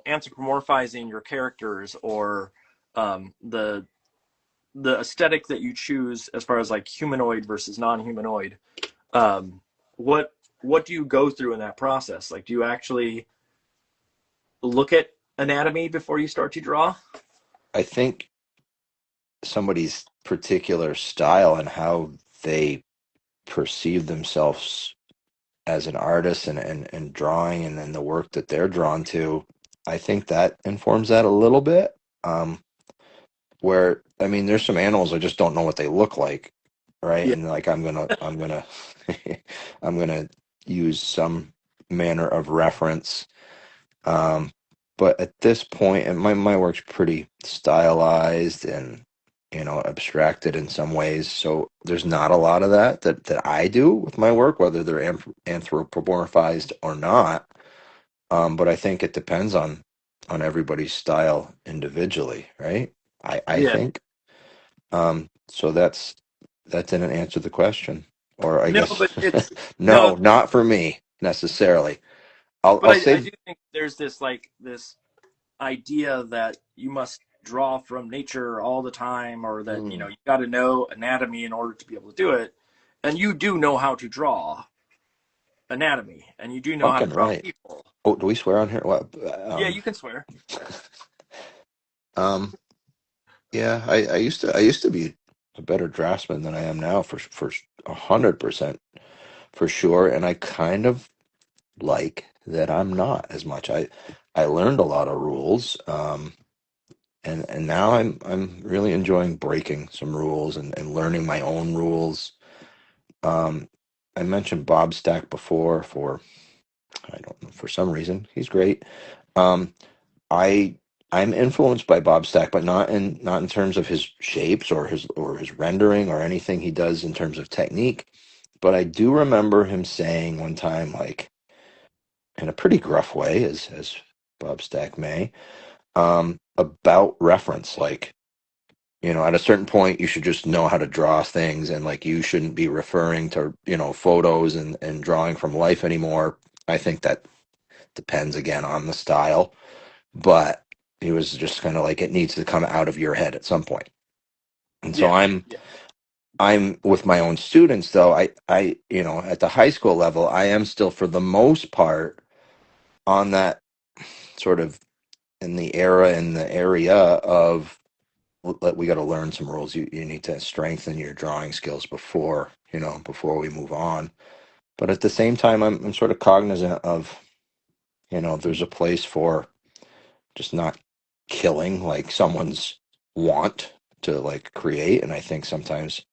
anthropomorphizing your characters, or the aesthetic that you choose as far as like humanoid versus non-humanoid. Um, what do you go through in that process? Like, do you actually look at anatomy before you start to draw? I think somebody's particular style and how they perceive themselves as an artist and drawing and then the work that they're drawn to, I think that informs that a little bit. Um, where I mean, there's some animals I just don't know what they look like, right? Yeah, And like I'm gonna I'm gonna use some manner of reference. Um, but at this point, and my work's pretty stylized and abstracted in some ways. So there's not a lot of that I do with my work, whether they're anthropomorphized or not. But I think it depends on everybody's style individually, right? I Yeah. think. So that didn't answer the question, or I No, guess but it's no, no, not for me necessarily. but I'll I say do think there's this like this idea that you must draw from nature all the time, or that mm, you got to know anatomy in order to be able to do it, and you do know how to draw anatomy, and you do know how to fucking draw right. people. Oh, do we swear on here? What? Yeah, you can swear. Um, yeah, I used to be a better draftsman than I am now for 100% for sure, and I kind of like that I'm not as much. I learned a lot of rules, and now I'm really enjoying breaking some rules and learning my own rules. Um, I mentioned Bob Stack before for I don't know for some reason he's great. Um, I I'm influenced by Bob Stack, but not in terms of his shapes or his rendering or anything he does in terms of technique. But I do remember him saying one time, like in a pretty gruff way, as Bob Stack may, about reference, like at a certain point you should just know how to draw things, and like you shouldn't be referring to photos and drawing from life anymore. I think that depends again on the style, but he was just kind of like it needs to come out of your head at some point. And so Yeah, I'm yeah. I'm with my own students though. I at the high school level I am still for the most part on that sort of in the area of we got to learn some rules. You need to strengthen your drawing skills before we move on. But at the same time, I'm sort of cognizant of there's a place for just not killing like someone's want to like create, and I think sometimes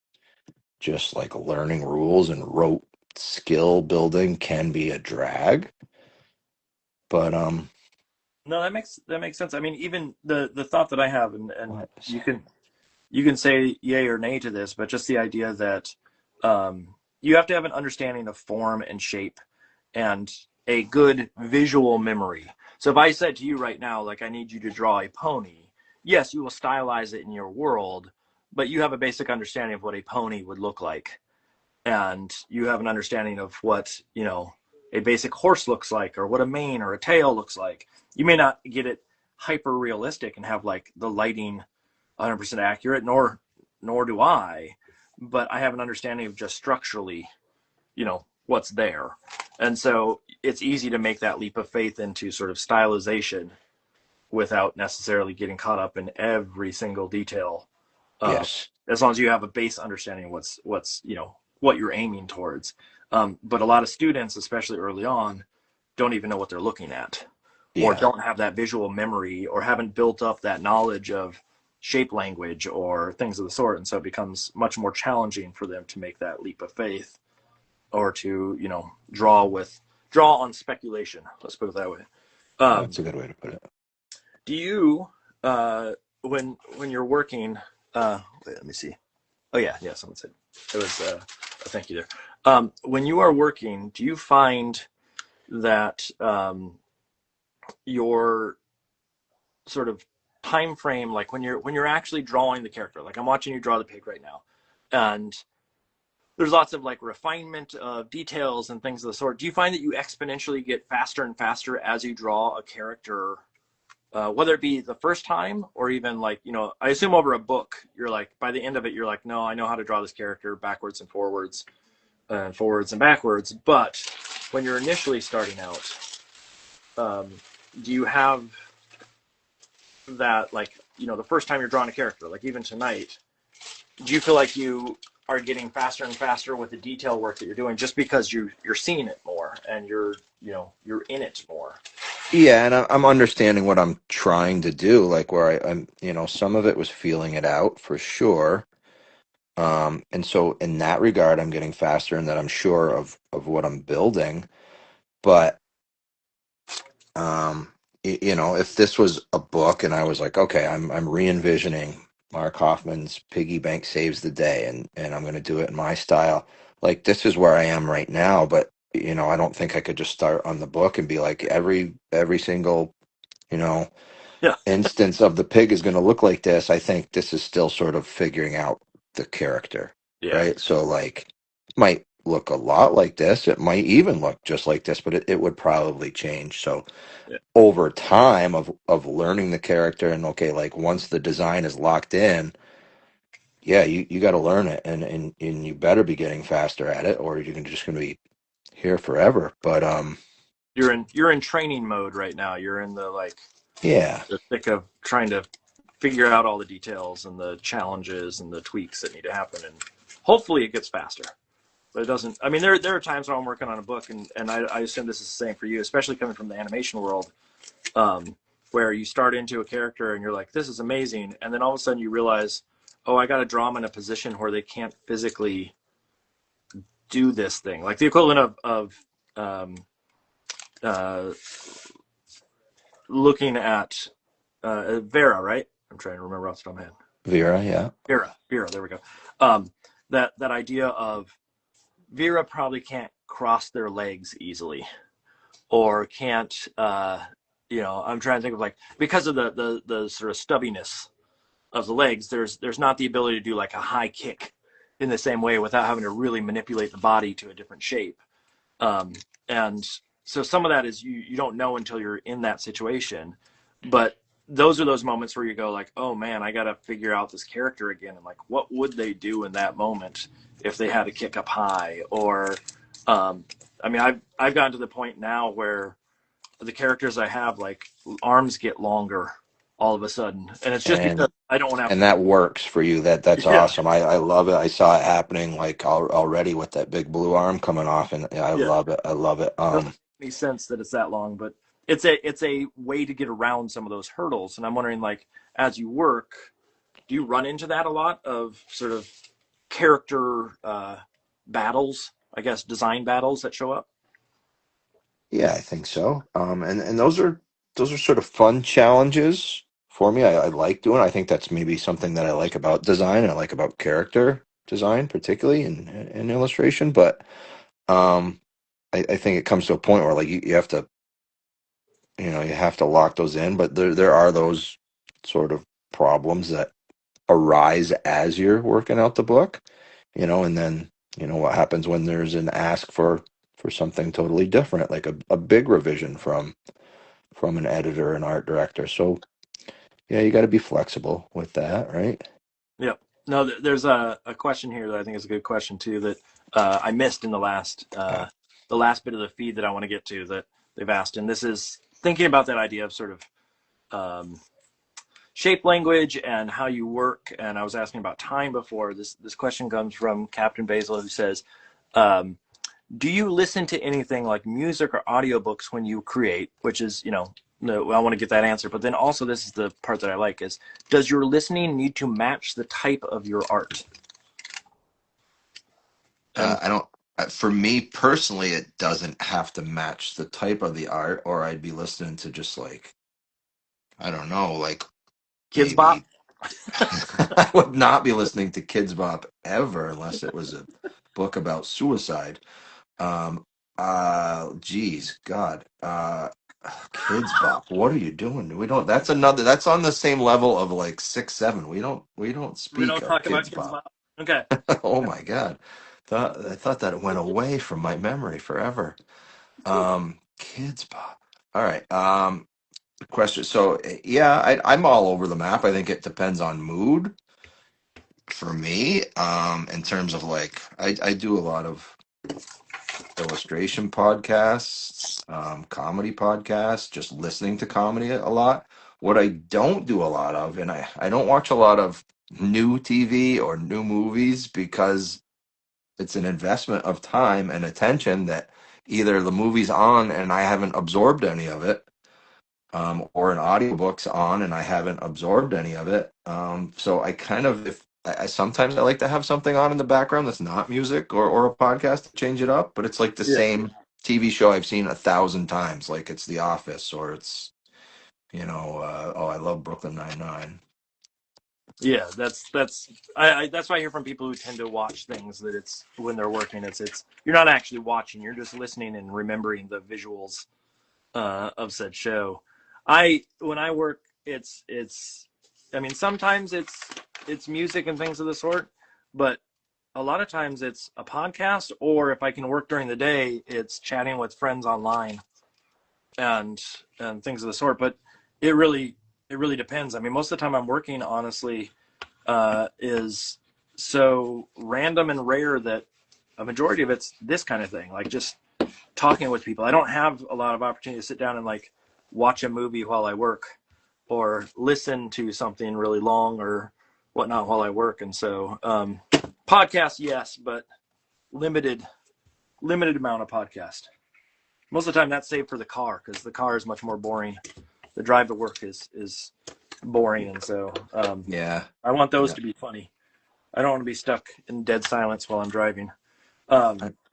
just like learning rules and rote skill building can be a drag. But No, that makes sense. I mean, even the thought that I have, and what? you can say yay or nay to this, but just the idea that you have to have an understanding of form and shape and a good visual memory. So if I said to you right now, like, I need you to draw a pony, yes, you will stylize it in your world, but you have a basic understanding of what a pony would look like. And you have an understanding of what, a basic horse looks like, or what a mane or a tail looks like. You may not get it hyper realistic and have like the lighting 100% accurate, nor do I, but I have an understanding of just structurally, what's there. And so it's easy to make that leap of faith into sort of stylization without necessarily getting caught up in every single detail. Uh, Yes. as long as you have a base understanding of what's what you're aiming towards. But a lot of students, especially early on, don't even know what they're looking at, or Yeah. don't have that visual memory, or haven't built up that knowledge of shape language or things of the sort, and so it becomes much more challenging for them to make that leap of faith, or to draw on speculation. Let's put it that way. That's Um, a good way to put it. do you when you're working? Wait, let me see. Oh yeah, someone said it was a thank you there. When you are working, do you find that your sort of time frame, like when you're actually drawing the character, like I'm watching you draw the pig right now, and there's lots of like refinement of details and things of the sort. Do you find that you exponentially get faster and faster as you draw a character, whether it be the first time or even like, I assume over a book, you're like, by the end of it, you're like, no, I know how to draw this character backwards and forwards and backwards. But when you're initially starting out, do you have that, like, the first time you're drawing a character, like even tonight, do you feel like you are getting faster and faster with the detail work that you're doing just because you're seeing it more, and you're in it more? Yeah, and I'm understanding what I'm trying to do, like where I'm some of it was feeling it out for sure. And so in that regard, I'm getting faster and that I'm sure of what I'm building. But if this was a book and I was like, okay, I'm re-envisioning Mark Hoffman's Piggy Bank Saves the Day, and I'm going to do it in my style. Like this is where I am right now, but I don't think I could just start on the book and be like every single, you know, Yeah. instance of the pig is going to look like this. I think this is still sort of figuring out the character, Yeah. right? So like, might look a lot like this. It might even look just like this, but it would probably change. So Yeah. over time of learning the character and okay, like once the design is locked in, yeah, you got to learn it, and you better be getting faster at it, or you're just going to be here forever. But You're in training mode right now. You're in the like yeah, the thick of trying to figure out all the details and the challenges and the tweaks that need to happen, and hopefully it gets faster. But it doesn't. I mean, there are times when I'm working on a book, and I assume this is the same for you, especially coming from the animation world, where you start into a character and you're like, this is amazing, and then all of a sudden you realize, oh, I got to draw them in a position where they can't physically do this thing, like the equivalent of um, uh, looking at Vera, right? I'm trying to remember off the top of my head. Vera, yeah, Vera. There we go. Um, that idea of Vera probably can't cross their legs easily, or can't. I'm trying to think of like because of the sort of stubbiness of the legs. There's not the ability to do like a high kick in the same way without having to really manipulate the body to a different shape. And so some of that is you don't know until you're in that situation, but those are those moments where you go like, oh man, I got to figure out this character again, and like what would they do in that moment if they had to kick up high, or I mean, I've gotten to the point now where the characters I have, like, arms get longer all of a sudden, and it's just because and I don't want to have and to. that works for you. That's Yeah, awesome. I love it. I saw it happening like already with that big blue arm coming off, and yeah, I yeah. love it. I love it. It doesn't make any sense that it's that long, but it's a way to get around some of those hurdles. And I'm wondering, like, as you work, do you run into that a lot of sort of character battles? I guess design battles that show up. Yeah, I think so. And those are sort of fun challenges for me. I like doing. I think that's maybe something that I like about design and I like about character design, particularly in illustration. But um, I think it comes to a point where like you have to, you have to lock those in. But there are those sort of problems that arise as you're working out the book, and then what happens when there's an ask for something totally different, like a big revision from an editor and art director. So yeah, you got to be flexible with that, right? Yep. No, there's a question here that I think is a good question too that I missed in Yeah. the last bit of the feed that I want to get to that they've asked, and this is thinking about that idea of sort of um, shape language and how you work. And I was asking about time before. This question comes from Captain Basil, who says, um, "Do you listen to anything like music or audiobooks when you create?" Which is, no, I want to get that answer. But then also, this is the part that I like: is does your listening need to match the type of your art? And I don't. For me personally, it doesn't have to match the type of the art, or I'd be listening to just like I don't know, like KIDZ BOP. maybe I would not be listening to Kids Bop ever unless it was a book about suicide. Um, geez, God, Kids Bop. What are you doing? We don't. That's on the same level of like 6, 7. We don't We speak don't of talk about Kids KIDZ Bop. BOP. Okay. Oh my God, I thought that it went away from my memory forever. Kids Bop. All right. Question. So yeah, I'm all over the map. I think it depends on mood for me. In terms of like, I do a lot of illustration podcasts, comedy podcasts, just listening to comedy a lot. What I don't do a lot of, and I don't watch a lot of new TV or new movies because it's an investment of time and attention that either the movie's on and I haven't absorbed any of it, or an audiobook's on and I haven't absorbed any of it. So I kind of, if I sometimes I like to have something on in the background that's not music or a podcast to change it up, but it's like the Yeah. same TV show I've seen 1,000 times, like it's The Office or it's, oh, I love Brooklyn Nine-Nine. Yeah, that's why I hear from people who tend to watch things that it's when they're working. It's you're not actually watching. You're just listening and remembering the visuals of said show. When I work, it's. I mean, sometimes it's music and things of the sort, but a lot of times it's a podcast, or if I can work during the day, it's chatting with friends online and things of the sort. But it really it really depends. I mean, most of the time I'm working, honestly, is so random and rare that a majority of it's this kind of thing, like just talking with people. I don't have a lot of opportunity to sit down and like watch a movie while I work or listen to something really long or whatnot while I work. And so podcasts, yes, but limited amount of podcast. Most of the time that's saved for the car because the car is much more boring. The drive to work is boring. And so Yeah. I want those Yeah. to be funny. I don't want to be stuck in dead silence while I'm driving.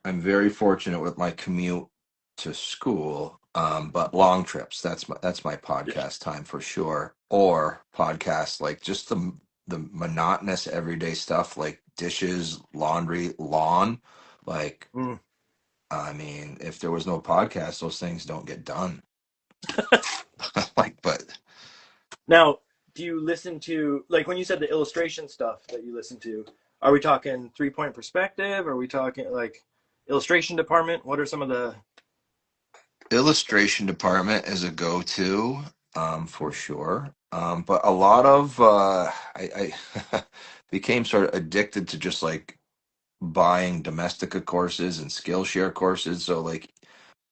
I'm very fortunate with my commute to school, but long trips, that's my Yeah. podcast time for sure. Or podcasts like just the monotonous everyday stuff like dishes, laundry, lawn. Like, Mm. I mean, if there was no podcast, those things don't get done. Like, but Now, do you listen to, like when you said the illustration stuff that you listen to, are we talking 3 point perspective? Are we talking like illustration department? What are some of the, illustration department is a go-to, for sure. But a lot of I became sort of addicted to just like buying Domestika courses and Skillshare courses. So like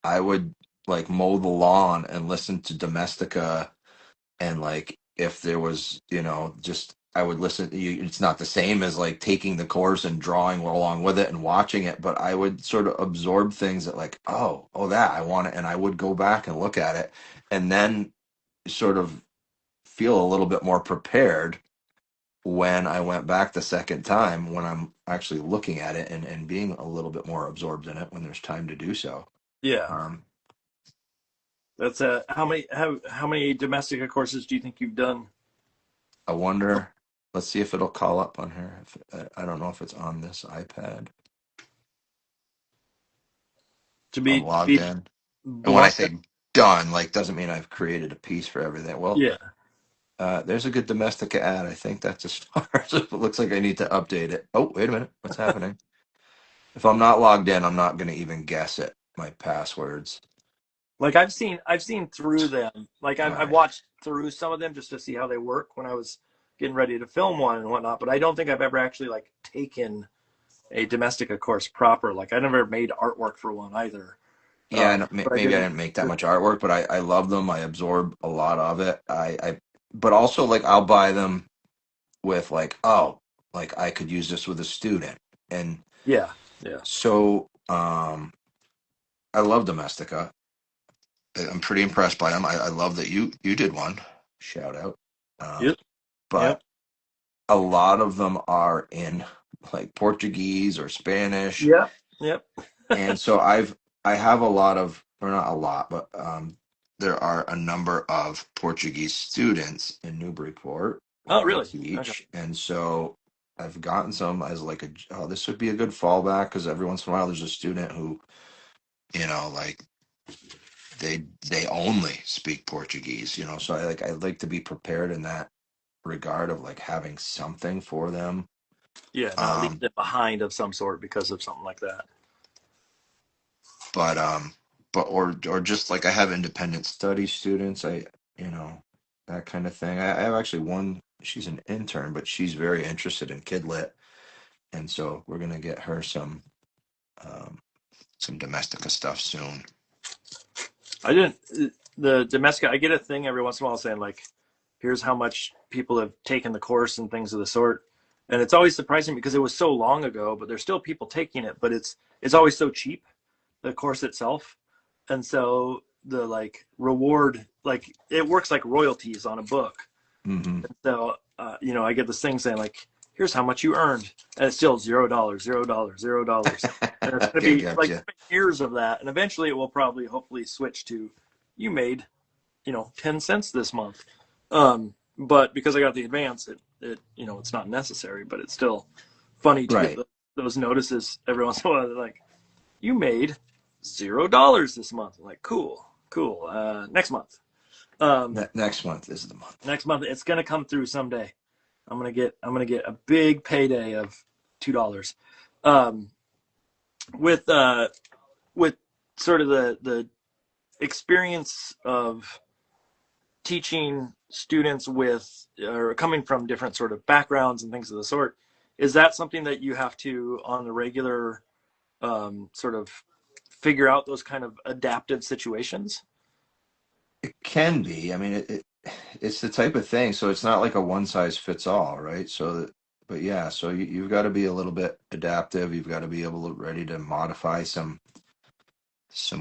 I would like mow the lawn and listen to Domestika, and like if there was, just I would listen. It's not the same as like taking the course and drawing along with it and watching it, but I would sort of absorb things that like, oh, that I want it, and I would go back and look at it, and then sort of feel a little bit more prepared when I went back the second time when I'm actually looking at it and being a little bit more absorbed in it when there's time to do so. yeah, Um, that's how many Domestika courses do you think you've done? I wonder. Let's see if it'll call up on here. I don't know if it's on this iPad. To I'm be, logged in, and when I blunt, say done, like doesn't mean I've created a piece for everything. Well, yeah. there's a good Domestika ad. I think that's as far as it looks like I need to update it. Oh, wait a minute. What's happening? If I'm not logged in, I'm not going to even guess it. My passwords. Like I've seen through them. Like All I've right. watched through some of them just to see how they work when I was getting ready to film one and whatnot. But I don't think I've ever actually like taken a Domestika course proper. Like I never made artwork for one either. Yeah, But I maybe I didn't. didn't make that much artwork, but I love them. I absorb a lot of it. But also like I'll buy them with like, oh, like I could use this with a student, and Yeah, yeah. so I love Domestika. I'm pretty impressed by them. I love that you did one. Shout out. Yep, But yep, a lot of them are in like Portuguese or Spanish, yep, yep. and so I have a lot of, or not a lot, but there are a number of Portuguese students in Newburyport Oh, where I really? Okay. teach, and so I've gotten some as like oh, this would be a good fallback because every once in a while there's a student who, like they only speak Portuguese, so I like to be prepared in that regard of like having something for them. Yeah, not leaving Um, it behind of some sort because of something like that. but just like I have independent study students, you know that kind of thing. I have actually one. She's an intern, but she's very interested in Kidlit, and so we're gonna get her some Domestika stuff soon. I didn't. The Domestika. I get a thing every once in a while saying like, "Here's how much people have taken the course and things of the sort." And it's always surprising because it was so long ago, but there's still people taking it. But it's always so cheap, the course itself, and so the like reward, like it works like royalties on a book. Hmm. So I get this thing saying like, "Here's how much you earned," and it's still $0, $0, $0. And it's going to Okay, be like gotcha. years of that, and eventually it will probably hopefully switch to, you made 10 cents this month. But because I got the advance, it's not necessary, but it's still funny to get Right. those notices every once in a while. They're like, you made $0 this month. I'm like, cool. Next month. Next month is the month. Next month it's gonna come through someday. I'm gonna get a big payday of $2. Um, with with sort of the experience of teaching students with or coming from different sort of backgrounds and things of the sort, is that something that you have to on the regular sort of figure out those kind of adaptive situations? It can be. I mean, it's the type of thing. So it's not like a one size fits all, right? But yeah, so you've got to be a little bit adaptive. You've got to be able to ready to modify some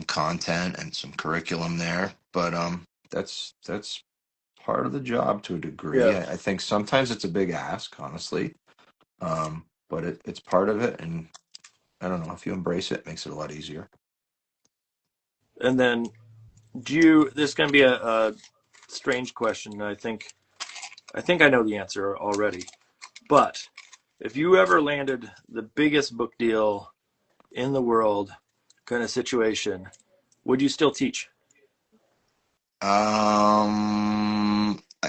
content and some curriculum there. But that's part of the job to a degree. Yeah. I think sometimes it's a big ask, honestly. But it's part of it, and I don't know, if you embrace it, it makes it a lot easier. And then this is going to be a strange question. I think I know the answer already. But if you ever landed the biggest book deal in the world kind of situation, would you still teach?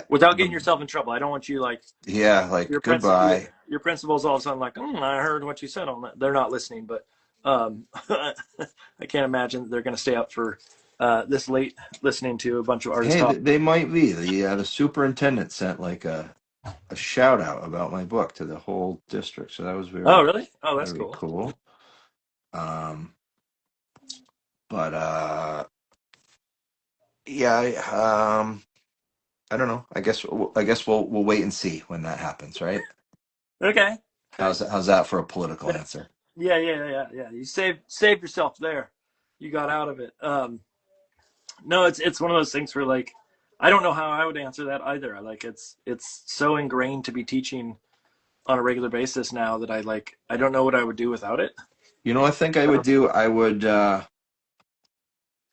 Without getting yourself in trouble. I don't want you like Yeah, like your goodbye. your principals all of a sudden like, I heard what you said on that. They're not listening, but I can't imagine they're going to stay up for this late listening to a bunch of artists Hey, talk. they might be. The superintendent sent like a shout out about my book to the whole district, so that was Oh, very, really? Oh, that's very cool. cool. Um, but yeah, I don't know. I guess we'll wait and see when that happens, right? Okay. Okay. How's that for a political answer? Yeah. You saved yourself there. You got out of it. No, it's one of those things where like I don't know how I would answer that either. Like it's so ingrained to be teaching on a regular basis now that I don't know what I would do without it. You know, I think I would do. I would,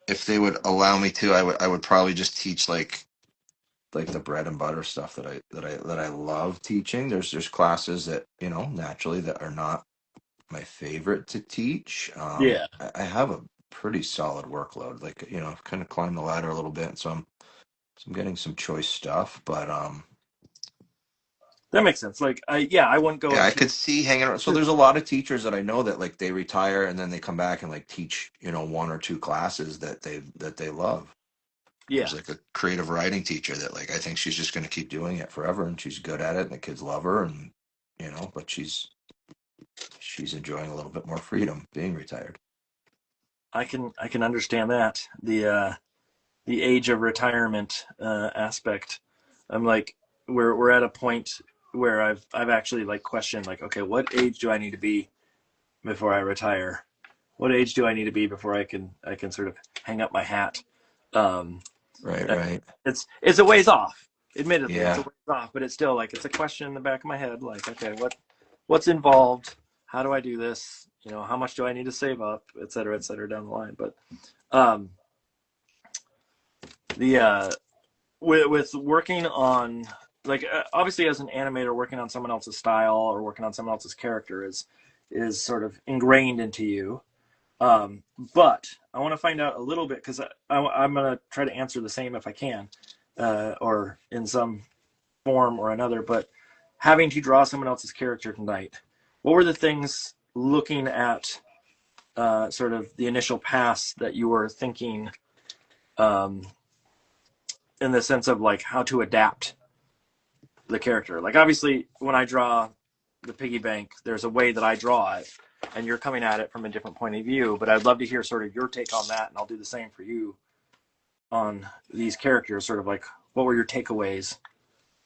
if they would allow me to. I would probably just teach like the bread and butter stuff that I love teaching. There's classes that naturally that are not my favorite to teach. Yeah, I have a pretty solid workload. Like I've kind of climbed the ladder a little bit, so I'm getting some choice stuff. But that makes sense. Like I wouldn't go yeah, and I teach. could see hanging around. So there's a lot of teachers that I know that like they retire and then they come back and like teach one or two classes that they love. Yeah, There's like a creative writing teacher that like I think she's just going to keep doing it forever, and she's good at it, and the kids love her, and but she's enjoying a little bit more freedom being retired. I can understand that the age of retirement aspect. I'm like we're at a point where I've actually like questioned like, okay, what age do I need to be before I retire? What age do I need to be before I can sort of hang up my hat? Um, Right, right. it's a ways off. Admittedly, it's a Yeah. ways off, but it's still like it's a question in the back of my head. Like, okay, what's involved? How do I do this? How much do I need to save up, et cetera, down the line. But um, the with working on like obviously as an animator, working on someone else's style or working on someone else's character is sort of ingrained into you. Um, but I want to find out a little bit because I'm going to try to answer the same if I can, or in some form or another. But having to draw someone else's character tonight, what were the things looking at sort of the initial pass that you were thinking um, in the sense of like how to adapt the character? Like obviously when I draw the piggy bank, there's a way that I draw it and you're coming at it from a different point of view, but I'd love to hear sort of your take on that, and I'll do the same for you on these characters. Sort of like, what were your takeaways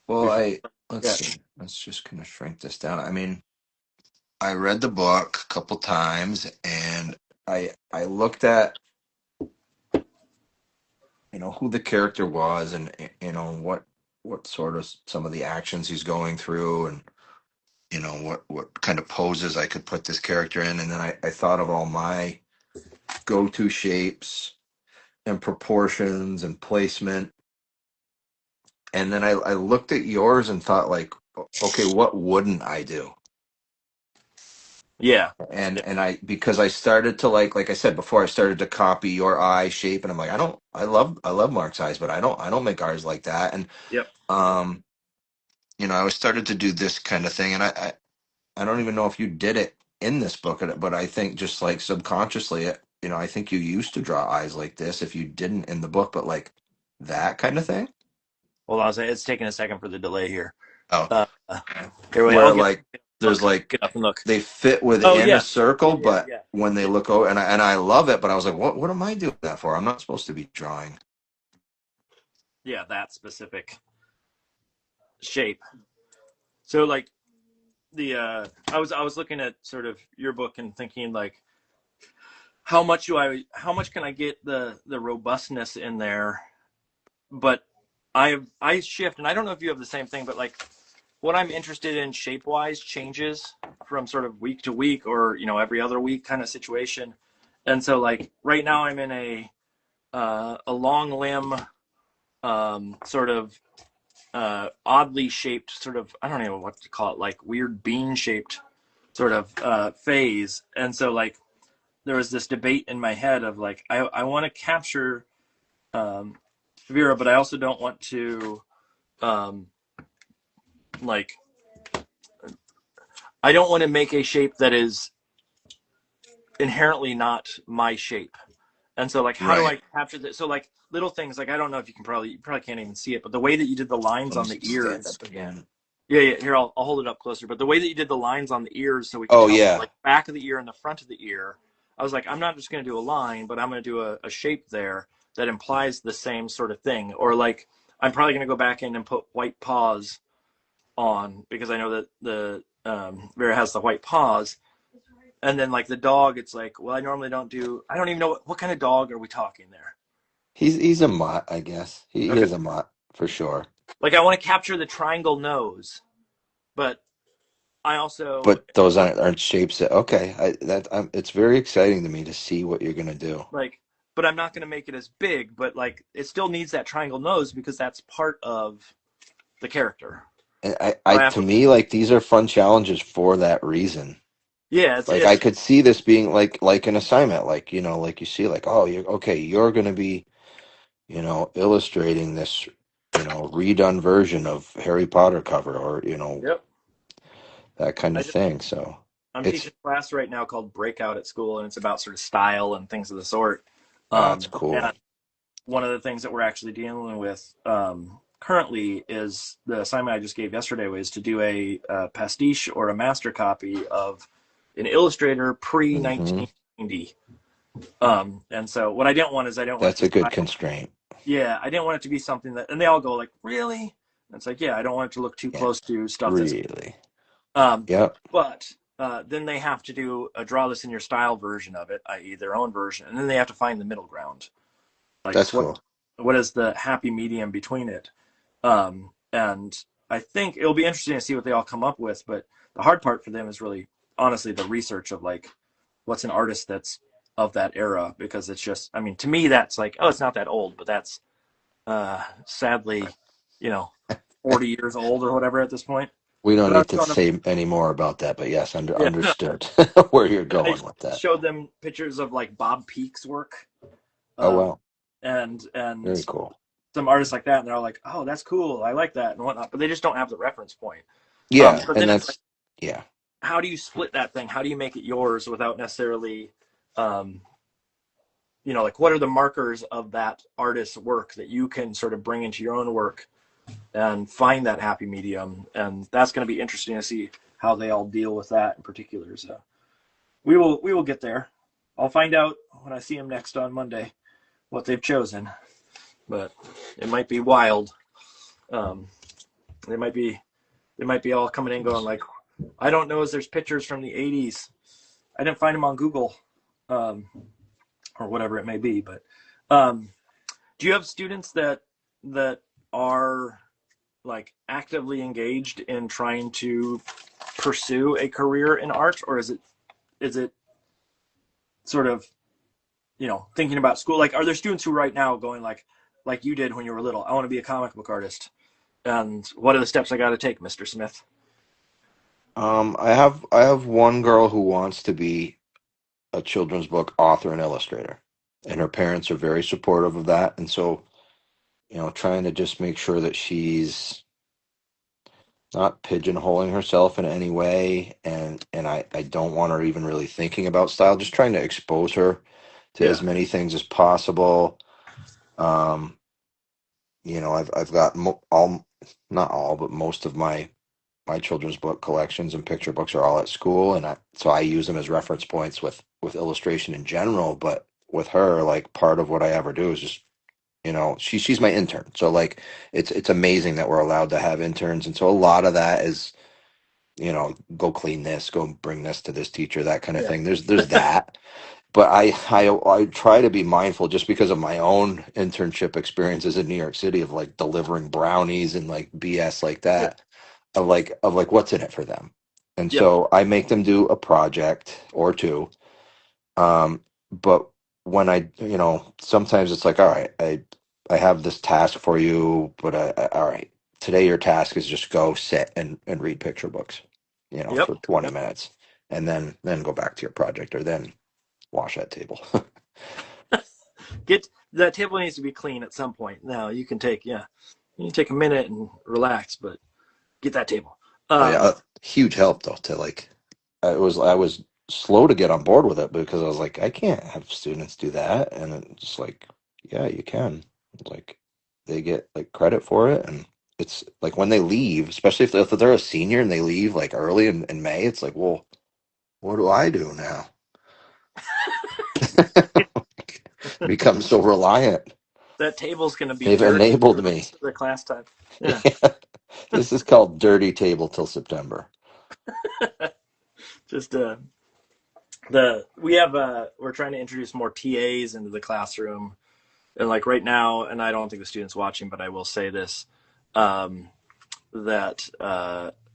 Well, before? let's Yeah, see. Let's just kind of shrink this down. I mean, I read the book a couple times, and I looked at who the character was, and what sort of some of the actions he's going through, and what kind of poses I could put this character in, and then I thought of all my go-to shapes and proportions and placement. And then I looked at yours and thought like, okay, what wouldn't I do? Yeah. And Yeah. because I started to like I said before, I started to copy your eye shape, and I'm like, I love Mark's eyes, but I don't make eyes like that. And Yep. um, I started to do this kind of thing, and I don't even know if you did it in this book, but I think just like subconsciously, I think you used to draw eyes like this if you didn't in the book, but like that kind of thing. Hold on, it's taking a second for the delay here. Oh, Uh, Here, wait, where I'll like there's get like up and look. they fit Oh within a yeah, yeah, circle, yeah, but yeah, when they yeah, look over, and I love it, but I was like, what am I doing that for? I'm not supposed to be drawing. yeah. That specific shape. So like I was looking at sort of your book and thinking like, how much can I get the robustness in there? But I shift, and I don't know if you have the same thing, but like what I'm interested in shape wise changes from sort of week to week, or every other week kind of situation. And so like right now I'm in a long limb, sort of oddly shaped, sort of, I don't know what to call it, like weird bean shaped sort of phase. And so like there was this debate in my head of like I want to capture um, Vera, but I also don't want to um, like I don't want to make a shape that is inherently not my shape. And so like how do Right. I capture that? So like little things, like I don't know if you probably can't even see it, but the way that you did the lines Let me on the stand ears. up again. Yeah, yeah. Here, I'll hold it up closer. But the way that you did the lines on the ears, so we could Oh tell yeah, like back of the ear and the front of the ear, I was like, I'm not just going to do a line, but I'm going to do a shape there that implies the same sort of thing. Or like, I'm probably going to go back in and put white paws on because I know that the Vera has the white paws. And then like the dog, it's like, well, I normally don't do. I don't even know what kind of dog are we talking there. he's a mutt, I guess. He Okay. is a mutt for sure. Like I want to capture the triangle nose, but I also But those aren't shapes that okay. It's very exciting to me to see what you're gonna do. like, but I'm not going to make it as big, but like it still needs that triangle nose because that's part of the character. And So I I have to to, me, like these are fun challenges for that reason. yeah, Like I could see this being like an assignment, like like you see, like oh, you're gonna be illustrating this redone version of Harry Potter cover, or yep. that kind I of just, thing. So I'm it's teaching a class right now called Breakout at school, and it's about sort of style and things of the sort. that's And cool. one of the things that we're actually dealing with currently is the assignment I just gave yesterday was to do a pastiche or a master copy of an illustrator pre Hmm. 1990. And so what I didn't want is I didn't want it That's a to good style. constraint. Yeah, I didn't want it to be something that, and they all go like, really? And it's like, yeah, I don't want it to look too Yeah, close to stuff that's, really. um, Yep, but then they have to do a draw this in your style version of it, i.e., their own version, and then they have to find the middle ground. Like, that's cool. what is the happy medium between it? And I think it'll be interesting to see what they all come up with. But the hard part for them is really, honestly, the research of like, what's an artist that's of that era, because it's just, I mean, to me, that's like, oh, it's not that old, but that's sadly, you know, 40 years old or whatever at this point. We don't But I was need to going to, say any more about that, but yes, yeah, no, understood where you're I going with that. showed them pictures of like Bob Peak's work, Oh um, well, and very cool. some artists like that, and they're all like, oh, that's cool, I like that and whatnot, but they just don't have the reference point. Yeah, But and then it's like, that's yeah, how do you split that thing? How do you make it yours without necessarily, um, like what are the markers of that artist's work that you can sort of bring into your own work and find that happy medium? And that's going to be interesting to see how they all deal with that in particular. So we will get there. I'll find out when I see them next on Monday what they've chosen, but it might be wild. Um, they might be all coming in going like, I don't know, as there's pictures from the 80s. I didn't find them on Google, um, or whatever it may be. But do you have students that are like actively engaged in trying to pursue a career in art, or is it sort of thinking about school? Like, are there students who right now going like you did when you were little? I want to be a comic book artist, And what are the steps I got to take, Mr. Smith? I have one girl who wants to be a children's book author and illustrator, and her parents are very supportive of that. And so, trying to just make sure that she's not pigeonholing herself in any way, and I don't want her even really thinking about style. Just trying to expose her to Yeah. as many things as possible. Um, I've got all, not all, but most of my children's book collections and picture books are all at school, and I use them as reference points with illustration in general. But with her, like, part of what I ever do is just, she's my intern, so like it's amazing that we're allowed to have interns, and so a lot of that is, go clean this, go bring this to this teacher, that kind of Yeah. thing. There's that. But I try to be mindful, just because of my own internship experiences in New York City, of like delivering brownies and like BS like Yeah. that, of like what's in it for them. And Yep. so I make them do a project or two. But when sometimes it's like, all right, I have this task for you, but all right, today your task is just go sit and read picture books, Yep. for 20 Yep. minutes, and then go back to your project, or then wash that table. Get that table needs to be clean at some point. Now you can take a minute and relax, but get that table. Oh yeah, Um, huge help though, to like, I was slow to get on board with it, because I was like, I can't have students do that, and it's just like, yeah, you can. Like, they get like credit for it, and it's like when they leave, especially if they're a senior and they leave like early in May, it's like, well, what do I do now? Become so reliant. that table's going to be They've dirty for enabled the me. rest of the class time. Yeah. This is called dirty table till September. Just we're trying to introduce more TAs into the classroom, and like right now, and I don't think the student's watching, but I will say this, um, that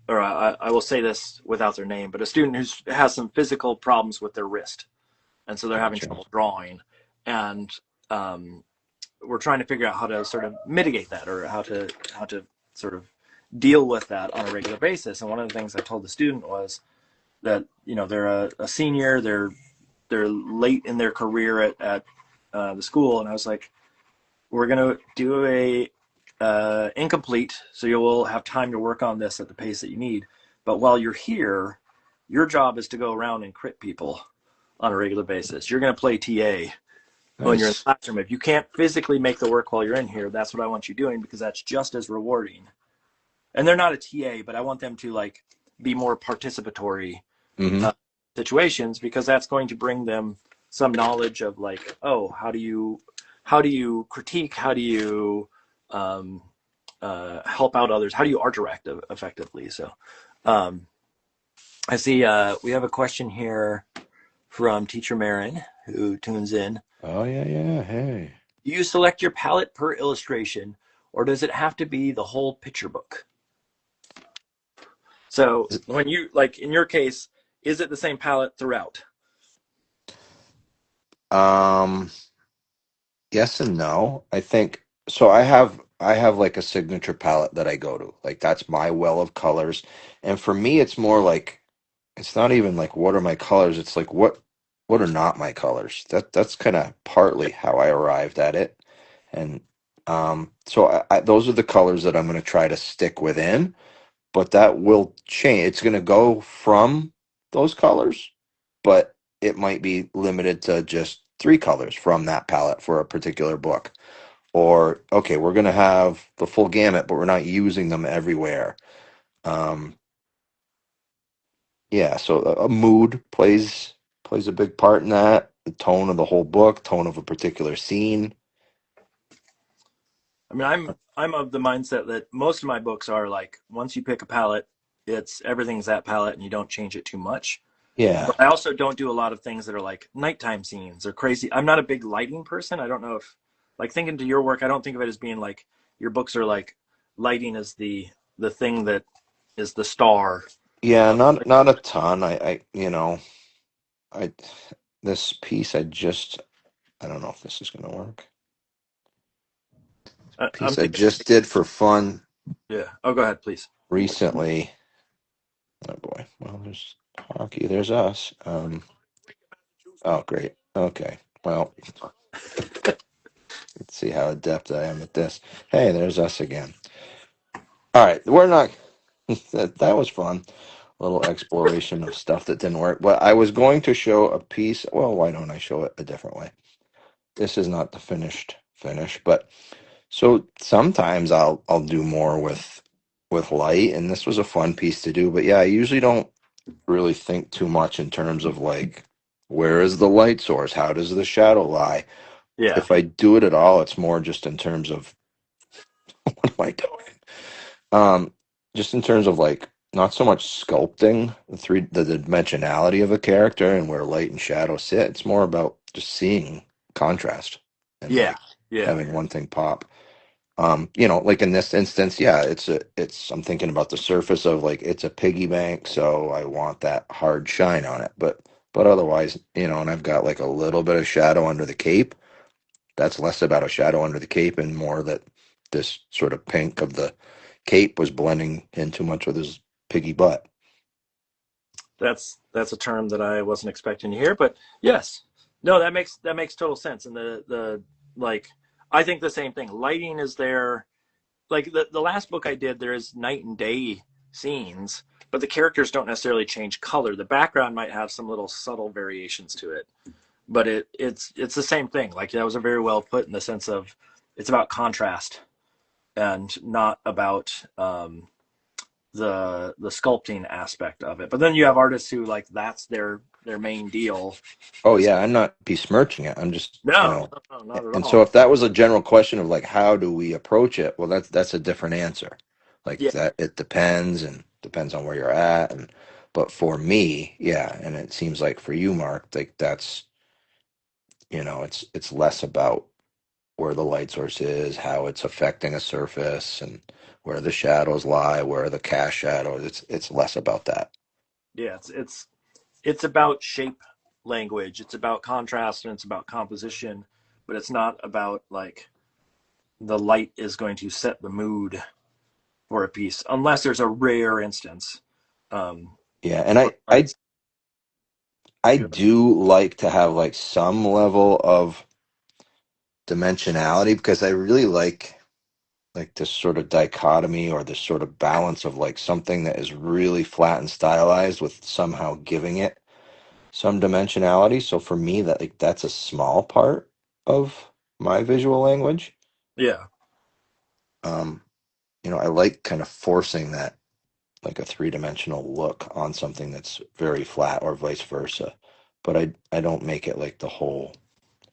or I will say this without their name, but a student who has some physical problems with their wrist, and so they're having Gotcha. trouble drawing, and um, we're trying to figure out how to sort of mitigate that, or how to sort of deal with that on a regular basis. And one of the things I told the student was that they're a senior, they're late in their career at the school, and I was like, we're gonna do a incomplete, so you will have time to work on this at the pace that you need. But while you're here, your job is to go around and crit people on a regular basis. You're going to play TA when you're in the Nice. classroom. If you can't physically make the work while you're in here, that's what I want you doing, because that's just as rewarding. And they're not a TA, but I want them to like be more participatory Hmm. uh, situations, because that's going to bring them some knowledge of like, oh, how do you critique, how do you um, help out others, how do you art direct effectively. So um, I see we have a question here from Teacher Marin, who tunes in. Oh yeah, yeah. Hey. Do you select your palette per illustration, or does it have to be the whole picture book? So when you, like in your case, is it the same palette throughout? Um, yes and no. I think so. I have like a signature palette that I go to. Like, that's my well of colors. And for me, it's more like, it's not even like what are my colors. It's like what are not my colors. That's kind of partly how I arrived at it. And so those are the colors that I'm going to try to stick within, but that will change. It's going to go from those colors, but it might be limited to just three colors from that palette for a particular book. Or, okay, we're going to have the full gamut, but we're not using them everywhere. Um, yeah, so a mood plays a big part in that. The tone of the whole book, tone of a particular scene. I mean, I'm of the mindset that most of my books are like, once you pick a palette, it's everything's that palette and you don't change it too much. Yeah. But I also don't do a lot of things that are like nighttime scenes or crazy. I'm not a big lighting person. I don't know if, like, thinking to your work, I don't think of it as being like your books are like lighting is the thing that is the star. Yeah, Of, not a ton. I this piece I don't know if this is gonna work. I'm Piece I thinking, just did for fun. Yeah. Oh, go ahead, please. recently. Oh boy. Well, there's hockey. There's us. Oh, great. Okay. Well, let's see how adept I am at this. Hey, there's us again. All right. We're not. That was fun. A little exploration of stuff that didn't work. But I was going to show a piece. Well, why don't I show it a different way? This is not the finished finish, but so sometimes I'll do more with light, and this was a fun piece to do. But yeah, I usually don't really think too much in terms of like where is the light source? How does the shadow lie? Yeah. If I do it at all, it's more just in terms of what am I doing? Um, just in terms of like not so much sculpting the dimensionality of a character and where light and shadow sit. It's more about just seeing contrast and Yeah. like Yeah. having one thing pop. Like in this instance, yeah, I'm thinking about the surface of like it's a piggy bank, so I want that hard shine on it. But otherwise, and I've got like a little bit of shadow under the cape. That's less about a shadow under the cape and more that this sort of pink of the cape was blending in too much with his piggy butt. That's a term that I wasn't expecting to hear, but yes. No, that makes total sense. And the like I think the same thing. Lighting is there. Like the last book I did, there is night and day scenes, but the characters don't necessarily change color. The background might have some little subtle variations to it, but it's the same thing. Like that was a very well put in the sense of it's about contrast and not about the sculpting aspect of it. But then you have artists who like that's their main deal. Oh Is yeah, I'm not besmirching it. I'm just, no, no, no, not at and all. so if that was a general question of like how do we approach it, well that's a different answer. Like Yeah, that it depends on where you're at but for me, yeah, and it seems like for you, Mark, like that's it's less about where the light source is, how it's affecting a surface, and where the shadows lie, where the cast shadows. It's less about that. yeah. It's about shape language. It's about contrast and it's about composition, but it's not about like the light is going to set the mood for a piece, unless there's a rare instance. Yeah, and Where I I it's I do like to have like some level of dimensionality because I really like this sort of dichotomy or this sort of balance of like something that is really flat and stylized with somehow giving it some dimensionality. So for me, that's a small part of my visual language. yeah. Um, I like kind of forcing that like a three-dimensional look on something that's very flat or vice versa. But I don't make it like the whole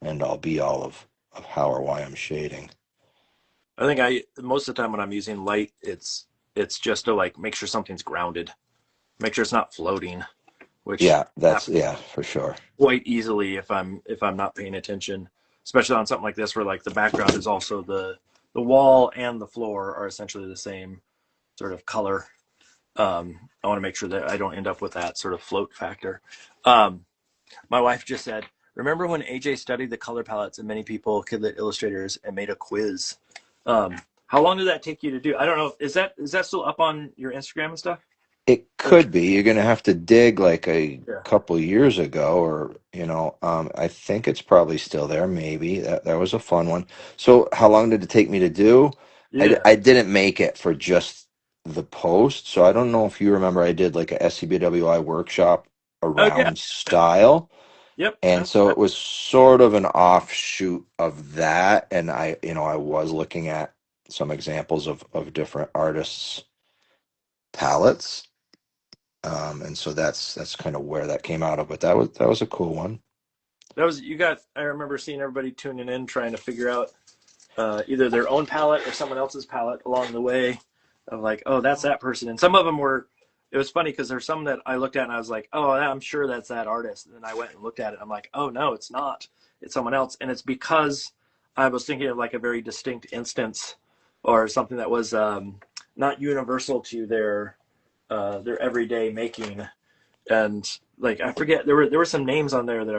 end all be all of how or why I'm shading. I think I most of the time when I'm using light, it's just to like make sure something's grounded, make sure it's not floating, which Yeah, that's happens yeah, for sure. quite easily if I'm not paying attention, especially on something like this where like the background is also the wall and the floor are essentially the same sort of color. I want to make sure that I don't end up with that sort of float factor. Um, my wife just said, "Remember when AJ studied the color palettes and many people, Kidlit illustrators, and made a quiz?" How long did that take you to do? I don't know. Is that still up on your Instagram and stuff? It Or could be. You're gonna have to dig like a yeah, couple years ago, or I think it's probably still there. Maybe that was a fun one. So, how long did it take me to do? yeah. I didn't make it for just the post, so I don't know if you remember. I did like a SCBWI workshop Oh yeah, around style, yep. and so it was sort of an offshoot of that. And I was looking at some examples of different artists' palettes. And so that's kind of where that came out of. But that was a cool one. That was you got. I remember seeing everybody tuning in trying to figure out either their own palette or someone else's palette along the way. Of like, oh, that's that person, and some of them were. It was funny because there's some that I looked at and I was like, oh, I'm sure that's that artist. And then I went and looked at it. I'm like, oh no, it's not. It's someone else, and it's because I was thinking of like a very distinct instance or something that was not universal to their everyday making. And like I forget, there were some names on there that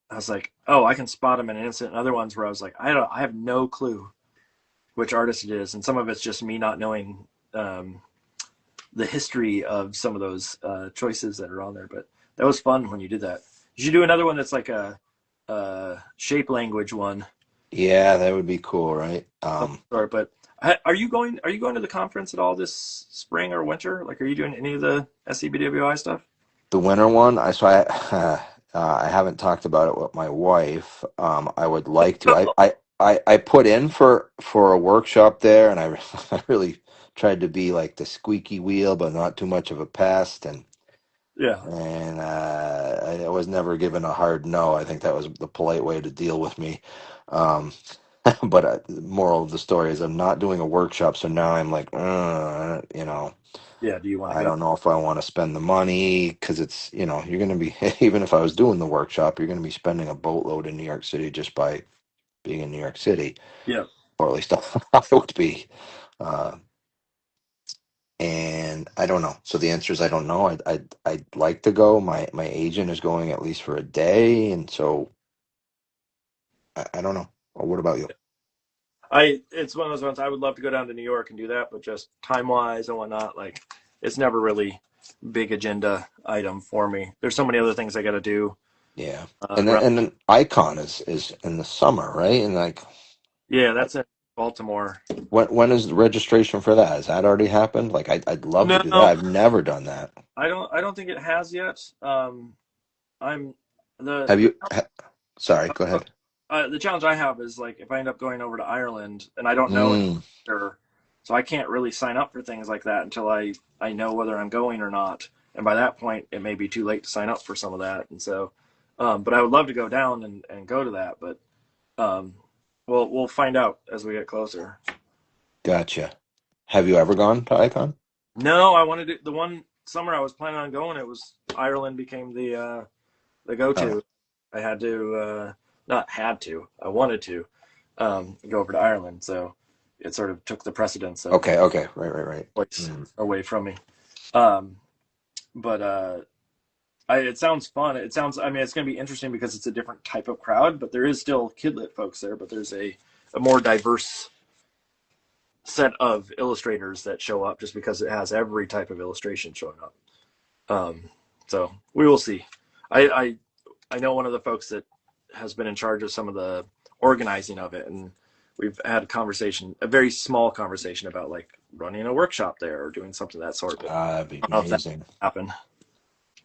I was like, oh, I can spot them in an instant. And other ones where I was like, I have no clue which artist it is, and some of it's just me not knowing the history of some of those choices that are on there. But that was fun when you did that. You should do another one that's like a shape language one. Yeah, that would be cool, right? Sorry, but are you going? Are you going to the conference at all this spring or winter? Like, are you doing any of the SCBWI stuff? The winter one, I haven't talked about it with my wife. I would like to. I put in for a workshop there, and I I really tried to be like the squeaky wheel, but not too much of a pest, Yeah, and I was never given a hard no. I think that was the polite way to deal with me. Um, but the moral of the story is I'm not doing a workshop, so now I'm like, you know. yeah. Do you want to I go? don't know if I want to spend the money because it's, you're going to be, even if I was doing the workshop, you're going to be spending a boatload in New York City just by being in New York City, Yeah, or at least I would be. Uh, and I don't know. So the answer is I don't know. I'd like to go. My agent is going at least for a day. And so I don't know. Or what about you? it's one of those ones I would love to go down to New York and do that, but just time wise and whatnot, like it's never really big agenda item for me. There's so many other things I got to do. Yeah. Around. And then Icon is in the summer, right? And like, Yeah, that's in Baltimore. when is the registration for that? Has that already happened? Like, I'd love to No, do that. I've never done that. I don't think it has yet. I'm Have you? Sorry, go ahead. the challenge I have is like if I end up going over to Ireland and I don't know Mm, or so I can't really sign up for things like that until I know whether I'm going or not. And by that point, it may be too late to sign up for some of that. And so, but I would love to go down and go to that. But um, we'll find out as we get closer. gotcha. Have you ever gone to Icon? No, I wanted to, the one summer I was planning on going. It was Ireland became the go Oh, to. I had to not had to. I wanted to go over to Ireland. So it sort of took the precedence of okay, okay, right. choice Mm. away from me. Um, but it sounds fun. It sounds. I mean, it's going to be interesting because it's a different type of crowd. But there is still kidlit folks there. But there's a more diverse set of illustrators that show up just because it has every type of illustration showing up. Um, so we will see. I I know one of the folks that has been in charge of some of the organizing of it, and we've had a conversation, a very small conversation about like running a workshop there or doing something of that sort. But That'd be I don't know if that amazing. happened.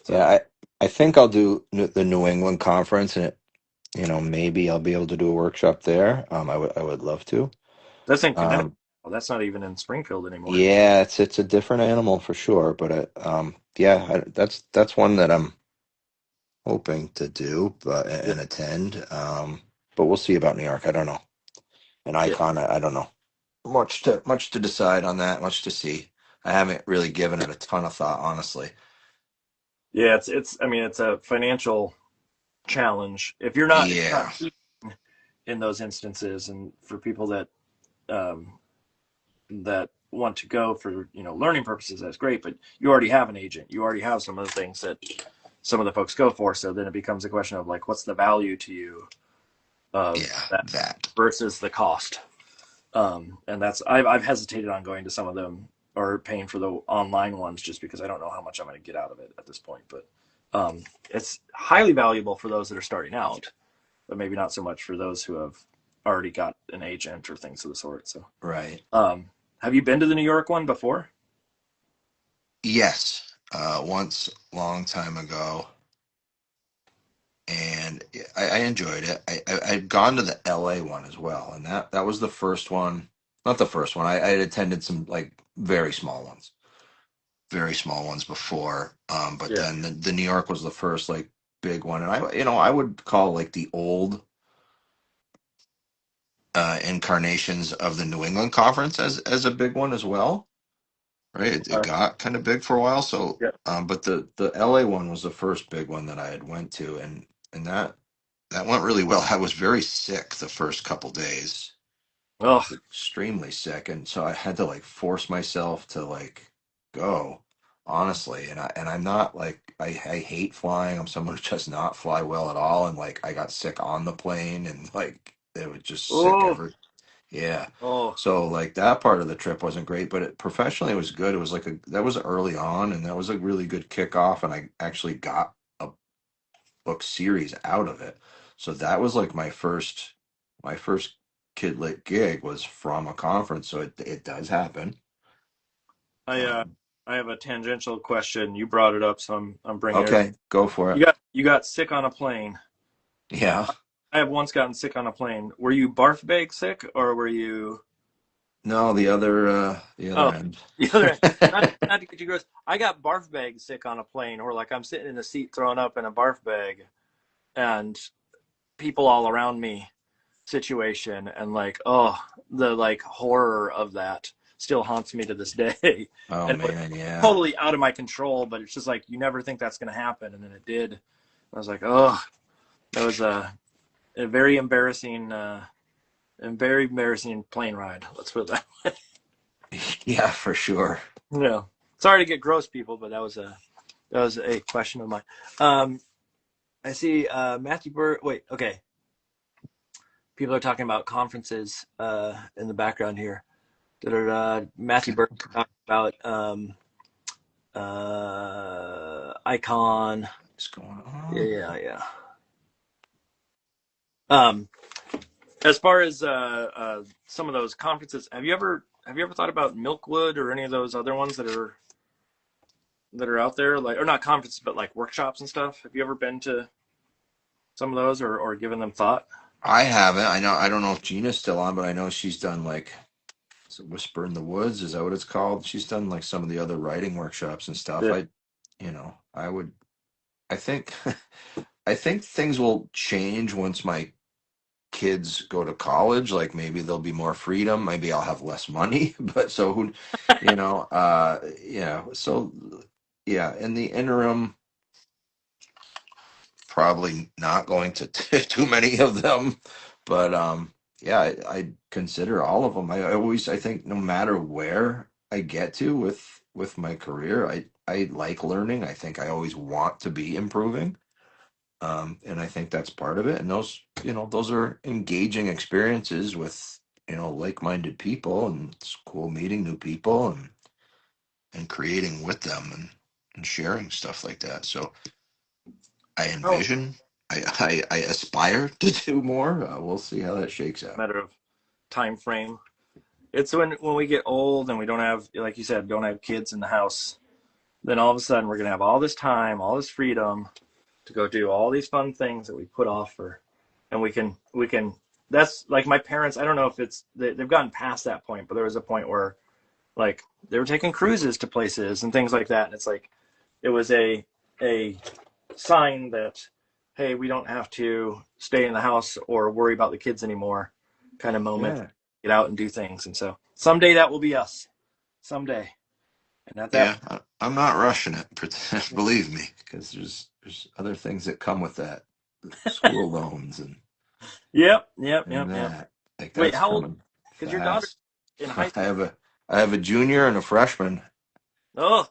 Yeah, So I think I'll do the New England conference, and maybe I'll be able to do a workshop there. I would love to. that's in Connecticut. Um, Well, that's not even in Springfield anymore. yeah, it's a different animal for sure, but yeah, that's one that I'm hoping to do, but Yeah, and attend. But we'll see about New York. I don't know. And yeah, Icon, I don't know. Much to decide on that. Much to see. I haven't really given it a ton of thought, honestly. yeah. It's. I mean, it's a financial challenge if you're not Yeah, in those instances, and for people um, that want to go for learning purposes, that's great. But you already have an agent. You already have some of the things that some of the folks go for. So then it becomes a question of like, what's the value to you of yeah, that that. versus the cost? And that's I've hesitated on going to some of them or paying for the online ones just because I don't know how much I'm going to get out of it at this point. But it's highly valuable for those that are starting out, but maybe not so much for those who have already got an agent or things of the sort. So, Right. have you been to the New York one before? Yes. Once, long time ago, and I enjoyed it. I'd gone to the LA one as well, and that was the first one. Not the first one. I had attended some like very small ones before. But Yeah. then the New York was the first like big one, and I would call like the old incarnations of the New England Conference as a big one as well. Right, it got kind of big for a while. So, Yeah. but the LA one was the first big one that I had went to, and that went really well. I was very sick the first couple days, Oh, extremely sick, and so I had to like force myself to like go, honestly. And I'm not like I hate flying. I'm someone who does not fly well at all, and like I got sick on the plane, and like it was just sick oh, every. Yeah. Oh, So like that part of the trip wasn't great, but professionally it was good. It was like that was early on, and that was a really good kickoff, and I actually got a book series out of it. So that was like my first kid lit gig was from a conference. So it does happen. I uh, Um, I have a tangential question. You brought it up, so I'm bringing it up. okay, go for it. You got sick on a plane. Yeah. I have once gotten sick on a plane. Were you barf bag sick or were you? No, the other Oh, end. the other end. Not to get you gross. I got barf bag sick on a plane, where like I'm sitting in a seat throwing up in a barf bag, and people all around me situation, and like the like horror of that still haunts me to this day. Oh And it was man, yeah. totally out of my control, but it's just like you never think that's going to happen, and then it did. I was like, oh, that was a very embarrassing and very embarrassing plane ride. Let's put it that way. Yeah, for sure. No, sorry to get gross, people, but that was a question of mine. Um, I see Matthew Burr. Wait, okay. People are talking about conferences in the background here. Matthew Burr talking about Icon. What's going Yeah, on? yeah, yeah. Um, as far as some of those conferences, have you ever thought about Milkwood or any of those other ones that are out there, like, or not conferences, but like workshops and stuff? Have you ever been to some of those, or given them thought? I haven't. I don't know if Gina's still on, but I know she's done like is it Whisper in the Woods? Is that what it's called? She's done like some of the other writing workshops and stuff. Yeah. I would, I think, I think things will change once my kids go to college. Like maybe there'll be more freedom. Maybe I'll have less money. But so who, yeah. So yeah, in the interim, probably not going to too many of them. But yeah, I consider all of them. I think no matter where I get to with my career, I like learning. I think I always want to be improving. And I think that's part of it. And those are engaging experiences with, like-minded people, and it's cool meeting new people and creating with them and sharing stuff like that. So I Oh, envision, I aspire to do more. We'll see how that shakes out. matter of time frame. It's when we get old and we don't have, like you said, don't have kids in the house. Then all of a sudden we're gonna have all this time, all this freedom to go do all these fun things that we put off for, and we can. That's like my parents. I don't know if they've gotten past that point, but there was a point where like they were taking cruises to places and things like that, and it's like it was a sign that, hey, we don't have to stay in the house or worry about the kids anymore, kind of moment. Yeah. Get out and do things, and so someday that will be us. Someday, and at that, Yeah, I'm not rushing it. Believe me, because there's other things that come with that, school loans yep, yep, and yep, yep. that. Like Wait, that's how old? coming Because your daughter fast. in high I school. have a junior and a freshman. Oh,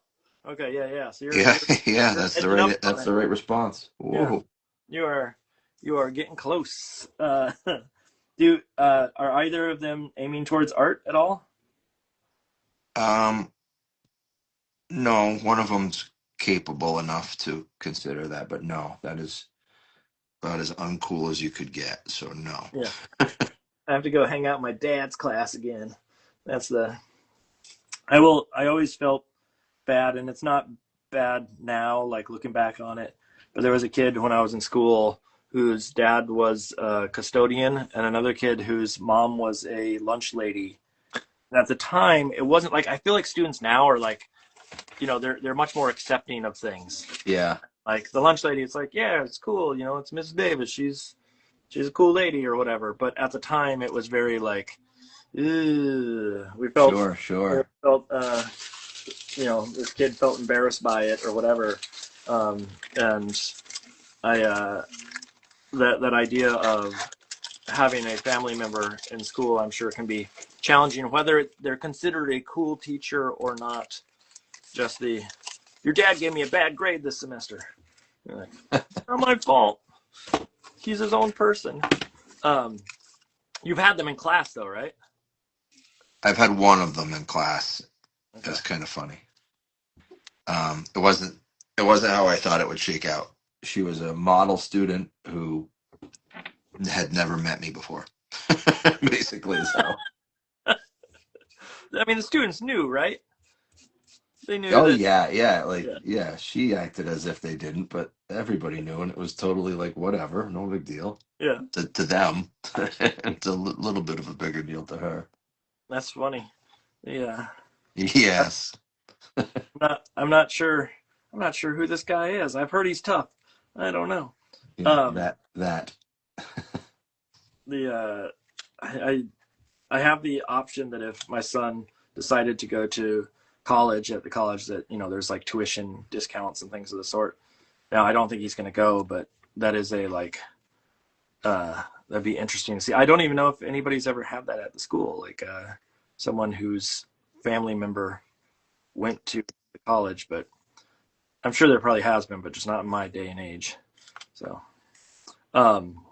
okay, yeah, yeah. So you're Yeah, you're yeah, you're that's the edging up right on that's it. the right response. Yeah, Whoa. you are getting close. Are either of them aiming towards art at all? Um, no, one of them's capable enough to consider that, but no, that is about as uncool as you could get. So no. Yeah, I have to go hang out in my dad's class again. That's the. I always felt bad, and it's not bad now, like looking back on it. But there was a kid when I was in school whose dad was a custodian, and another kid whose mom was a lunch lady. And at the time, it wasn't like, I feel like students now are like, they're much more accepting of things. Yeah, Like the lunch lady, it's like, yeah, it's cool, it's Mrs. Davis, she's a cool lady or whatever. But at the time, it was very like, ew. We sure. felt this kid felt embarrassed by it or whatever. And I that idea of having a family member in school, I'm sure, can be challenging, whether they're considered a cool teacher or not. Just your dad gave me a bad grade this semester. You're like, it's not my fault. He's his own person. You've had them in class though, right? I've had one of them in class. It Okay. was kind of funny. It wasn't how I thought it would shake out. She was a model student who had never met me before. Basically, is how. I mean, the students knew, right? They knew Oh that. yeah, yeah, like Yeah. yeah. She acted as if they didn't, but everybody knew, and it was totally like whatever, no big deal Yeah. to them. It's a little bit of a bigger deal to her. That's funny. Yeah. Yes, I'm not sure. I'm not sure who this guy is. I've heard he's tough. I don't know. yeah, Um, that. the I have the option that if my son decided to go to college at the college that there's like tuition discounts and things of the sort. Now I don't think he's going to go, but that is a like that'd be interesting to see. I don't even know if anybody's ever had that at the school, like someone whose family member went to the college, but I'm sure there probably has been, but just not in my day and age. So, um,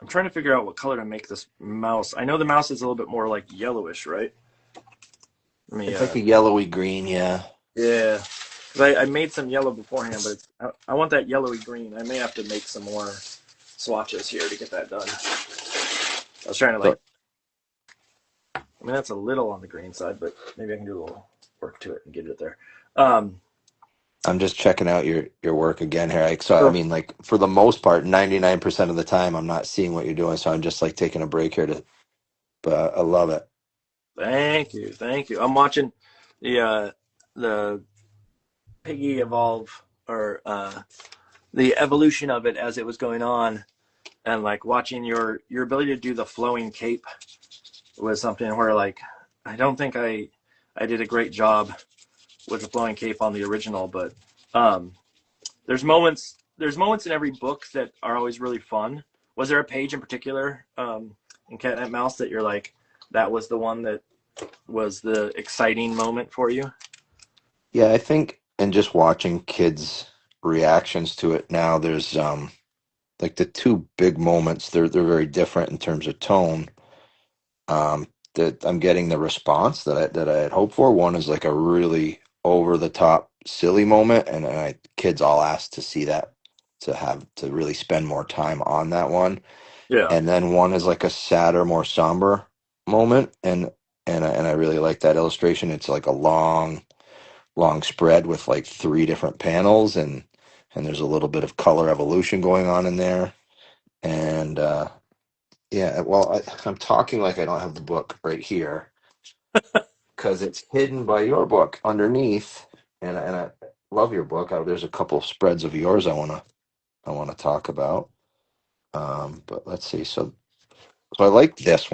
I'm trying to figure out what color to make this mouse. I know the mouse is a little bit more like yellowish, right? Let me, It's like a yellowy green, yeah. yeah. 'Cause I made some yellow beforehand, but I want that yellowy green. I may have to make some more swatches here to get that done. I was trying to like, So I mean, that's a little on the green side, but maybe I can do a little work to it and get it there. Um, I'm just checking out your work again here. Like, so I so mean, like for the most part, 99% of the time, I'm not seeing what you're doing, so I'm just like taking a break here to. But I love it. thank you, thank you. I'm watching the Piggy evolve or the evolution of it as it was going on, and like watching your ability to do the flowing cape was something where like I don't think I did a great job with the flowing cape on the original, but um, there's moments in every book that are always really fun. Was there a page in particular in Catnip Mouse that you're like that was the one that was the exciting moment for you? Yeah, I think, and just watching kids' reactions to it now, there's like the two big moments. They're very different in terms of tone. That I'm getting the response that I had hoped for. One is like a really over the top silly moment, and kids all asked to see that, to really spend more time on that one. Yeah. And then one is like a sadder, more somber moment, and I really like that illustration. It's like a long spread with like three different panels, and there's a little bit of color evolution going on in there. And yeah, well, I'm talking like I don't have the book right here because it's hidden by your book underneath, and I love your book. There's a couple of spreads of yours I want to talk about. But let's see. So I like this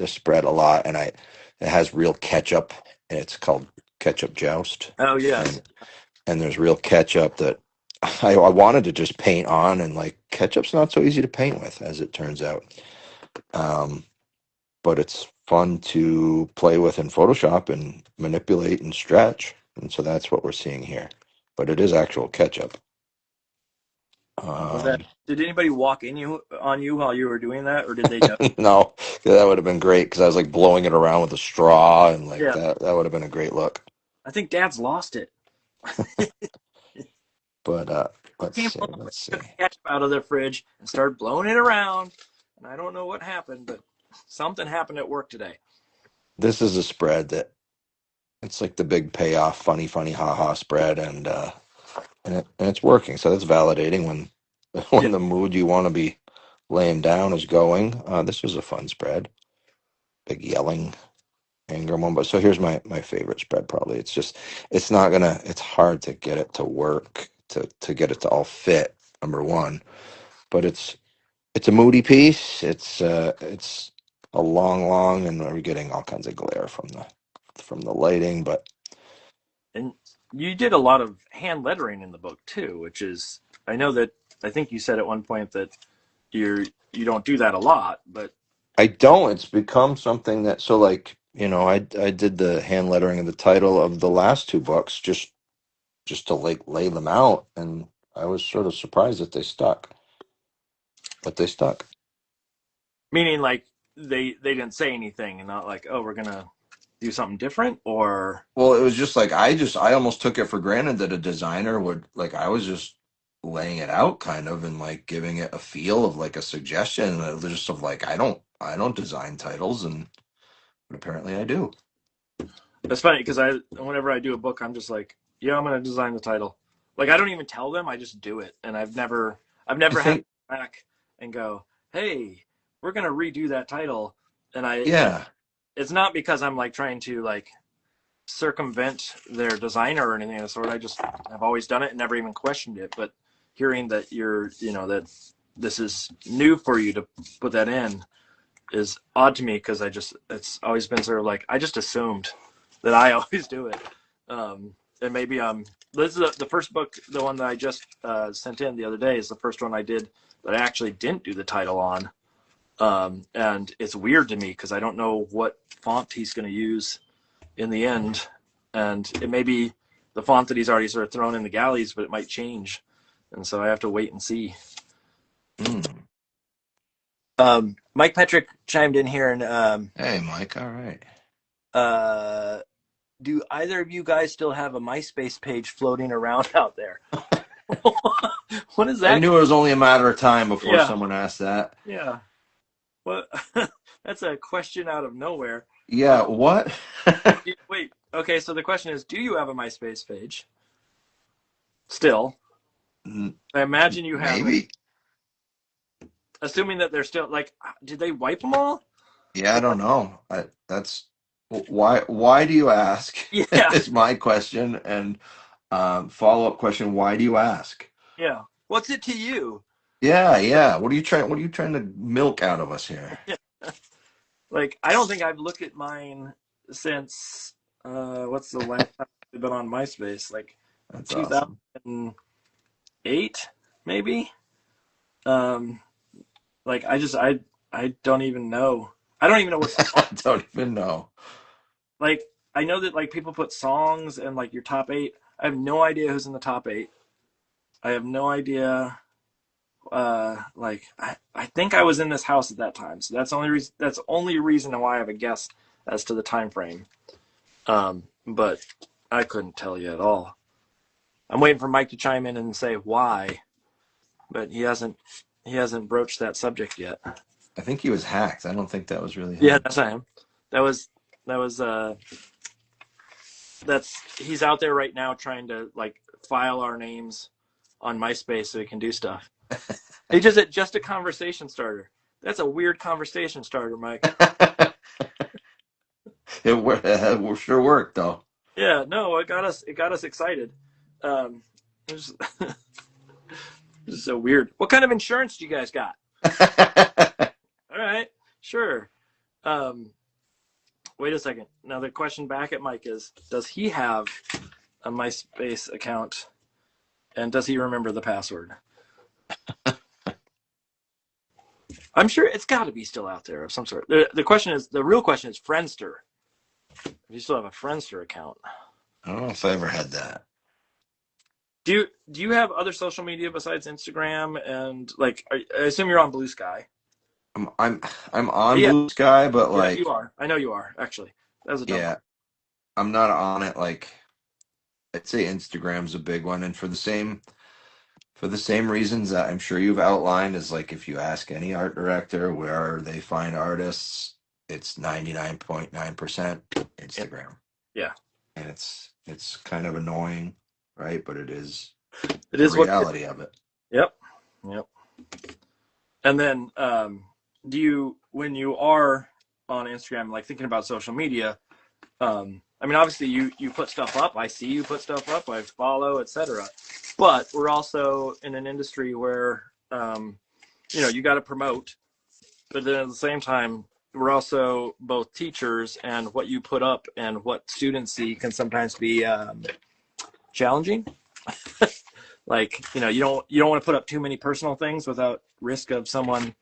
spread a lot, and it has real ketchup. And it's called Ketchup Joust, Oh yes. and there's real ketchup that I wanted to just paint on, and like ketchup's not so easy to paint with, as it turns out. Um, but it's fun to play with in Photoshop and manipulate and stretch, and so that's what we're seeing here. But it is actual ketchup. Was that? Um, Did anybody walk in you on you while you were doing that, or did they know? no, that would have been great because I was like blowing it around with a straw, and like Yeah. that would have been a great look. I think Dad's lost it. But let's Came see, home and let's see. took the ketchup out of the fridge and started blowing it around. And I don't know what happened, but something happened at work today. This is a spread that it's like the big payoff, funny, haha spread, and it's working. So that's validating when Yeah. when the mood you want to be laying down is going. This was a fun spread, big yelling anger one. But so here's my favorite spread. Probably it's hard to get it to work to get it to all fit. Number one, but it's a moody piece. It's a long, and we're getting all kinds of glare from the lighting, but And you did a lot of hand lettering in the book too, which is I know that I think you said at one point that you don't do that a lot, but I don't. It's become something that, so like, I did the hand lettering of the title of the last two books just to like lay them out, and I was sort of surprised that they stuck, but they stuck. meaning like they didn't say anything, and not like, oh, we're gonna do something different, or Well, it was just like I almost took it for granted that a designer would like I was just laying it out kind of and like giving it a feel of like a suggestion just of like I don't design titles and but apparently I do. it's funny because whenever I do a book, I'm just like, yeah, I'm gonna design the title. Like I don't even tell them, I just do it, and I've I never had to think go back and go, hey, we're gonna redo that title, and yeah. it's not because I'm like trying to like circumvent their designer or anything of the sort. I've always done it and never even questioned it. But hearing that that this is new for you to put that in is odd to me, because it's always been sort of like I just assumed that I always do it. And maybe this is the first book, the one that I just sent in the other day is the first one I did that I actually didn't do the title on. And it's weird to me because I don't know what font he's going to use in the end, and it may be the font that he's already sort of thrown in the galleys, but it might change, and so I have to wait and see. Mm. Mike Petrick chimed in here, and Hey, Mike. All right. do either of you guys still have a MySpace page floating around out there? What is that? I knew it was only a matter of time before Yeah. someone asked that. Yeah. What? That's a question out of nowhere. Yeah, what? Wait. Okay, so the question is, do you have a MySpace page? Still, I imagine you have it. Maybe. Assuming that they're still like, did they wipe them all? Yeah, I don't know. That's why do you ask? Yeah. Is my question. And follow-up question, why do you ask? Yeah. What's it to you? Yeah, yeah. What are you trying to milk out of us here? Like, I don't think I've looked at mine since what's the last time I've been on MySpace? Like That's awesome. 2008, maybe. Like I don't even know. I don't even know what I don't even know. like I know that like people put songs and like your top 8. I have no idea who's in the top 8. I have no idea. Like I think I was in this house at that time, so that's only reason why I have a guess as to the time frame. But I couldn't tell you at all. I'm waiting for Mike to chime in and say why, but he hasn't broached that subject yet. I think he was hacked. I don't think that was really Yeah, him. that's not him. That was he's out there right now trying to like file our names on MySpace so he can do stuff. He just a conversation starter. That's a weird conversation starter, Mike. It sure worked though. Yeah, no, it got us excited. It was, this is so weird. What kind of insurance do you guys got? All right, sure. Wait a second. Now the question back at Mike is, does he have a MySpace account, and does he remember the password? I'm sure it's got to be still out there of some sort. The real question is Friendster. If you still have a Friendster account. I don't know if I ever had that. Do you have other social media besides Instagram, and like I assume you're on Blue Sky? I'm on Yeah. Blue Sky, but Yeah, like you are. I know you are, actually. That was a dumb yeah, one. I'm not on it. Like I'd say Instagram's a big one, and for the same reasons that I'm sure you've outlined, is like if you ask any art director where they find artists, it's 99.9% Instagram. Yeah. And it's kind of annoying, right? But it is It the is what reality of it. Yep. And then do you, when you are on Instagram, like thinking about social media, I mean, obviously you put stuff up. I see you put stuff up. I follow, etc. But we're also in an industry where, you got to promote. But then at the same time, we're also both teachers, and what you put up and what students see can sometimes be challenging. Like, you don't want to put up too many personal things without risk of someone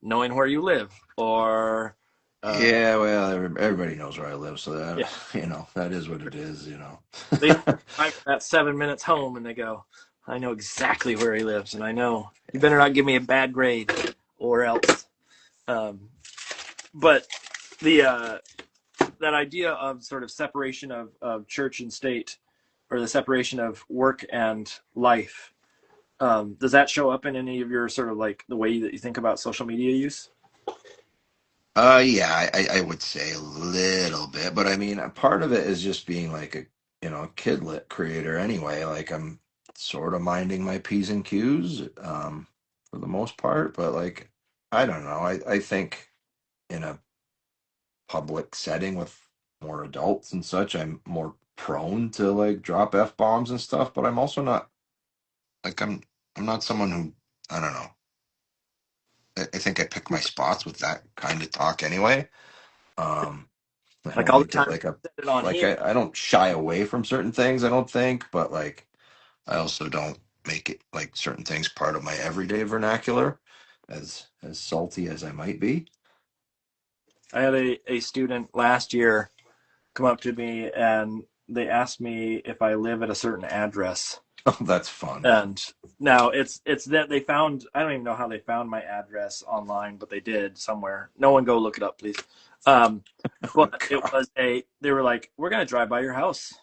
knowing where you live, or Yeah, well, everybody knows where I live, so that Yeah. that is what it is. They find that 7 minutes home and they go, I know exactly where he lives, and I know you better not give me a bad grade or else. Um, but the that idea of sort of separation of church and state, or the separation of work and life, does that show up in any of your sort of like the way that you think about social media use? Yeah, I would say a little bit, but I mean, a part of it is just being like a, kidlit creator anyway. Like I'm sort of minding my P's and Q's, for the most part, but like, I don't know. I think in a public setting with more adults and such, I'm more prone to like drop F bombs and stuff, but I'm also not like I'm not someone who, I don't know. I think I pick my spots with that kind of talk anyway. Um, I Like don't all the make it time like a you set it on like here. I don't shy away from certain things, I don't think, but like I also don't make it like certain things part of my everyday vernacular, as salty as I might be. I had a student last year come up to me and they asked me if I live at a certain address. Oh, that's fun. And now it's that they found, I don't even know how they found my address online, but they did somewhere. No one go look it up, please. Um, Oh but it God. was they were like, we're gonna drive by your house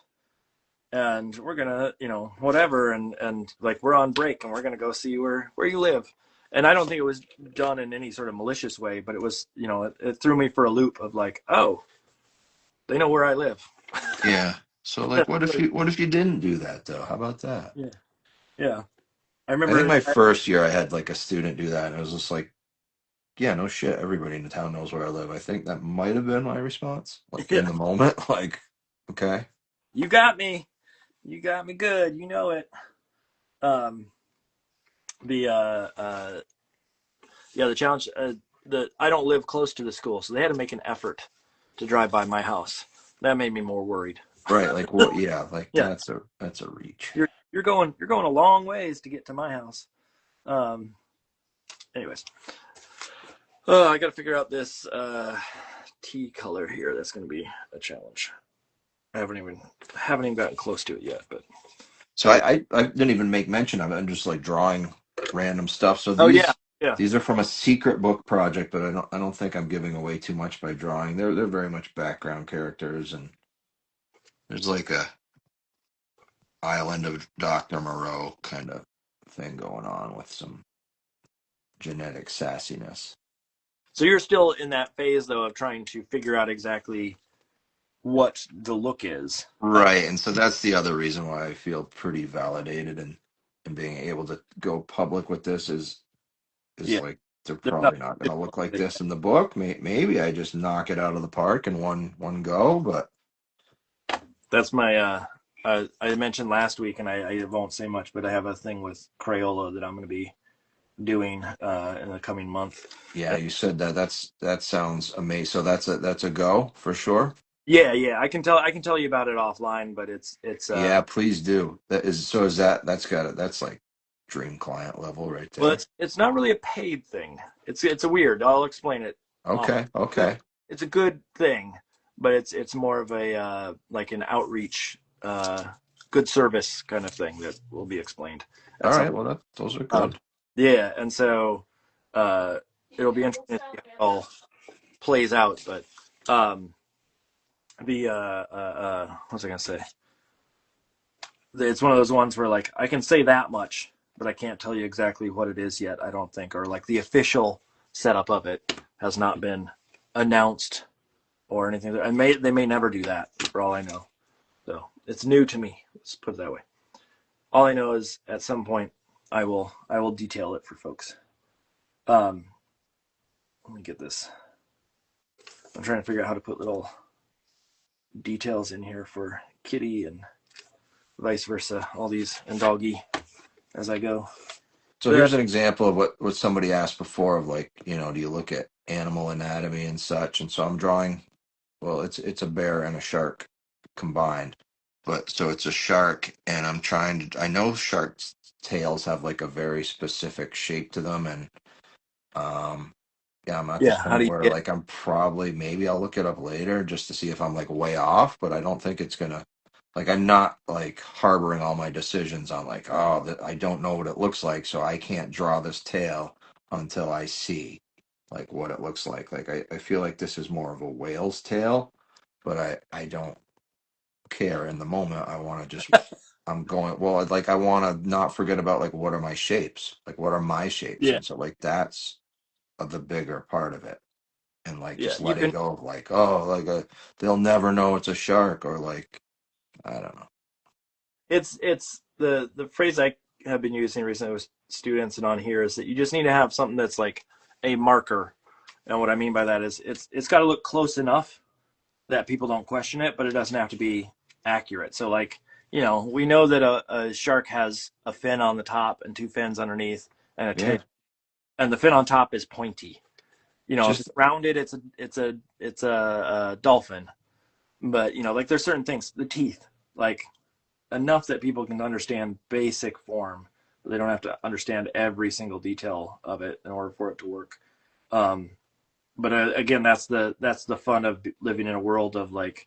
and we're gonna, whatever, and like we're on break and we're gonna go see where you live. And I don't think it was done in any sort of malicious way, but it was, it threw me for a loop of like, oh, they know where I live. Yeah. So like what if you didn't do that though? How about that? Yeah, yeah. I I think remember. my first year I had like a student do that and it was just like, yeah, no shit, everybody in the town knows where I live. I think that might have been my response. Like in Yeah, the moment, like, okay. you got me. You got me good. You know it. Um, the yeah, the challenge. The I don't live close to the school, so they had to make an effort to drive by my house. That made me more worried. Right, like what? Yeah, like Yeah, that's a reach. you're going a long ways to get to my house. Um, anyways, I got to figure out this tea color here. That's going to be a challenge. I haven't even gotten close to it yet, but So I didn't even make mention of it. I'm just like drawing random stuff. So oh yeah, these yeah, these are from a secret book project, but I don't think I'm giving away too much by drawing. They're very much background characters, and there's like a Island of Dr. Moreau kind of thing going on with some genetic sassiness. so you're still in that phase though of trying to figure out exactly what the look is. Right, and so that's the other reason why I feel pretty validated and being able to go public with this is Yeah, like they're there's probably nothing not going to look like this in the book. Maybe I just knock it out of the park in one go, but That's my I mentioned last week, and I won't say much, but I have a thing with Crayola that I'm going to be doing in the coming month. yeah, you said that sounds amazing. So that's a go for sure. Yeah, yeah, I can tell you about it offline, but it's Yeah, please do. That's like dream client level right well, there. it's not really a paid thing. It's a weird. I'll explain it off. Okay, okay. It's a good thing, but it's more of a like an outreach, good service kind of thing that will be explained All at some. right, well those are Um, good. yeah, and so uh, it'll be interesting to see how it all plays out. But the what was I gonna say? It's one of those ones where like I can say that much, but I can't tell you exactly what it is yet. I don't think, or like the official setup of it has not been announced or anything. And they may never do that for all I know. So it's new to me. Let's put it that way. All I know is at some point I will detail it for folks. Um, let me get this. I'm trying to figure out how to put little details in here for Kitty and vice versa. All these and Doggy as I go. So The, here's an example of what somebody asked before of like, do you look at animal anatomy and such? And so I'm drawing, well, it's a bear and a shark combined. But so it's a shark and I know sharks' tails have like a very specific shape to them and um yeah, I'm at the yeah, how do point you where get? like I'm probably maybe I'll look it up later just to see if I'm like way off, but I don't think it's gonna like I'm not like harboring all my decisions on like, oh, that I don't know what it looks like, so I can't draw this tail until I see. like what it looks like. Like I feel like this is more of a whale's tail, but I don't care in the moment. I want to just I'm going well, like I want to not forget about like what are my shapes? Like what are my shapes? Yeah, And so like that's the bigger part of it. And like yeah. just You letting can. go of like, oh, like they'll never know it's a shark or like I don't know. It's the phrase I have been using recently with students and on here is that you just need to have something that's like a marker. And what I mean by that is it's got to look close enough that people don't question it, but it doesn't have to be accurate. So like, we know that a shark has a fin on the top and two fins underneath and a tail, Yeah. and the fin on top is pointy. If Just it's rounded, it's a dolphin. But like there's certain things, the teeth, like enough that people can understand basic form, but they don't have to understand every single detail of it in order for it to work. Um, but again, that's the fun of living in a world of like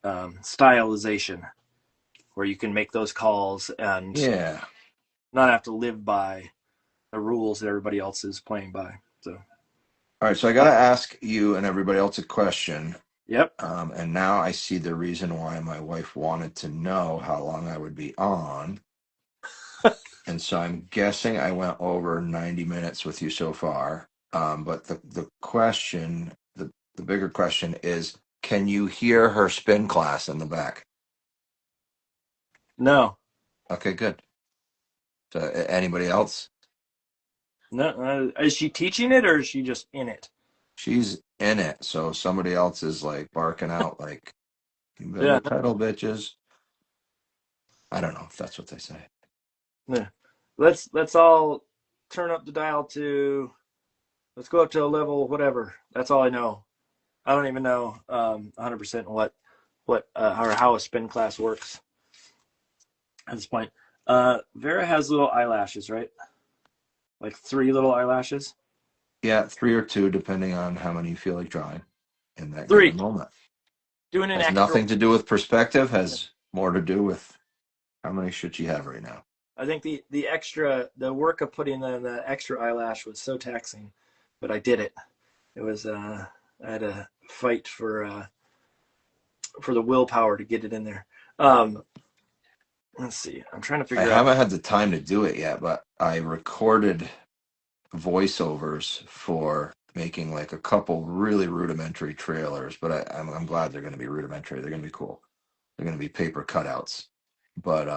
stylization, where you can make those calls and yeah. not have to live by the rules that everybody else is playing by. So, All right, so I gotta ask you and everybody else a question. yep. And now I see the reason why my wife wanted to know how long I would be on. And so I'm guessing I went over 90 minutes with you so far. But the question, the bigger question is, can you hear her spin class in the back? No, Okay, good. So anybody else? no. Is she teaching it or is she just in it? She's in it. So somebody else is like barking out like, you better Yeah. pedal, bitches. I don't know if that's what they say. Yeah. Let's all turn up the dial to. Let's go up to a level whatever. That's all I know. I don't even know 100% what or how a spin class works at this point. Vera has little eyelashes, right? Like three little eyelashes. Yeah, three or two, depending on how many you feel like drawing in that Three. given moment. Doing an Has extra. nothing to do with perspective, has more to do with how many should you have right now. I think the work of putting in the extra eyelash was so taxing, but I did it. It was I had to fight for the willpower to get it in there. Um, let's see. I'm trying to I figure out. haven't had the time to do it yet, but I recorded voiceovers for making like a couple really rudimentary trailers, but I'm glad they're going to be rudimentary. They're going to be cool. They're going to be paper cutouts. But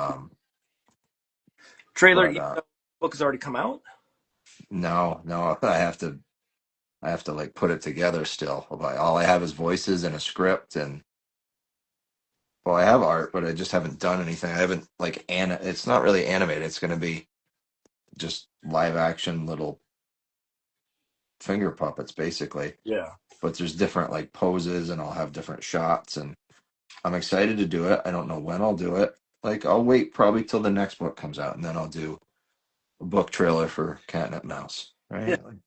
Trailer, but even though the book has already come out. no, I have to like put it together still. Like, all I have is voices and a script and well, I have art, but I just haven't done anything. I haven't like it's not really animated. It's going to be just live action little finger puppets basically. Yeah. But there's different like poses and I'll have different shots and I'm excited to do it. I don't know when I'll do it. Like I'll wait probably till the next book comes out and then I'll do a book trailer for Catnip Mouse, Yeah. right? Like,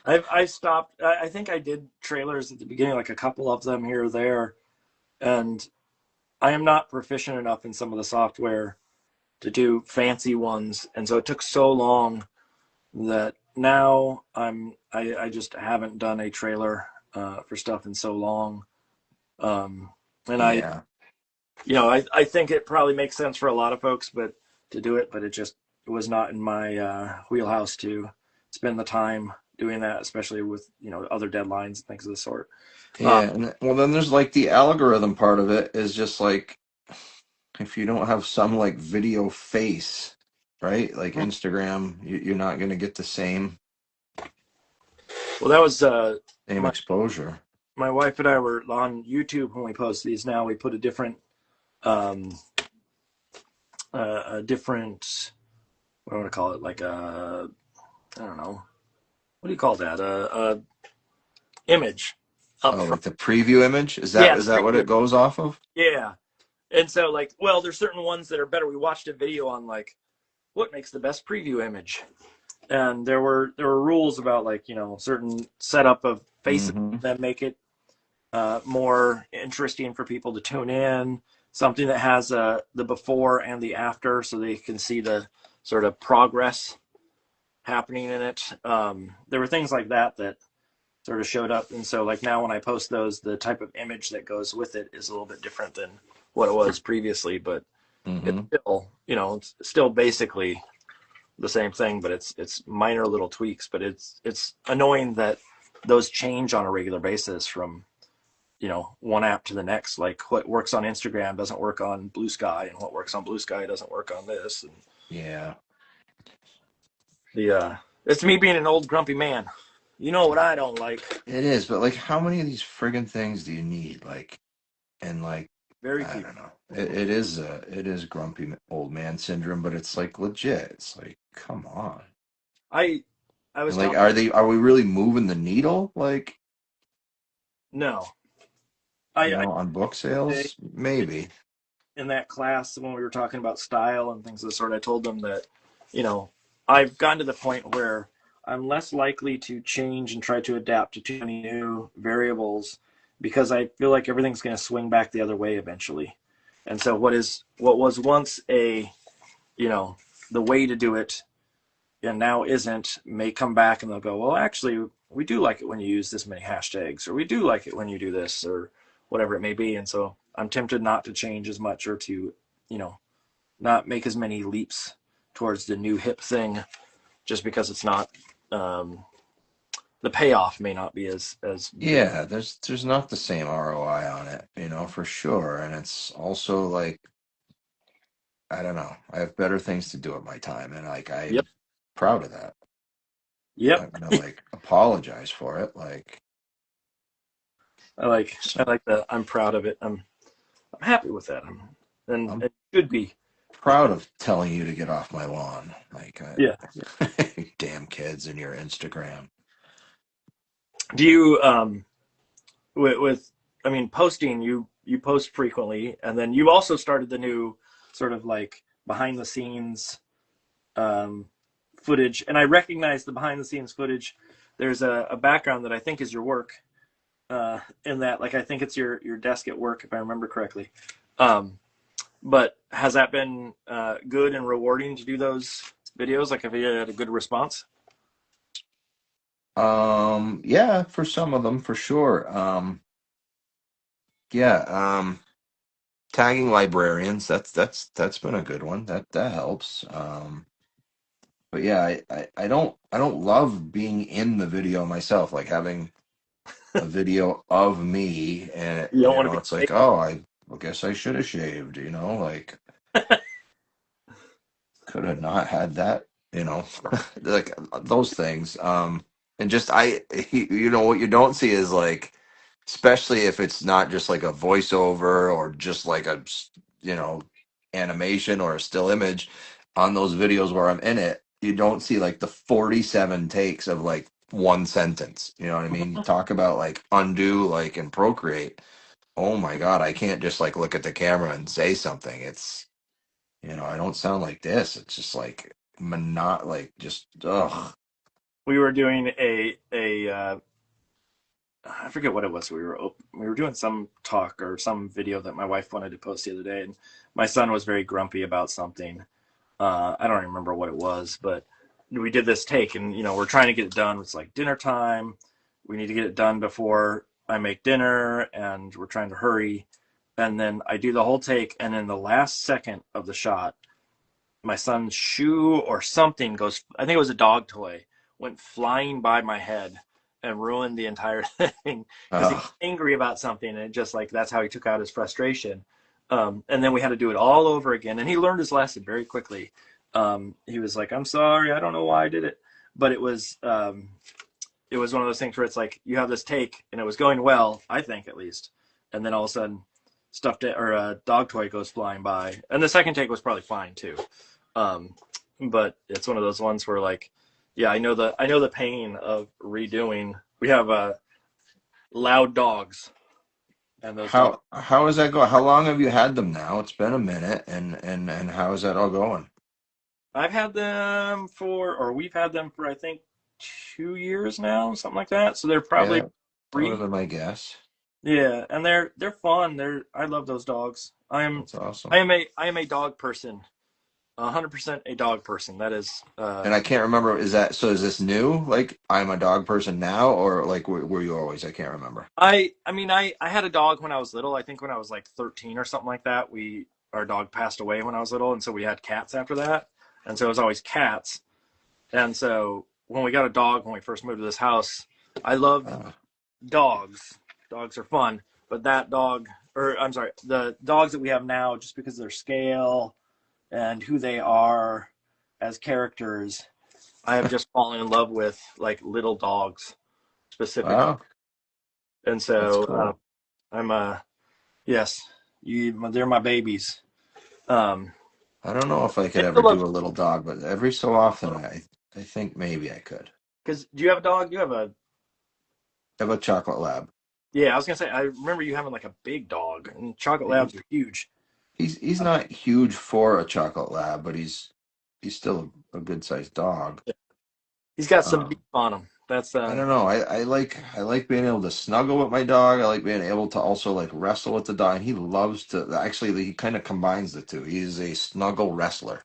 I stopped. I think I did trailers at the beginning, like a couple of them here or there, and I am not proficient enough in some of the software to do fancy ones, and so it took so long that now I just haven't done a trailer for stuff in so long. And yeah. I think it probably makes sense for a lot of folks, but to do it, but it was not in my wheelhouse to spend the time doing that, especially with other deadlines and things of the sort. Yeah, and well then there's like the algorithm part of it is just like if you don't have some like video face, right? Like Instagram, you're not going to get the Well, that was same my exposure. my wife and I were on YouTube when we post these. Now we put a different um, a different what do I want to call it? Like I don't know, what do you call that? A image up Oh, front. like the preview image? Is Yeah, that what it goes off of? yeah. And so like, well, there's certain ones that are better. We watched a video on like what makes the best preview image, and there were rules about like certain setup of faces Hmm. that make it more interesting for people to tune in. Something that has the before and the after, so they can see the sort of progress happening in it. There were things like that that sort of showed up, and so like now when I post those, the type of image that goes with it is a little bit different than what it was previously, but it's Mm-hmm. still, it's still basically the same thing, but it's minor little tweaks. But it's annoying that those change on a regular basis from one app to the next. Like what works on Instagram doesn't work on Blue Sky, and what works on Blue Sky doesn't work on this. And Yeah, it's me being an old grumpy man. You know what I don't like? it is. But like, how many of these friggin' things do you need? Like, and like, Very I few. don't know. It is grumpy old man syndrome, but it's like legit. It's like, come on. I I And was like, telling are we really moving the needle? Like, no. I on book today sales, maybe. in that class when we were talking about style and things of the sort, I told them that, you know, I've gotten to the point where I'm less likely to change and try to adapt to too many new variables because I feel like everything's going to swing back the other way eventually. And so what was once you know, the way to do it and now isn't may come back and they'll go, well, actually, we do like it when you use this many hashtags, or we do like it when you do this, or whatever it may be. And so I'm tempted not to change as much or to, you know, not make as many leaps towards the new hip thing just because it's not, um, the payoff may not be as big. Yeah, there's not the same ROI on it, for sure. And it's also like, I don't know. I have better things to do with my time, and like Yep. I'm proud of that. I'm Yep. not gonna like apologize for it. Like, I so like that. I'm proud of it. I'm happy with that. And I'm it should be. proud of telling you to get off my lawn. Like, Yeah. damn kids and your Instagram. Do you, with I mean posting, you post frequently, and then you also started the new sort of like behind the scenes um, footage, and I recognize the behind the scenes footage. There's a background that I think is your work, in that, like, I think it's your desk at work if I remember correctly. um, but has that been good and rewarding to do those videos? Like, have you had a good response? Yeah, for some of them, for sure. Yeah, tagging librarians, that's been a good one. That helps. But yeah, I don't love being in the video myself, like having a video of me, and You don't want to be it's like, fake. oh, I guess I should have shaved, like could have not had that, like those things. And just what you don't see is like, especially if it's not just like a voiceover or just like you know, animation or a still image on those videos where I'm in it, you don't see like the 47 takes of like one sentence. You know what I mean? You talk about like undo, like and procreate. Oh my God, I can't just like look at the camera and say something. It's I don't sound like this. It's just like like just ugh. We were doing a I forget what it was. We were doing some talk or some video that my wife wanted to post the other day, and my son was very grumpy about something. I don't remember what it was, but we did this take, and we're trying to get it done. It's like dinner time. We need to get it done before I make dinner, and we're trying to hurry. And then I do the whole take, and in the last second of the shot, my son's shoe or something goes, I think it was a dog toy, went flying by my head and ruined the entire thing because he was Ugh. angry about something, and it just, like, that's how he took out his frustration. And then we had to do it all over again, and he learned his lesson very quickly. He was like, I'm sorry, I don't know why I did it. But it was one of those things where it's like you have this take and it was going well, I think, at least, and then all of a sudden stuffed it, or a dog toy goes flying by, and the second take was probably fine too. um, but it's one of those ones where, like, yeah, I know the pain of redoing. We have loud dogs, and those dogs. How is that going? How long have you had them now? It's been a minute, and how is that all going? I've had them for, or we've had them for, I think, 2 years now, something like that. So they're probably Yeah, that would have three. been my guess. Yeah, and they're fun. I love those dogs. I am That's awesome. I am a I am a dog person. 100% a dog person. That is, And I can't remember, is this new? Like, I'm a dog person now, or like, were you always? I can't remember. I mean, I had a dog when I was little. I think when I was like 13 or something like that, our dog passed away when I was little, and so we had cats after that, and so it was always cats. And so when we got a dog when we first moved to this house, I loved Uh, dogs. Dogs are fun, but that dog, or I'm sorry, the dogs that we have now, just because of their scale and who they are as characters, I have just fallen in love with like little dogs specifically. wow, And that's so cool. I'm yes, they're my babies. Um, I don't know if I could I ever still love do a little dog, but every so often, I think maybe I could. because do you have a dog? You have a I have a chocolate lab. yeah. I was gonna say I remember you having like a big dog, and chocolate labs are huge. He's not huge for a chocolate lab, but he's still a good sized dog. He's got some beef Um, on him. That's I don't know. I like being able to snuggle with my dog. I like being able to also like wrestle with the dog. And he loves to actually he kind of combines the two. He's a snuggle wrestler,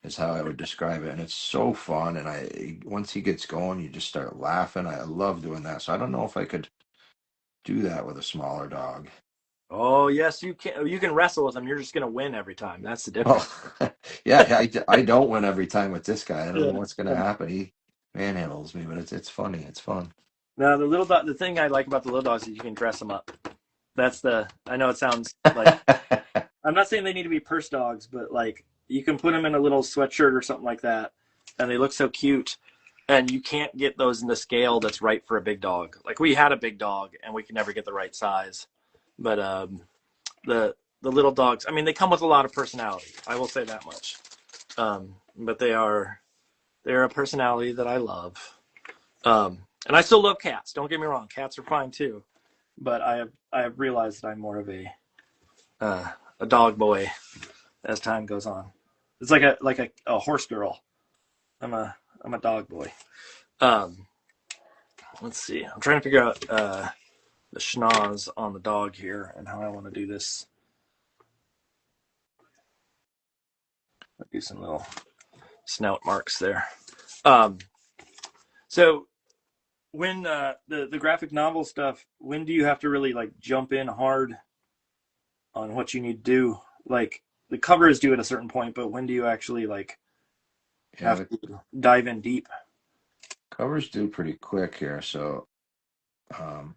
is how I would describe it. And it's so fun. And once he gets going, you just start laughing. I love doing that. So I don't know if I could do that with a smaller dog. oh yes, you can. You can wrestle with him. You're just gonna win every time. That's the Well, difference. yeah, I don't win every time with this guy. I don't know Yeah. what's gonna happen. He manhandles me, but it's funny. It's fun. Now the little dog. The thing I like about the little dogs is you can dress them up. That's the. I know it sounds like I'm not saying they need to be purse dogs, but like you can put them in a little sweatshirt or something like that, and they look so cute. And you can't get those in the scale that's right for a big dog. Like we had a big dog, and we could never get the right size. But the little dogs, I mean, they come with a lot of personality. I will say that much. But they're a personality that I love. And I still love cats. Don't get me wrong, cats are fine too. But I have realized that I'm more of a dog boy as time goes on. It's like a horse girl. I'm a dog boy. Um, let's see. I'm trying to figure out the schnoz on the dog here and how I want to do this. I'll do some little snout marks there. Um, so when the graphic novel stuff, when do you have to really like jump in hard on what you need to do? Like the cover is due at a certain point, but when do you actually like Yeah, have to dive in deep? covers due pretty quick here, um,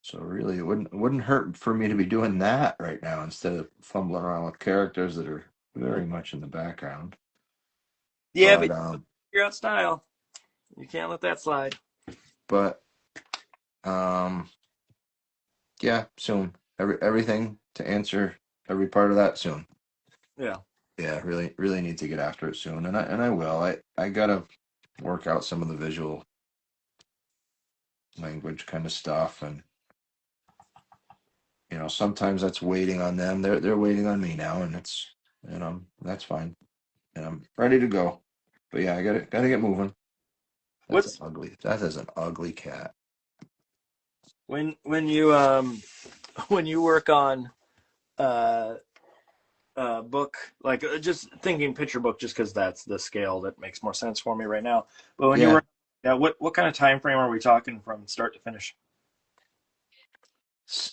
so really it wouldn't hurt for me to be doing that right now instead of fumbling around with characters that are very much in the background. Yeah, But but figure out style. You can't let that slide. but um, yeah, soon. Everything to answer every part of that soon. Yeah. Yeah, really need to get after it soon, and I will. I gotta work out some of the visual language kind of stuff, and sometimes that's waiting on them. They're waiting on me now, and that's fine, and I'm ready to go. But yeah, I gotta get moving. That's What's ugly. That is an ugly cat. when you when you work on uh book like just thinking picture book just because that's the scale that makes more sense for me right now. But when you Yeah. work, yeah, what kind of time frame are we talking from start to finish?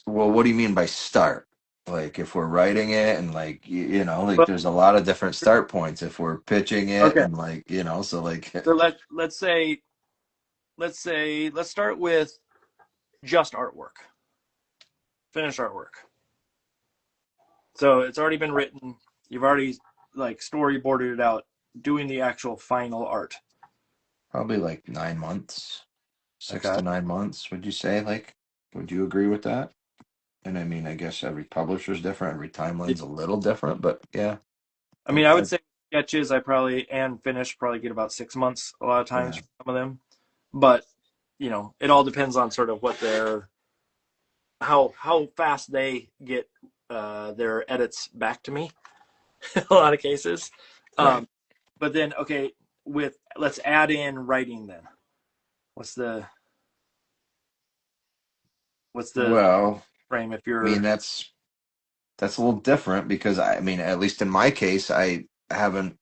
Well, what do you mean by start? Like if we're writing it and like like Well, there's a lot of different start points if we're pitching it okay. and like so like So let's start with just artwork, finished artwork. So it's already been written. You've already like storyboarded it out, doing the actual final art. probably like 9 months, six Okay. to 9 months. Would you say like? Would you agree with that? And I mean, I guess every publisher's different, every timeline's a little different, but yeah, I I, mean, I I would say sketches I probably and finish probably get about 6 months a lot of times yeah, for some of them, but it all depends on sort of what how fast they get their edits back to me. A lot of cases, right. um, but then okay, with let's add in writing then. What's the what's the Well, frame if I mean you're that's a little different because I mean, at least in my case, I haven't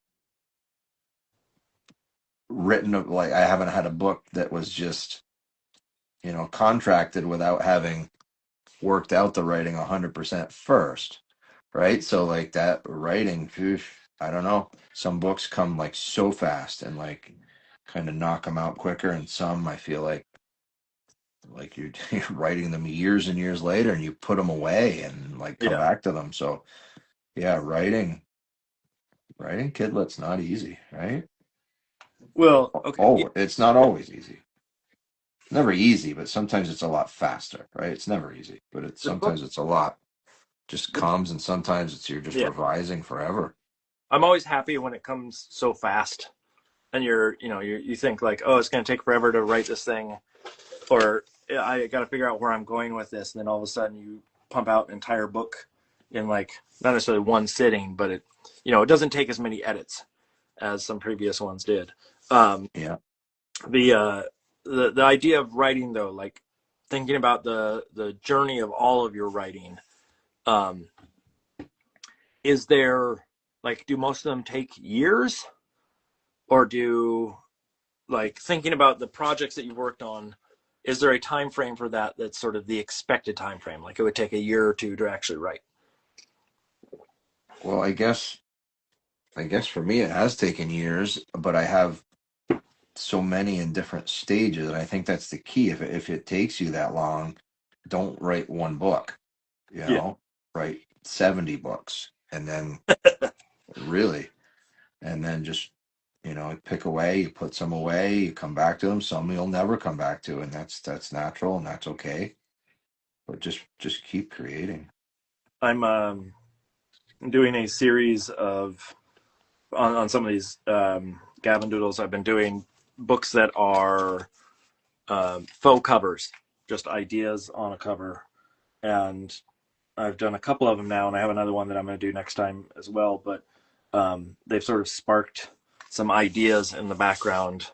I haven't had a book that was just, contracted without having worked out the writing 100% first, right? So like that writing, phew, I don't know. Some books come like so fast and like kind of knock them out quicker, and some I feel like you're, you're writing them years and years later, and you put them away and like come Yeah. back to them. So yeah, writing kidlet's not easy, right? Well, okay. Yeah. Oh, it's not always easy. Never easy, but sometimes it's a lot faster, right? It's never easy, but it's The book. sometimes it's a lot just The, comes, and sometimes it's you're just yeah. revising forever. I'm always happy when it comes so fast, and you think like, oh, it's going to take forever to write this thing, or I got to figure out where I'm going with this, and then all of a sudden you pump out an entire book in like not necessarily one sitting, but it doesn't take as many edits as some previous ones did. Um, Yeah. the idea of writing though, like thinking about the journey of all of your writing, um, is there like do most of them take years, or do like thinking about the projects that you worked on, is there a time frame for that that's sort of the expected time frame, like it would take a year or two to actually write? Well, I guess for me it has taken years, but I have so many in different stages, and I think that's the key. If it takes you that long, don't write one book, Yeah. write 70 books, and then really, and then just pick away, you put some away, you come back to them, some you'll never come back to, and that's natural and that's okay. But just keep creating. I'm doing a series of on some of these Gavin Doodles. I've been doing books that are faux covers, just ideas on a cover, and I've done a couple of them now, and I have another one that I'm going to do next time as well. But they've sort of sparked some ideas in the background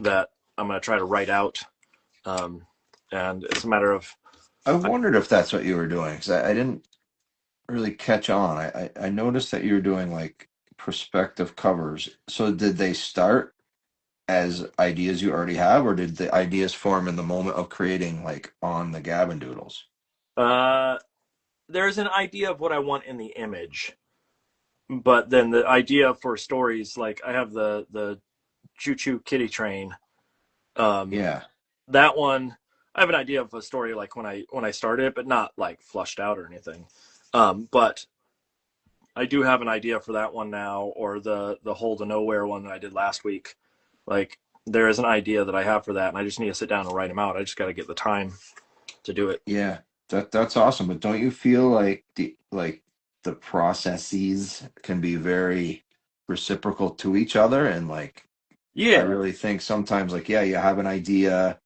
that I'm going to try to write out, um, and it's a matter of I wondered if that's what you were doing, because I didn't really catch on. I noticed that you were doing like perspective covers. So did they start as ideas you already have, or did the ideas form in the moment of creating like on the Gavin Doodles? uh, there's an idea of what I want in the image, but then the idea for stories, like I have the Choo Choo Kitty Train. Um, Yeah. that one, I have an idea of a story like when I started it, but not like flushed out or anything. But I do have an idea for that one now, or the Hole to Nowhere one that I did last week. Like there is an idea that I have for that, and I just need to sit down and write them out. I just got to get the time to do it. Yeah. That's awesome. But don't you feel like the processes can be very reciprocal to each other? And like I Yeah, really think sometimes like yeah, you have an idea,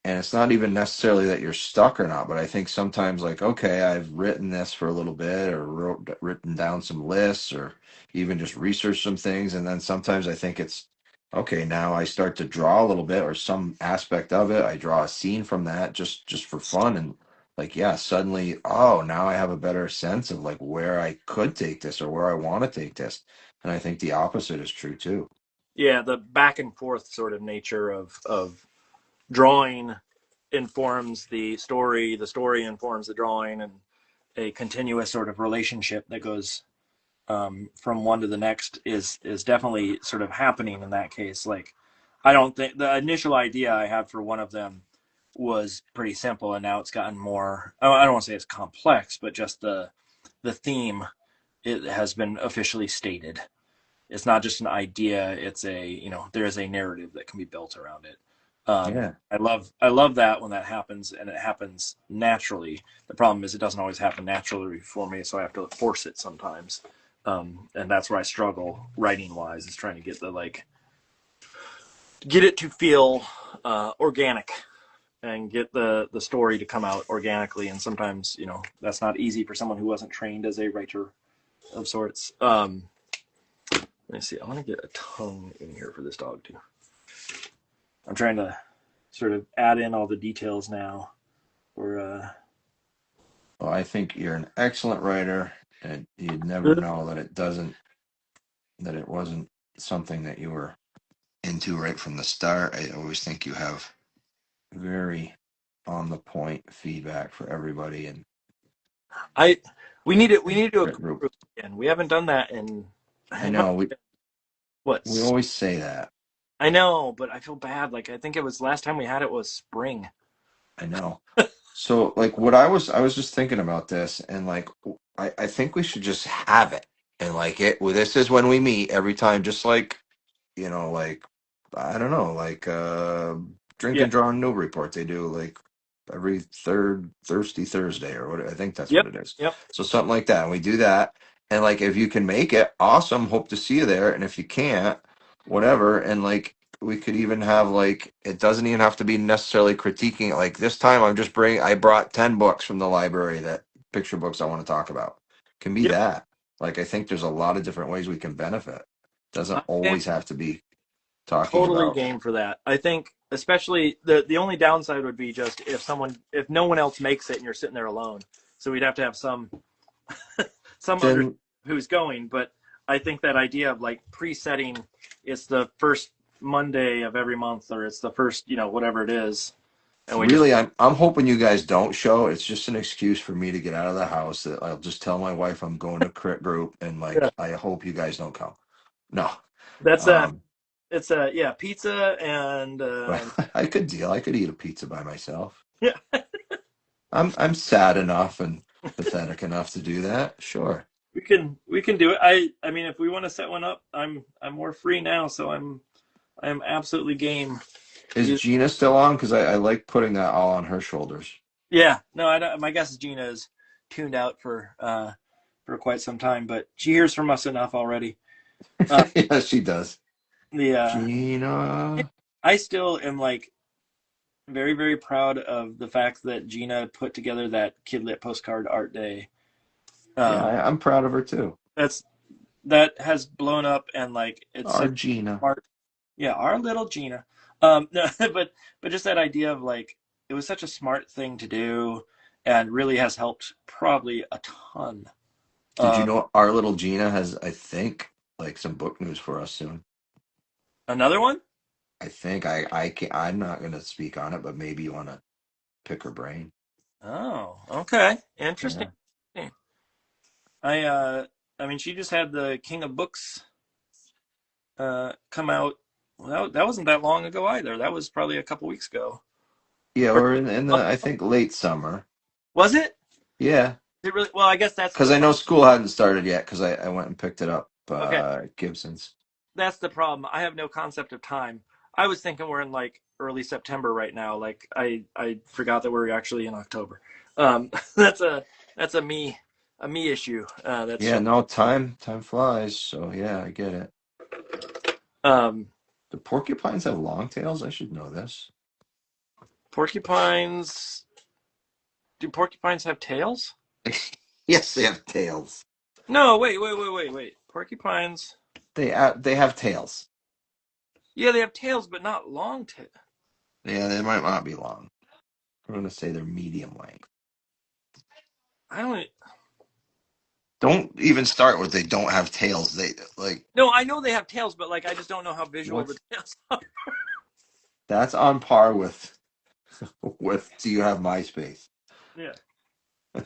and it's not even necessarily that you're stuck or not, but I think sometimes like okay, I've written this for a little bit, or written down some lists, or even just researched some things, and then sometimes I think it's okay, now I start to draw a little bit, or some aspect of it, I draw a scene from that just for fun, and like yeah, suddenly oh, now I have a better sense of like where I could take this or where I want to take this. And I think the opposite is true too. yeah, the back and forth sort of nature of drawing informs the story informs the drawing, and a continuous sort of relationship that goes from one to the next is definitely sort of happening in that case. Like, I don't think the initial idea I had for one of them was pretty simple, and now it's gotten more. I don't want to say it's complex, but just the theme, it has been officially stated. It's not just an idea; it's there is a narrative that can be built around it. Yeah. I love that when that happens, and it happens naturally. The problem is it doesn't always happen naturally for me, so I have to force it sometimes. And that's where I struggle writing wise, is trying to get it to feel organic, and get the story to come out organically. And sometimes that's not easy for someone who wasn't trained as a writer of sorts. Let me see. I want to get a tongue in here for this dog too. I'm trying to sort of add in all the details now. Or Well, I think you're an excellent writer, and you'd never know that it doesn't that it wasn't something that you were into right from the start. I always think you have very on the point feedback for everybody, and We need it. We need to do a group. group again. We haven't done that in. I It must know have been, what? we always say that. I know, but I feel bad. Like I think it was last time we had it was spring. I know. So like what I was just thinking about this, and like I think we should just have it, and like well, this is when we meet every time, just like like I don't know, like drink Yeah. and draw new report they do like every third thirsty Thursday or what I think that's what Yep. it is. Yep. So something like that. And we do that. And like if you can make it, awesome. Hope to see you there. And if you can't, whatever. And like we could even have like it doesn't even have to be necessarily critiquing it. Like this time I brought 10 books from the library that picture books I want to talk about. Can be Yep. that. Like I think there's a lot of different ways we can benefit. Doesn't I'm always have to be talking totally about. game for that. I think especially the only downside would be just if no one else makes it and you're sitting there alone. So we'd have to have some other Then who's going. But I think that idea of like presetting it's the first Monday of every month or it's the first whatever it is, and we just really, I'm hoping you guys don't show. It's just an excuse for me to get out of the house. That I'll just tell my wife I'm going to crit group, and yeah. like I hope you guys don't come. No, That's um, it's a yeah pizza and but I could deal. I could eat a pizza by myself. yeah. I'm sad enough and pathetic enough to do that. Sure. We can do it. I mean if we want to set one up, I'm more free now, so I'm absolutely game. Is Gina still on? Because I like putting that all on her shoulders. Yeah, no, I don't, my guess is Gina is tuned out for quite some time, but she hears from us enough already. Uh, Yeah, she does. the Gina. I still am like very very proud of the fact that Gina put together that Kidlit postcard art day. Yeah, Um, I'm proud of her too. that has blown up and like it's Our such Gina. smart. Yeah, our little Gina. No, but just that idea of like it was such a smart thing to do, and really has helped probably a ton. Did you Uh, know our little Gina has, I think, like some book news for us soon? Another one? I think I can I'm not gonna speak on it, but maybe you want to pick her brain. Oh, okay, interesting. Yeah. I I mean, she just had the King of Books come out. Well, that wasn't that long ago either. That was probably a couple weeks ago. Yeah, Or or in the I think late summer. was it? Yeah, It really? Well, I guess that's because the I problem. know school hadn't started yet because I went and picked it up Okay, Gibson's. that's the problem. I have no concept of time. I was thinking we're in like early September right now. Like I forgot that we're actually in October. That's a me issue. That's Yeah, just no, time flies, so yeah, I get it. um, Do porcupines have long tails? I should know this. porcupines. Do porcupines have tails? Yes, they have tails. No, wait. Porcupines. They have tails. Yeah, they have tails, but not long tail. Yeah, they might not be long. I'm gonna say they're medium length. I don't. Don't even start with they don't have tails. They like No, I know they have tails, but like I just don't know how visual the what's tails are. that's on par with do you have MySpace? Yeah,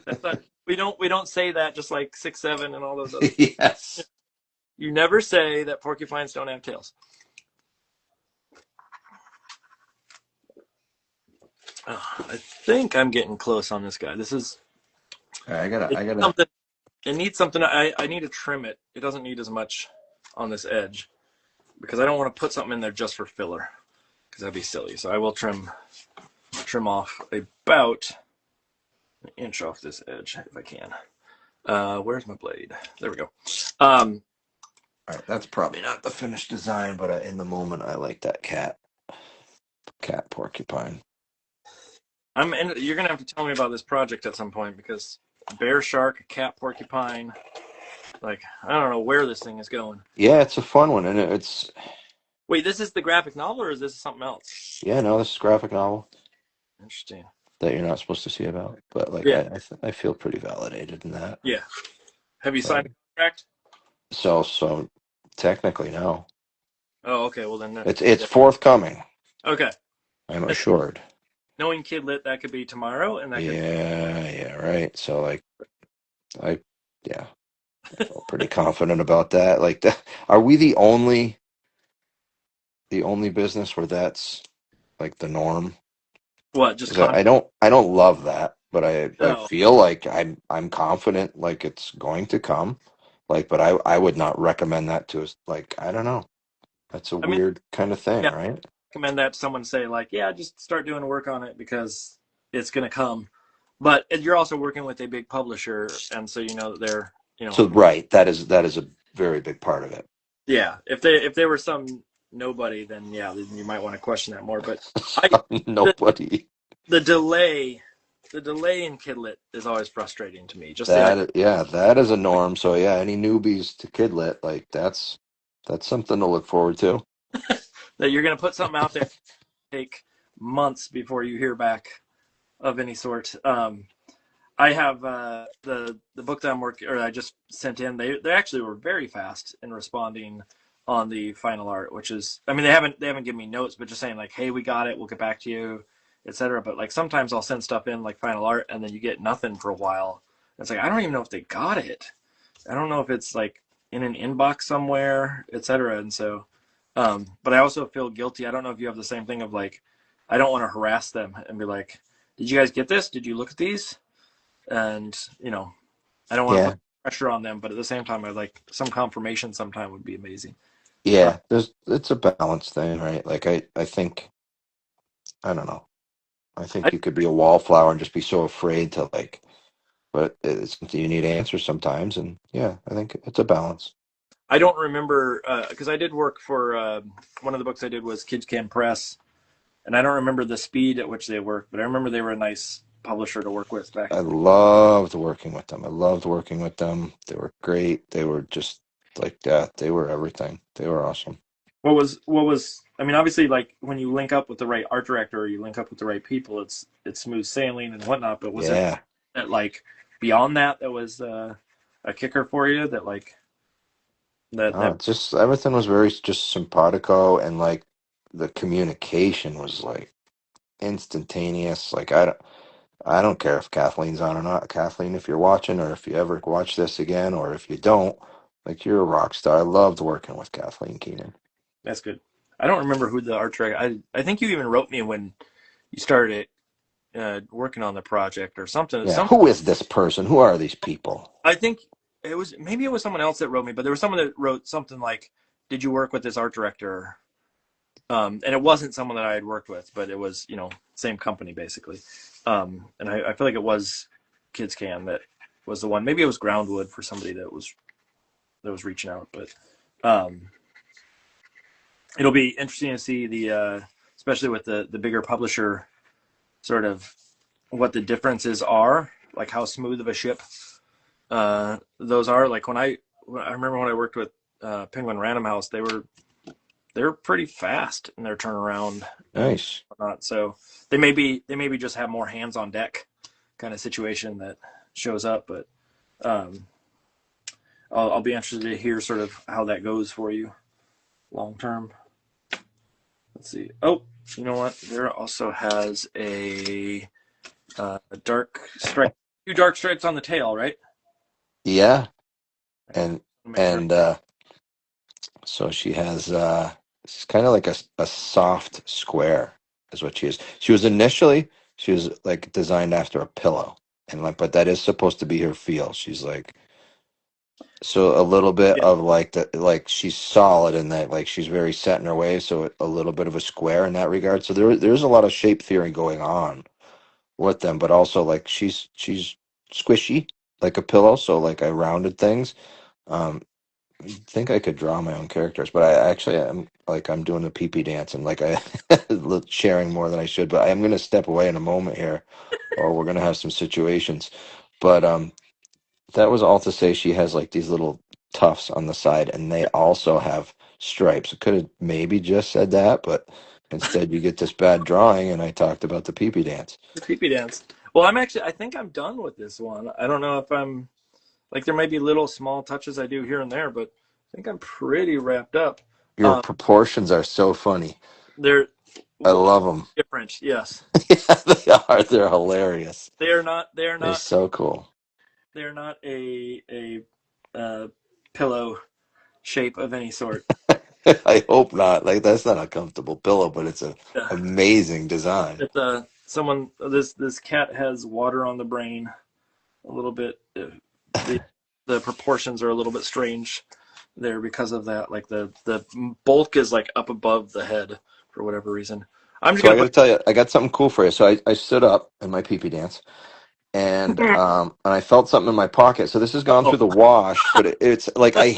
that's not, we don't say that just like 6'7" and all those other. Yes. You never say that porcupines don't have tails. Oh, I think I'm getting close on this guy. This is All right, it I needs gotta something. It needs something. I need to trim it. It doesn't need as much on this edge because I don't want to put something in there just for filler because that'd be silly. So I will trim off about an inch off this edge if I can. Where's my blade? There we go. all right, that's probably not the finished design, but in the moment I like that cat porcupine. You're gonna have to tell me about this project at some point because bear, shark, cat, porcupine. Like I don't know where this thing is going. Yeah, it's a fun one, and it's Wait, this is the graphic novel, or is this something else? yeah, no, this is a graphic novel Interesting. that you're not supposed to see about, but like Yeah, I feel pretty validated in that. yeah. Have you But signed a contract? so Technically, no. Oh, okay. Well, then It's forthcoming. okay. I'm assured. Knowing Kidlit, that could be tomorrow, and that could be Yeah, right. So like, I, yeah, I felt pretty confident about that. Like, are we the only business where that's like the norm? what? Just 'Cause I don't love that, but I no. feel like I'm confident like it's going to come. Like, but I would not recommend that to us. Like, I don't know. That's a I mean, weird kind of thing, yeah, right? recommend that to someone say like, yeah, just start doing work on it because it's gonna come. But you're also working with a big publisher, and so you know that they're, So right, that is a very big part of it. yeah. If they were some nobody, then yeah, then you might want to question that more. But I the, Nobody. the delay, the delay in Kidlit is always frustrating to me. Just the idea That is a norm. So yeah, any newbies to Kidlit, like that's something to look forward to. that you're gonna put something out there, take months before you hear back of any sort. I have the book that I'm working, or I just sent in. They actually were very fast in responding on the final art, which is, I mean, they haven't given me notes, but just saying like, hey, we got it, we'll get back to you, etc. But like sometimes I'll send stuff in like final art, and then you get nothing for a while. It's like I don't even know if they got it. I don't know if it's like in an inbox somewhere, etc. And so, but I also feel guilty. I don't know if you have the same thing of like, I don't want to harass them and be like, did you guys get this? Did you look at these? And I don't want to Yeah, put pressure on them, but at the same time, I like some confirmation sometime would be amazing. yeah. It's a balance thing, right? Like I think I don't know. I think I, you could be a wallflower and just be so afraid to like, but it's something you need answers sometimes, and yeah, I think it's a balance. I don't remember because I did work for one of the books I did was Kids Can Press, and I don't remember the speed at which they worked, but I remember they were a nice publisher to work with back I in the day. loved working with them. I loved working with them. They were great. They were just like that. They were everything. They were awesome. What was I mean, obviously, like when you link up with the right art director or you link up with the right people, it's smooth sailing and whatnot. But was there Yeah. that like beyond that was a kicker for you that like that It's just everything was very just simpatico, and like the communication was like instantaneous. Like I don't care if Kathleen's on or not. Kathleen, if you're watching, or if you ever watch this again, or if you don't, like you're a rock star. I loved working with Kathleen Keenan. That's good. I don't remember who the art director. I think you even wrote me when you started working on the project or something. Yeah, who is this person? Who are these people? I think maybe it was someone else that wrote me, but there was someone that wrote something like, "Did you work with this art director?" And it wasn't someone that I had worked with, but it was same company basically. And I feel like it was Kids Can that was the one. Maybe it was Groundwood for somebody that was reaching out, but um, it'll be interesting to see especially with the bigger publisher, sort of what the differences are, like how smooth of a ship those are. Like I remember when I worked with Penguin Random House, they're pretty fast in their turnaround and Nice. whatnot. So they maybe just have more hands on deck kind of situation that shows up, but um, I'll be interested to hear sort of how that goes for you long term. Let's see. Oh, you know what? There also has a dark stripe, two dark stripes on the tail, right? Yeah, and Make sure. and so she has it's kind of like a soft square is what she is. She was like designed after a pillow, and like, but that is supposed to be her feel. She's like, so a little bit Yeah, of like like she's solid in that, like she's very set in her ways, so a little bit of a square in that regard. So there's a lot of shape theory going on with them, but also like she's squishy like a pillow, so like I rounded things. Um, I think I could draw my own characters, but I actually am like I'm doing the pee pee dance, and like I sharing more than I should, but I'm gonna step away in a moment here, or we're gonna have some situations. But that was all to say she has like these little tufts on the side, and they also have stripes. I could have maybe just said that, but instead you get this bad drawing, and I talked about the pee pee dance. the pee dance. Well, I think I'm done with this one. I don't know if I'm like there might be little small touches I do here and there, but think I'm pretty wrapped up. Your proportions are so funny. They're I love them. different. Yes, Yeah, they are. They're hilarious. they are not. They are They're not. so cool. They're not a pillow shape of any sort. I hope not. Like that's not a comfortable pillow, but it's an Yeah. amazing design. It's someone. This cat has water on the brain a little bit. The proportions are a little bit strange there because of that. Like the bulk is like up above the head for whatever reason. I'm just So I gonna got to put. tell you, I got something cool for you. So I stood up in my pee pee dance, and I felt something in my pocket. So this has gone Oh, through the wash, but it's like I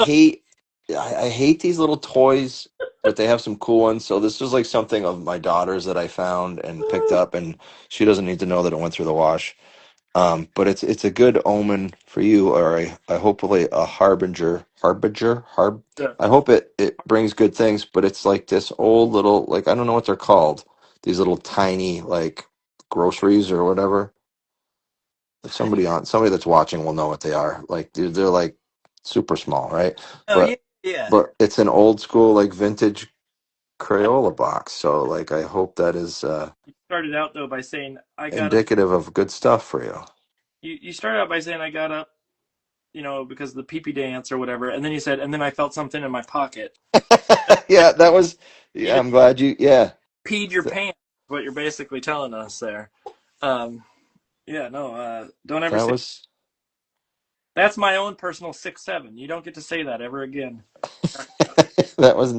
hate these little toys, but they have some cool ones. So this was like something of my daughter's that I found and picked up, and she doesn't need to know that it went through the wash. But it's a good omen for you, or I hopefully a harbinger. yeah. I hope it brings good things. But it's like this old little, like I don't know what they're called. These little tiny like groceries or whatever. If somebody that's watching will know what they are. Like they're like super small, right? Oh yeah, But yeah. but it's an old school like vintage Crayola box. So like I hope that is You started out though by saying I got up. indicative of good stuff for you. You started out by saying I got up, because of the pee pee dance or whatever, and then you said, and then I felt something in my pocket. Yeah, that was. Yeah, You I'm glad you. Yeah, peed your pants. What you're basically telling us there. Um, yeah, no, don't ever that say was. that's my own personal 6'7". You don't get to say that ever again. That was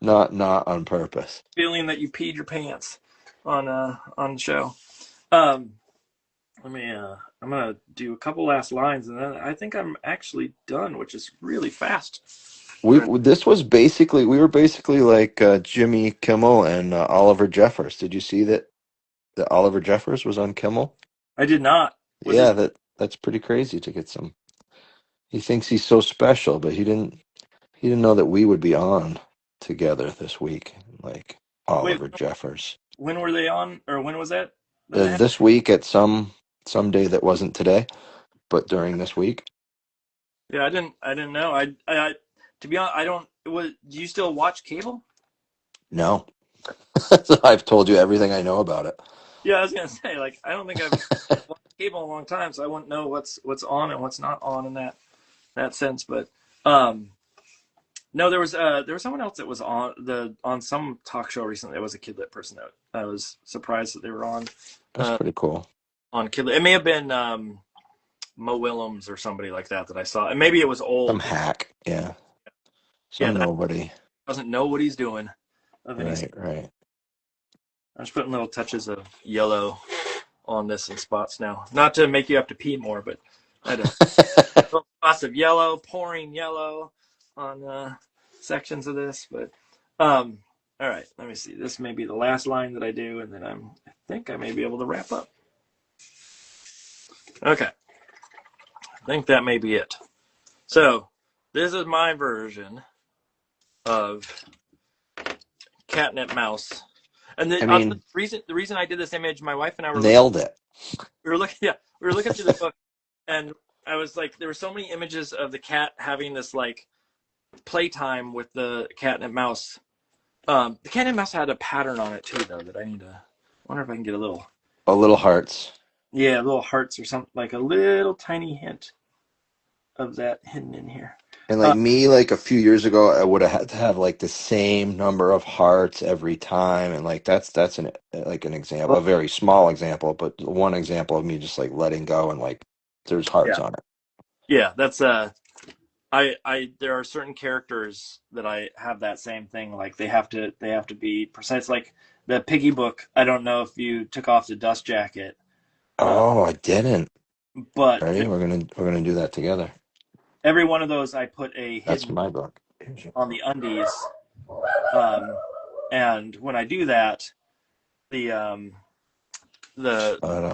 not on purpose. Feeling that you peed your pants on the show. Um, let me. I'm gonna do a couple last lines, and then I think I'm actually done, which is really fast. This was basically we were basically like Jimmy Kimmel and Oliver Jeffers. Did you see that Oliver Jeffers was on Kimmel? I did not. Was Yeah, it? that's pretty crazy to get some. He thinks he's so special, but he didn't know that we would be on together this week, like Wait, Oliver Jeffers. when were they on, or when was that? That happened? This week at some day that wasn't today, but during this week. Yeah, I didn't know. To be honest, I don't. Do you still watch cable? No. So I've told you everything I know about it. Yeah, I was gonna say, like, I don't think I've watched cable in a long time, so I wouldn't know what's on and what's not on in that sense. But um, no, there was someone else that was on some talk show recently. That was a Kidlit person that I was surprised that they were That's uh, pretty cool. on Kidlit. It may have been Mo Willems or somebody like that I saw, and maybe it was Some old. hack, yeah. Yeah, Some that nobody. doesn't know what he's doing of any. Right, right. I'm just putting little touches of yellow on this in spots now, not to make you have to pee more, but I had a little spots of yellow, pouring yellow on sections of this. But all right, let me see. This may be the last line that I do, and then I think I may be able to wrap up. Okay, I think that may be it. So this is my version of Catnip Mouse. And I the mean, reason I did this image, my wife and I were nailed it. we were looking through the book, and I was like, there were so many images of the cat having this like playtime with the catnip mouse. The catnip mouse had a pattern on it too, though, that I need to. I wonder if I can get a little. A little hearts. Yeah, little hearts or something, like a little tiny hint of that hidden in here. And like me, like a few years ago, I would have had to have like the same number of hearts every time, and like that's an example, a Well, very small example, but one example of me just like letting go and like there's hearts yeah, on it. yeah, that's I there are certain characters that I have that same thing. Like they have to be precise. Like the Piggy book. I don't know if you took off the dust jacket, uh, Oh, I didn't. but Ready? We're gonna do that together. every one of those I put a That's hidden my book. Here's your on the undies. Um, and when I do that, the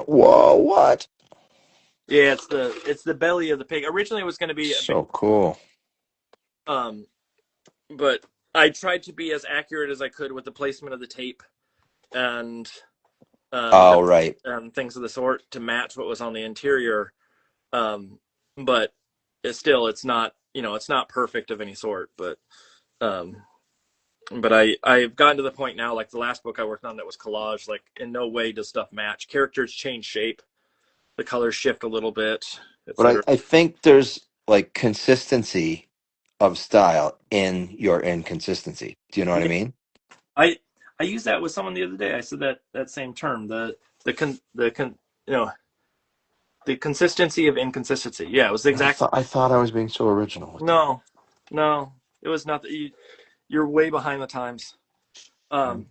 whoa, what? yeah, it's the belly of the pig. Originally, it was going to be a big, So cool. um, but I tried to be as accurate as I could with the placement of the tape and Oh, right. things of the sort to match what was on the interior. But it's still, it's not, it's not perfect of any sort, but I've gotten to the point now, like the last book I worked on that was collage, like in no way does stuff match. Characters change shape, the colors shift a little bit, But etc. I think there's like consistency of style in your inconsistency. Do you know what I Yeah, mean? I I used that with someone the other day. I said that same term, the con the con you know the consistency of inconsistency. Yeah, it was the exact. I thought I was being so original with that. No, no, it was not that you're way behind the times. Um,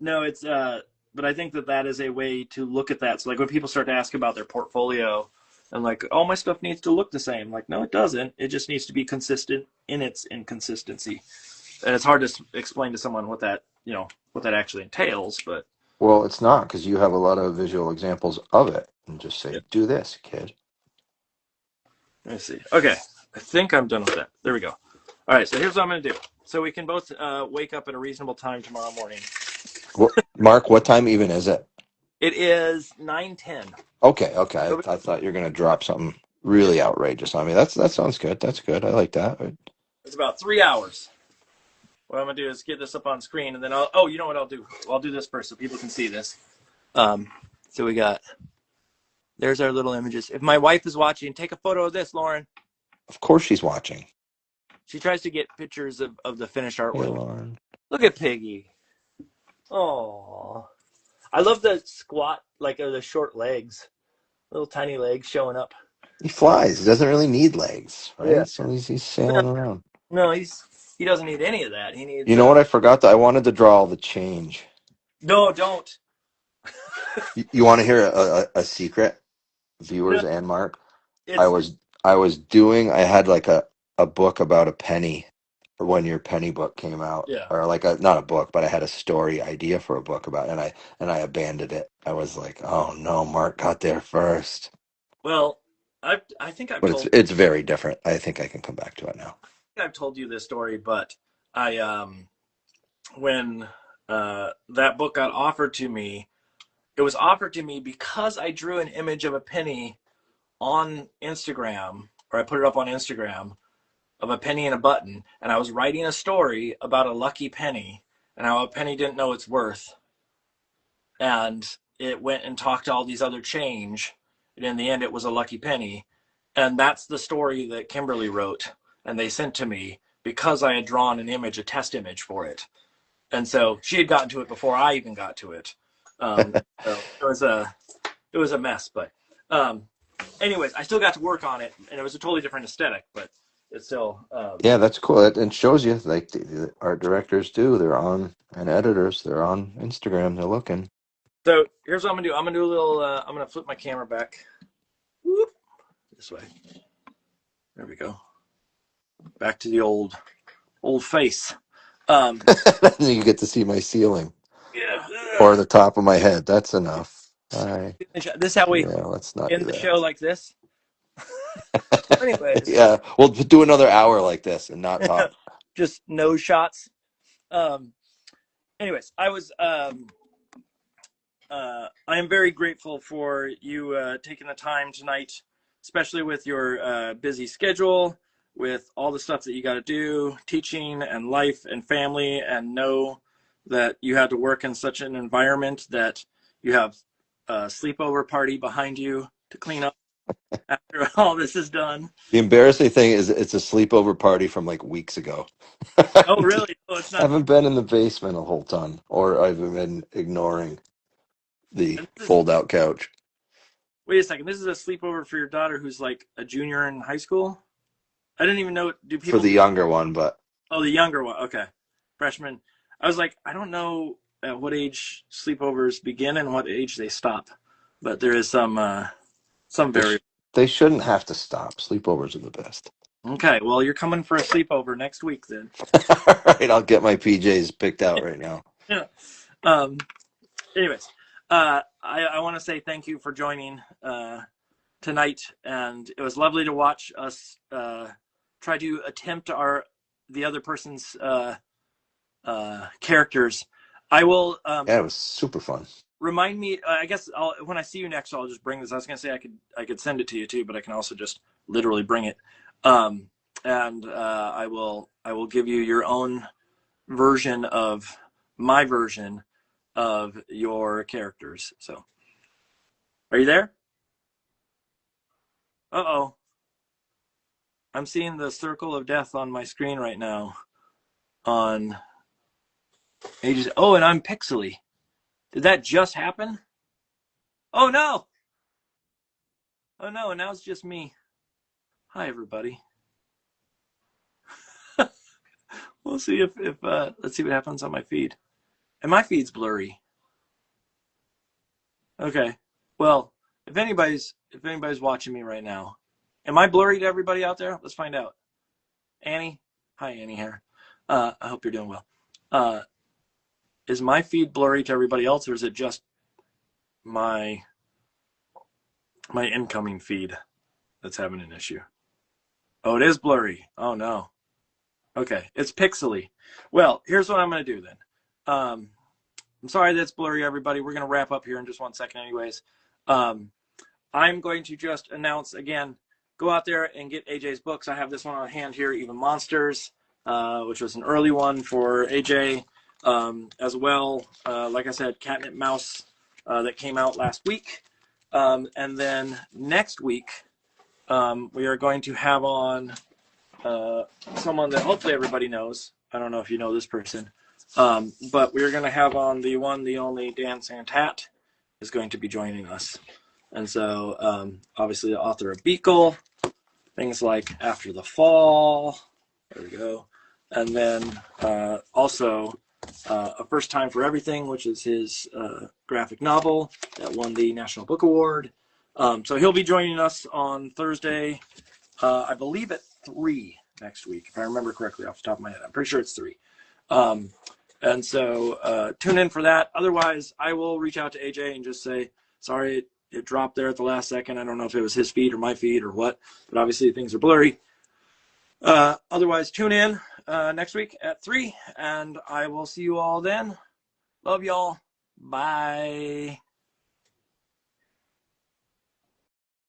no, it's but I think that is a way to look at that. So like when people start to ask about their portfolio and like, oh, my stuff needs to look the same. Like, no, it doesn't. It just needs to be consistent in its inconsistency. And it's hard to explain to someone what that actually entails. But Well, it's not because you have a lot of visual examples of it, and just yeah, say, "Do this, kid." let me see. Okay, I think I'm done with that. There we go. All right, so here's what I'm going to do. So we can both wake up at a reasonable time tomorrow morning. Mark, what time even is it? It is 9:10. Okay, okay. So I thought you were gonna drop something really outrageous on me. That sounds good. That's good. I like that. it's about 3 hours. What I'm gonna do is get this up on screen, and then oh, you know what I'll do? I'll do this first so people can see this. So there's our little images. If my wife is watching, take a photo of this, Lauren. Of course, she's watching. She tries to get pictures of the finished Hey, artwork. Lauren. Look at Piggy. Oh, I love the squat, like the short legs, little tiny legs showing up. He flies. He doesn't really need legs, Yeah. right? So he's sailing around. No, he doesn't need any of that. He needs. You know what I forgot? I wanted to draw all the change. No, don't. You want to hear a secret, No, viewers and Mark? I it's was I was doing. I had like a book about a penny when your penny book came out, yeah. or like not a book, but I had a story idea for a book about it, and I abandoned it. I was like, oh no, Mark got there first. Well, I think I've But told it's very different. I think I can come back to it now. you this story, but I when that book got offered to me, it was offered to me because I drew an image of a penny on Instagram, or I put it up on Instagram of a penny and a button, and I was writing a story about a lucky penny and how a penny didn't know its worth, and it went and talked to all these other change, and in the end, it was a lucky penny, and that's the story that Kimberly wrote, and they sent to me because I had drawn an image, a test image for it. And so she had gotten to it before I even got to it. So it was a mess, but anyways, I still got to work on it, and it was a totally different aesthetic, but it's still Yeah, that's cool. It shows you like the art directors do. They're on, and editors. They're on Instagram. They're looking. So here's what I'm gonna do. I'm gonna do a little. I'm gonna flip my camera back. Whoop, this way. There we go. Back to the old face. You get to see my ceiling Yeah. or the top of my head. That's enough. All right. This is how we Yeah, let's not end do the show, like this. that. Anyways, Yeah, we'll do another hour like this and not talk. just nose shots. Anyways, I am very grateful for you taking the time tonight, especially with your busy schedule, with all the stuff that you got to do, teaching and life and family, and know that you had to work in such an environment that you have a sleepover party behind you to clean up after all this is done. The embarrassing thing is it's a sleepover party from like weeks ago. Oh, really? Oh, it's I not. haven't been in the basement a whole ton, or I've been ignoring the And fold-out couch. wait a second. This is a sleepover for your daughter who's like a junior in high school? I didn't even know. Do For people the do? younger one, but Oh, the younger one. Okay. Freshman. I was like, I don't know at what age sleepovers begin and what age they stop, but there is some they, variable. they shouldn't have to stop. Sleepovers are the best. Okay. Well, you're coming for a sleepover next week then. All right, I'll get my PJs picked out right now. Yeah. Anyways, I want to say thank you for joining tonight, and it was lovely to watch us try to attempt the other person's characters. I will Yeah, it was super fun. remind me. I guess when I see you next, I'll just bring this. I was gonna say I could send it to you too, but I can also just literally bring it. and I will give you your own version of my version of your characters. So, are you there? Uh-oh. I'm seeing the circle of death on my screen right now on ages. Oh, and I'm pixely. Did that just happen? Oh no. Oh no, and now it's just me. Hi everybody. We'll see if let's see what happens on my feed. And my feed's blurry. Okay. Well, if anybody's watching me right now, am I blurry to everybody out there? Let's find out. Annie, hi Annie here. I hope you're doing well. Is my feed blurry to everybody else, or is it just my incoming feed that's having an issue? Oh, it is blurry. Oh no. Okay, it's pixely. Well, here's what I'm going to do then. I'm sorry that's blurry, everybody. We're going to wrap up here in just 1 second anyways. I'm going to just announce again, go out there and get AJ's books. I have this one on hand here, Even Monsters, which was an early one for AJ, as well. Like I said, Catnip Mouse that came out last week. And then next week, we are going to have on someone that hopefully everybody knows. I don't know if you know this person, but we're going to have on the one, the only Dan Santat is going to be joining us. And so obviously the author of Beagle, things like After the Fall, there we go. And then also A First Time for Everything, which is his graphic novel that won the National Book Award. So he'll be joining us on Thursday, I believe at 3 next week, if I remember correctly off the top of my head. I'm pretty sure it's 3. And so tune in for that. Otherwise, I will reach out to AJ and just say, sorry, it dropped there at the last second. I don't know if it was his feed or my feed or what, but obviously things are blurry. Otherwise, tune in next week at 3, and I will see you all then. Love y'all. Bye.